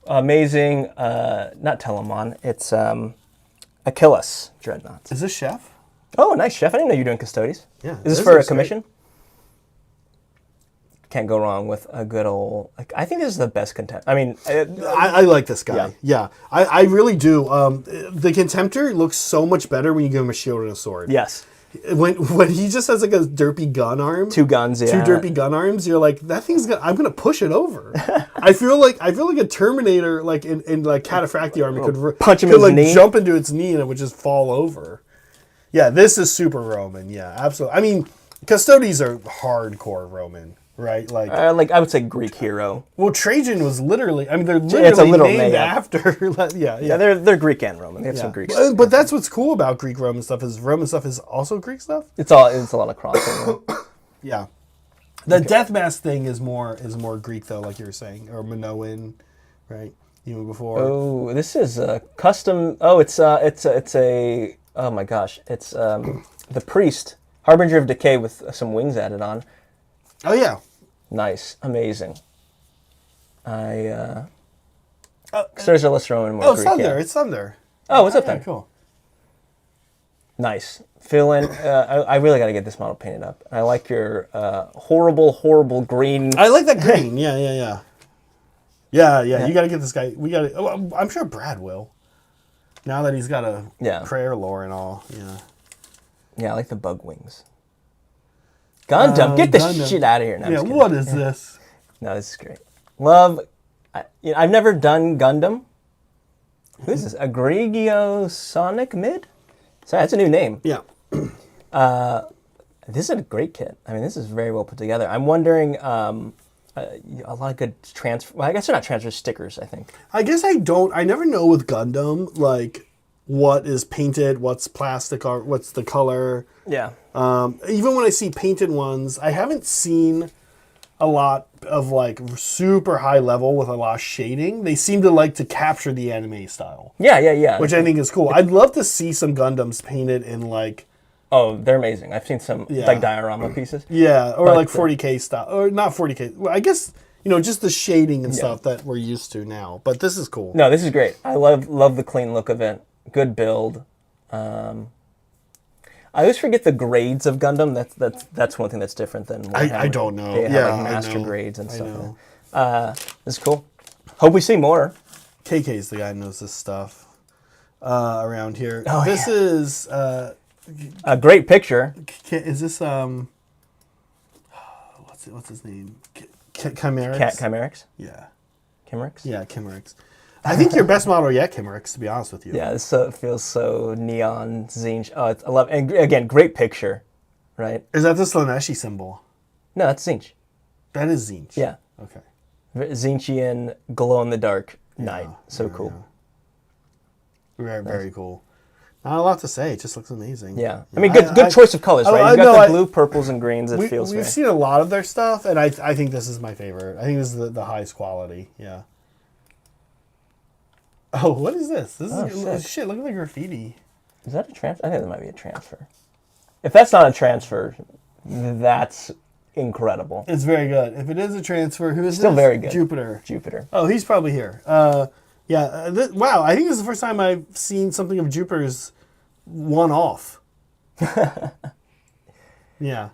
Amazing. Not Telemon. It's Achilles Dreadnoughts. Is this Chef? Oh, nice, Chef. I didn't know you were doing Custodes. Yeah. Is this for a commission? Great. Can't go wrong with a good old... I think this is the best content. I mean... I like this guy. Yeah. I really do. The Contemptor looks so much better when you give him a shield and a sword. Yes. When he just has like a derpy gun arm, two guns, yeah, two derpy gun arms, you're like, that thing's gonna. I'm gonna push it over. I feel like a Terminator, like in like Cataphractii army, could punch him in his knee, jump into its knee, and it would just fall over. Yeah, this is super Roman. Yeah, absolutely. I mean, Custodes are hardcore Roman, right? Like I would say Greek hero. Well, Trajan was literally. I mean, they're literally named after. Yeah, they're Greek and Roman. They have some Greek stuff. But that's what's cool about Greek Roman stuff is Roman stuff is also Greek stuff. It's a lot of crossing. Yeah, the death mask thing is more Greek though, like you were saying, or Minoan, right? Even before. Oh, this is a custom. Oh, it's a. Oh my gosh, it's the priest, Harbinger of Decay with some wings added on. Oh yeah. Nice, amazing. There's a less Roman, more Greek. It's Thunder. It's Thunder. Oh, what's up there? Cool. Nice. Fill in. I really got to get this model painted up. I like your horrible green. I like that green. Yeah. You got to get this guy. We got to. I'm sure Brad will. Now that he's got a prayer lore and all. Yeah. Yeah, I like the bug wings. Gundam, get this shit out of here. No, what is this? No, this is great. Love. I've never done Gundam. Who is this? Egregio Sonic Mid? Sorry, that's a new name. Yeah. This is a great kit. I mean, this is very well put together. I'm wondering, a lot of good transfer. Well, I guess they're not transfer stickers, I think. I guess I never know with Gundam, like, what is painted, what's plastic art, what's the color. Yeah. Even when I see painted ones, I haven't seen a lot of like super high level with a lot of shading. They seem to like to capture the anime style. Yeah. Which I think is cool. I'd love to see some Gundams painted in like... Oh, they're amazing. I've seen some like diorama pieces. Yeah, or like 40K style. Or not 40K. Well, I guess, just the shading and stuff that we're used to now. But this is cool. No, this is great. I love the clean look of it. Good build. I always forget the grades of Gundam. That's one thing that's different than Warhammer. I don't know. They have like master grades and stuff. This is cool. Hope we see more. KK's the guy who knows this stuff around here. Oh, this is a great picture. Is this what's his name? Chimerix? Chimerix? Yeah. Chimerix? Yeah, Chimerix. I think your best model yet, Chimerix, to be honest with you. Yeah, this feels so neon, Zinch. Oh, I love it. And again, great picture, right? Is that the Slaneshi symbol? No, that's Zinch. That is Zinch? Yeah. Okay. Zinchian glow-in-the-dark knight. So cool. Yeah. Very, very cool. Not a lot to say. It just looks amazing. Yeah. I mean, good choice of colors, right? You've got the blue, purples, and greens. It feels We've seen a lot of their stuff, and I think this is my favorite. I think this is the highest quality. Yeah. Oh, what is this? This is shit. Look at the graffiti. Is that a transfer? I think that might be a transfer. If that's not a transfer, that's incredible. It's very good. If it is a transfer, who is Still this? very good. Jupiter. Oh, he's probably here. Yeah. Wow, I think this is the first time I've seen something of Jupiter's one-off. Yeah.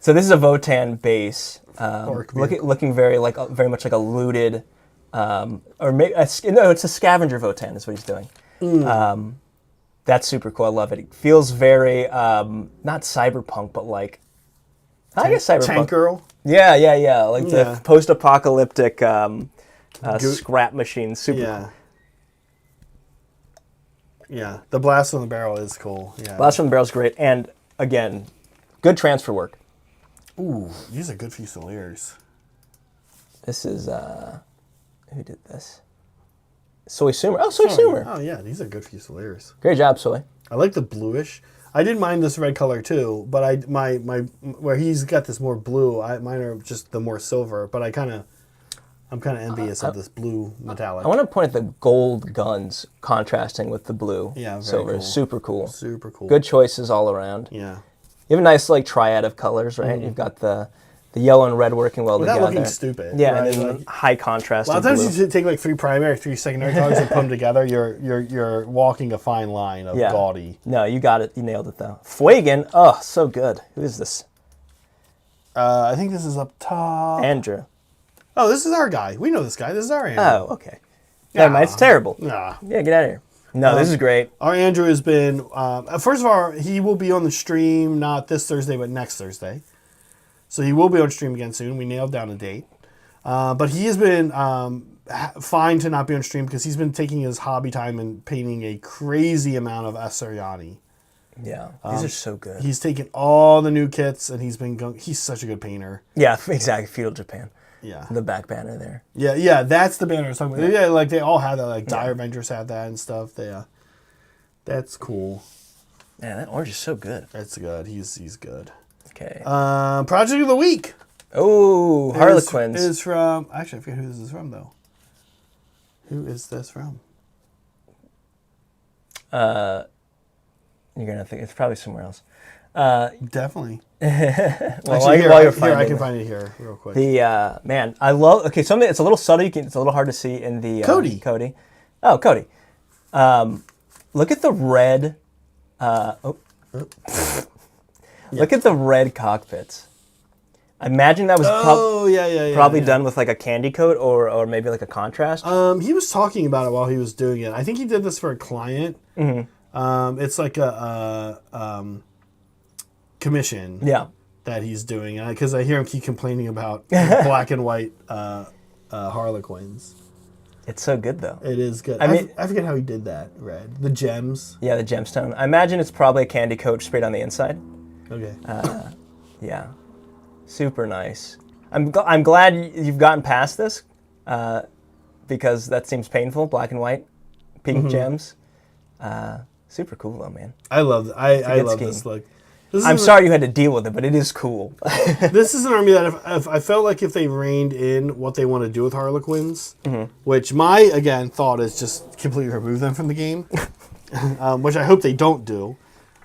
So this is a Votann base, looking very much like a looted, or maybe no, it's a scavenger Votann is what he's doing. That's super cool. I love it. It feels very not cyberpunk, but like I guess cyberpunk. Tank Girl. Yeah. Like the post-apocalyptic scrap machine. Super. Yeah. Yeah. The blast from the barrel is cool. Yeah. Blast from the barrel is great, and again, good transfer work. Ooh, these are good Fusiliers. This is who did this? Soy Sumer. Oh, Soy Sumer. Oh yeah, these are good Fusiliers. Great job, Soy. I like the bluish. I didn't mind this red color too, but my where he's got this more blue. Mine are just the more silver, but I'm kind of envious of this blue metallic. I want to point at the gold guns contrasting with the blue silver. Cool. Super cool. Super cool. Good choices all around. Yeah. You have a nice like triad of colors, right? Mm-hmm. You've got the yellow and red working well together. Without looking stupid. Yeah, right? and then high contrast. A lot of times you take like 3 primary, 3 secondary colors and put them together. You're walking a fine line of gaudy. No, you got it. You nailed it though. Fuegan, oh, so good. Who is this? I think this is up top. Andrew. Oh, this is our guy. We know this guy. This is our Andrew. Oh, okay. Never mind. It's terrible. Nah. Yeah, get out of here. No, this is great. Our Andrew has been, first of all, he will be on the stream not this Thursday, but next Thursday. So he will be on stream again soon. We nailed down a date. But he has been fine to not be on stream because he's been taking his hobby time and painting a crazy amount of Asariani. Yeah, these are so good. He's taken all the new kits and he's been going. He's such a good painter. Yeah, exactly. Feudal Japan. Yeah. The back banner there. Yeah, that's the banner I was talking about. Yeah, like they all had that. Like Dire Avengers had that and stuff. That's cool. Man, that orange is so good. That's good. He's good. Okay. Project of the week. Oh, Harlequins. Is from. Actually, I forget who this is from though. Who is this from? You're gonna think it's probably somewhere else. Definitely. Well, Actually, while you're finding I can find it here real quick. The man, I love. Okay, something. It's a little subtle. It's a little hard to see in the Cody. Oh, Cody. Look at the red. Look at the red cockpits. I imagine that was probably done with like a candy coat or maybe like a contrast. He was talking about it while he was doing it. I think he did this for a client. Mm-hmm. It's like a commission that he's doing. Because I hear him keep complaining about black and white Harlequins. It's so good though. It is good. I forget how he did that. Red. The gems. Yeah, the gemstone. I imagine it's probably a candy coat sprayed on the inside. Okay. Yeah. Super nice. I'm glad you've gotten past this because that seems painful. Black and white, pink gems. Super cool though, man. I love I love this look. I'm sorry you had to deal with it, but it is cool. This is an army that if I felt like if they reined in what they want to do with Harlequins, which my, again, thought is just completely remove them from the game, which I hope they don't do,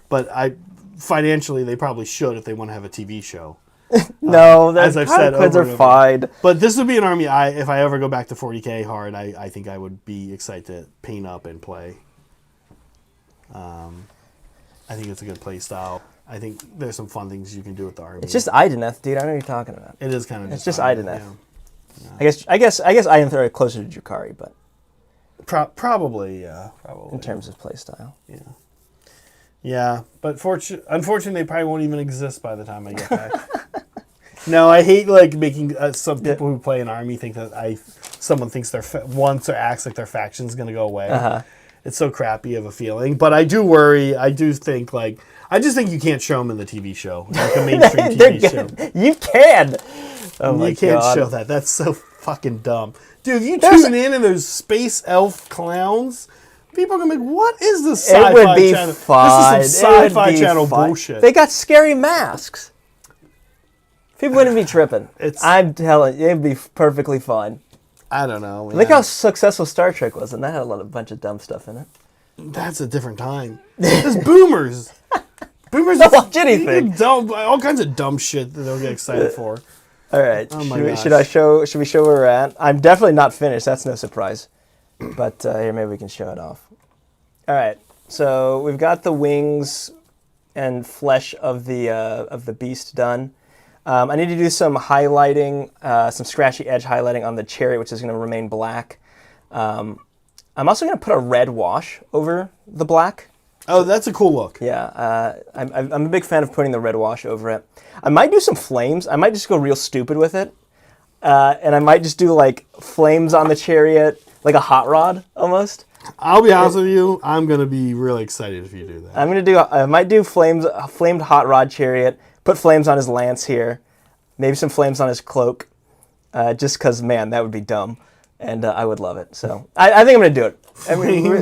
but financially they probably should if they want to have a TV show. No, as I've said, Harlequins are fine. But this would be an army, if I ever go back to 40k hard, I think I would be excited to paint up and play. I think it's a good play style. I think there's some fun things you can do with the army. It's just Ideneth, dude. I know what you're talking about. It is kind of. It's just Ideneth. Yeah. I guess Ideneth are closer to Drukhari, but probably, yeah, probably in terms of play style. Yeah. Yeah, but unfortunately, they probably won't even exist by the time I get back. No, I hate like making some people who play an army think that someone thinks wants or acts like their faction's going to go away. It's so crappy of a feeling, but I do worry. I do think I just think you can't show them in the TV show, like a mainstream TV show. You can. Oh my God. You can't show that. That's so fucking dumb, dude. You tune in and those space elf clowns People are gonna be like, what is this It sci-fi would be channel? fun. This is some sci-fi channel bullshit. They got scary masks. People wouldn't be tripping. I'm telling you, it'd be perfectly fine. I don't know. Look how successful Star Trek was, and that had a bunch of dumb stuff in it. That's a different time. There's boomers. Boomers don't watch anything. All kinds of dumb shit that they'll get excited for. All right. Oh my gosh. Should we show where we're at? I'm definitely not finished. That's no surprise. But here, maybe we can show it off. All right. So we've got the wings and flesh of the beast done. I need to do some highlighting, some scratchy edge highlighting on the chariot, which is going to remain black. I'm also going to put a red wash over the black. Oh, that's a cool look. Yeah, I'm a big fan of putting the red wash over it. I might do some flames. I might just go real stupid with it. And I might just do like flames on the chariot, like a hot rod almost. I'll be honest with you, I'm going to be really excited if you do that. I might do flamed hot rod chariot, put flames on his lance here, maybe some flames on his cloak, just because, man, that would be dumb. And I would love it. So I think I'm going to do it.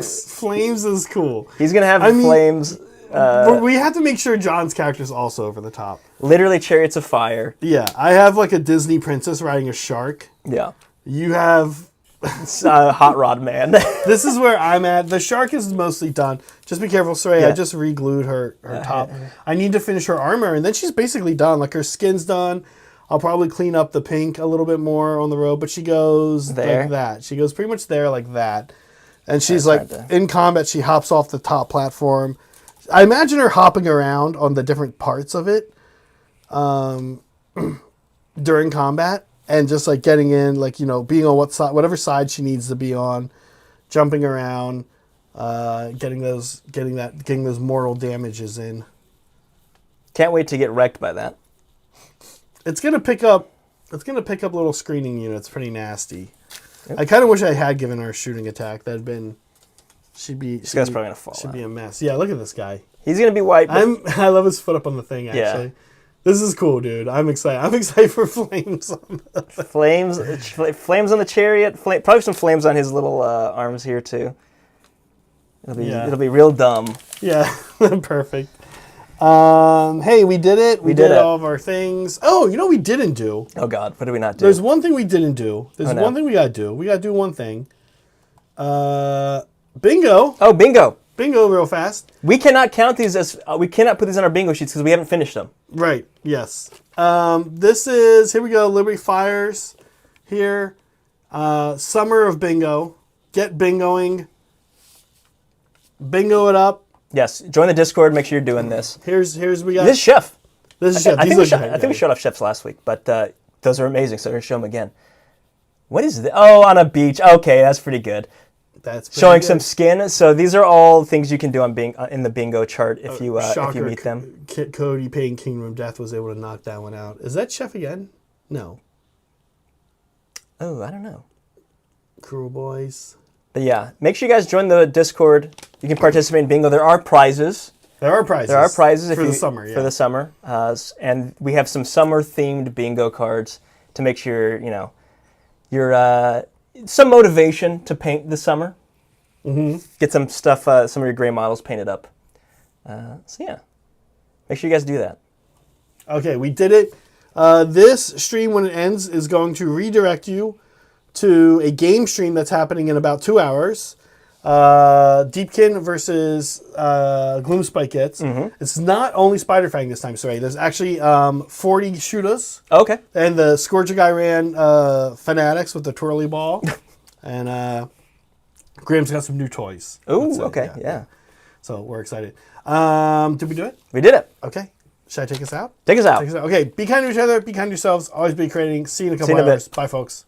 Flames is cool. He's going to have flames. But we have to make sure John's character is also over the top. Literally chariots of fire. Yeah, I have like a Disney princess riding a shark. Yeah. You have... hot rod man. This is where I'm at. The shark is mostly done. Just be careful, Soraya. Yeah. I just re-glued her top. I need to finish her armor, and then she's basically done. Like, her skin's done. I'll probably clean up the pink a little bit more on the robe, but she goes there. like that. She goes pretty much there like that. And she's like, in combat, she hops off the top platform. I imagine her hopping around on the different parts of it during combat. And just like getting in, like, you know, being on whatever side she needs to be on, jumping around, getting those mortal damages in. Can't wait to get wrecked by that. It's gonna pick up little screening units, pretty nasty. Yep. I kind of wish I had given her a shooting attack. That'd been, this guy's probably gonna fall. Should be a mess. Yeah, look at this guy. He's gonna be white. I love his foot up on the thing. Actually. Yeah. This is cool, dude. I'm excited. I'm excited for flames. Flames on the chariot. Probably some flames on his little arms here too. It'll be real dumb. Yeah, perfect. Hey, we did it. We did all of our things. Oh, you know what we didn't do? Oh God, what did we not do? There's one thing we didn't do. There's one thing we gotta do. We gotta do one thing. Bingo. Oh, bingo. Bingo real fast. We cannot count these as, we cannot put these on our bingo sheets because we haven't finished them. Right, yes. This is, here we go, Liberty Fires here. Summer of Bingo. Get bingoing. Bingo it up. Yes, join the Discord, make sure you're doing this. Here's we got. This is Chef. This is Chef. I think we showed off Chefs last week, but those are amazing, so we're going to show them again. What is this? Oh, on a beach. Okay, that's pretty good. That's showing good. Some skin. So these are all things you can do on in the bingo chart if you meet them. Cody paying Kingdom of Death was able to knock that one out. Is that Chef again? No. Oh, I don't know. Cruel Boys. But yeah, make sure you guys join the Discord. You can participate in bingo. There are prizes. There are prizes for the summer. Yeah. For the summer, and we have some summer-themed bingo cards to make sure you're some motivation to paint this summer. Mm-hmm. Get some stuff, some of your gray models painted up. So yeah, make sure you guys do that. Okay, we did it. This stream, when it ends, is going to redirect you to a game stream that's happening in about 2 hours. Deepkin versus Gloomspike Gets. Mm-hmm. It's not only Spiderfang this time, sorry. There's actually 40 shooters. Okay. And the Scourger guy ran Fanatics with the twirly ball. And Graham's got some new toys. Ooh, okay, yeah. So we're excited. Did we do it? We did it. Okay. Should I take us out? Take us out. Okay, be kind to each other, be kind to yourselves, always be creating. See you in a couple hours. Bye, folks.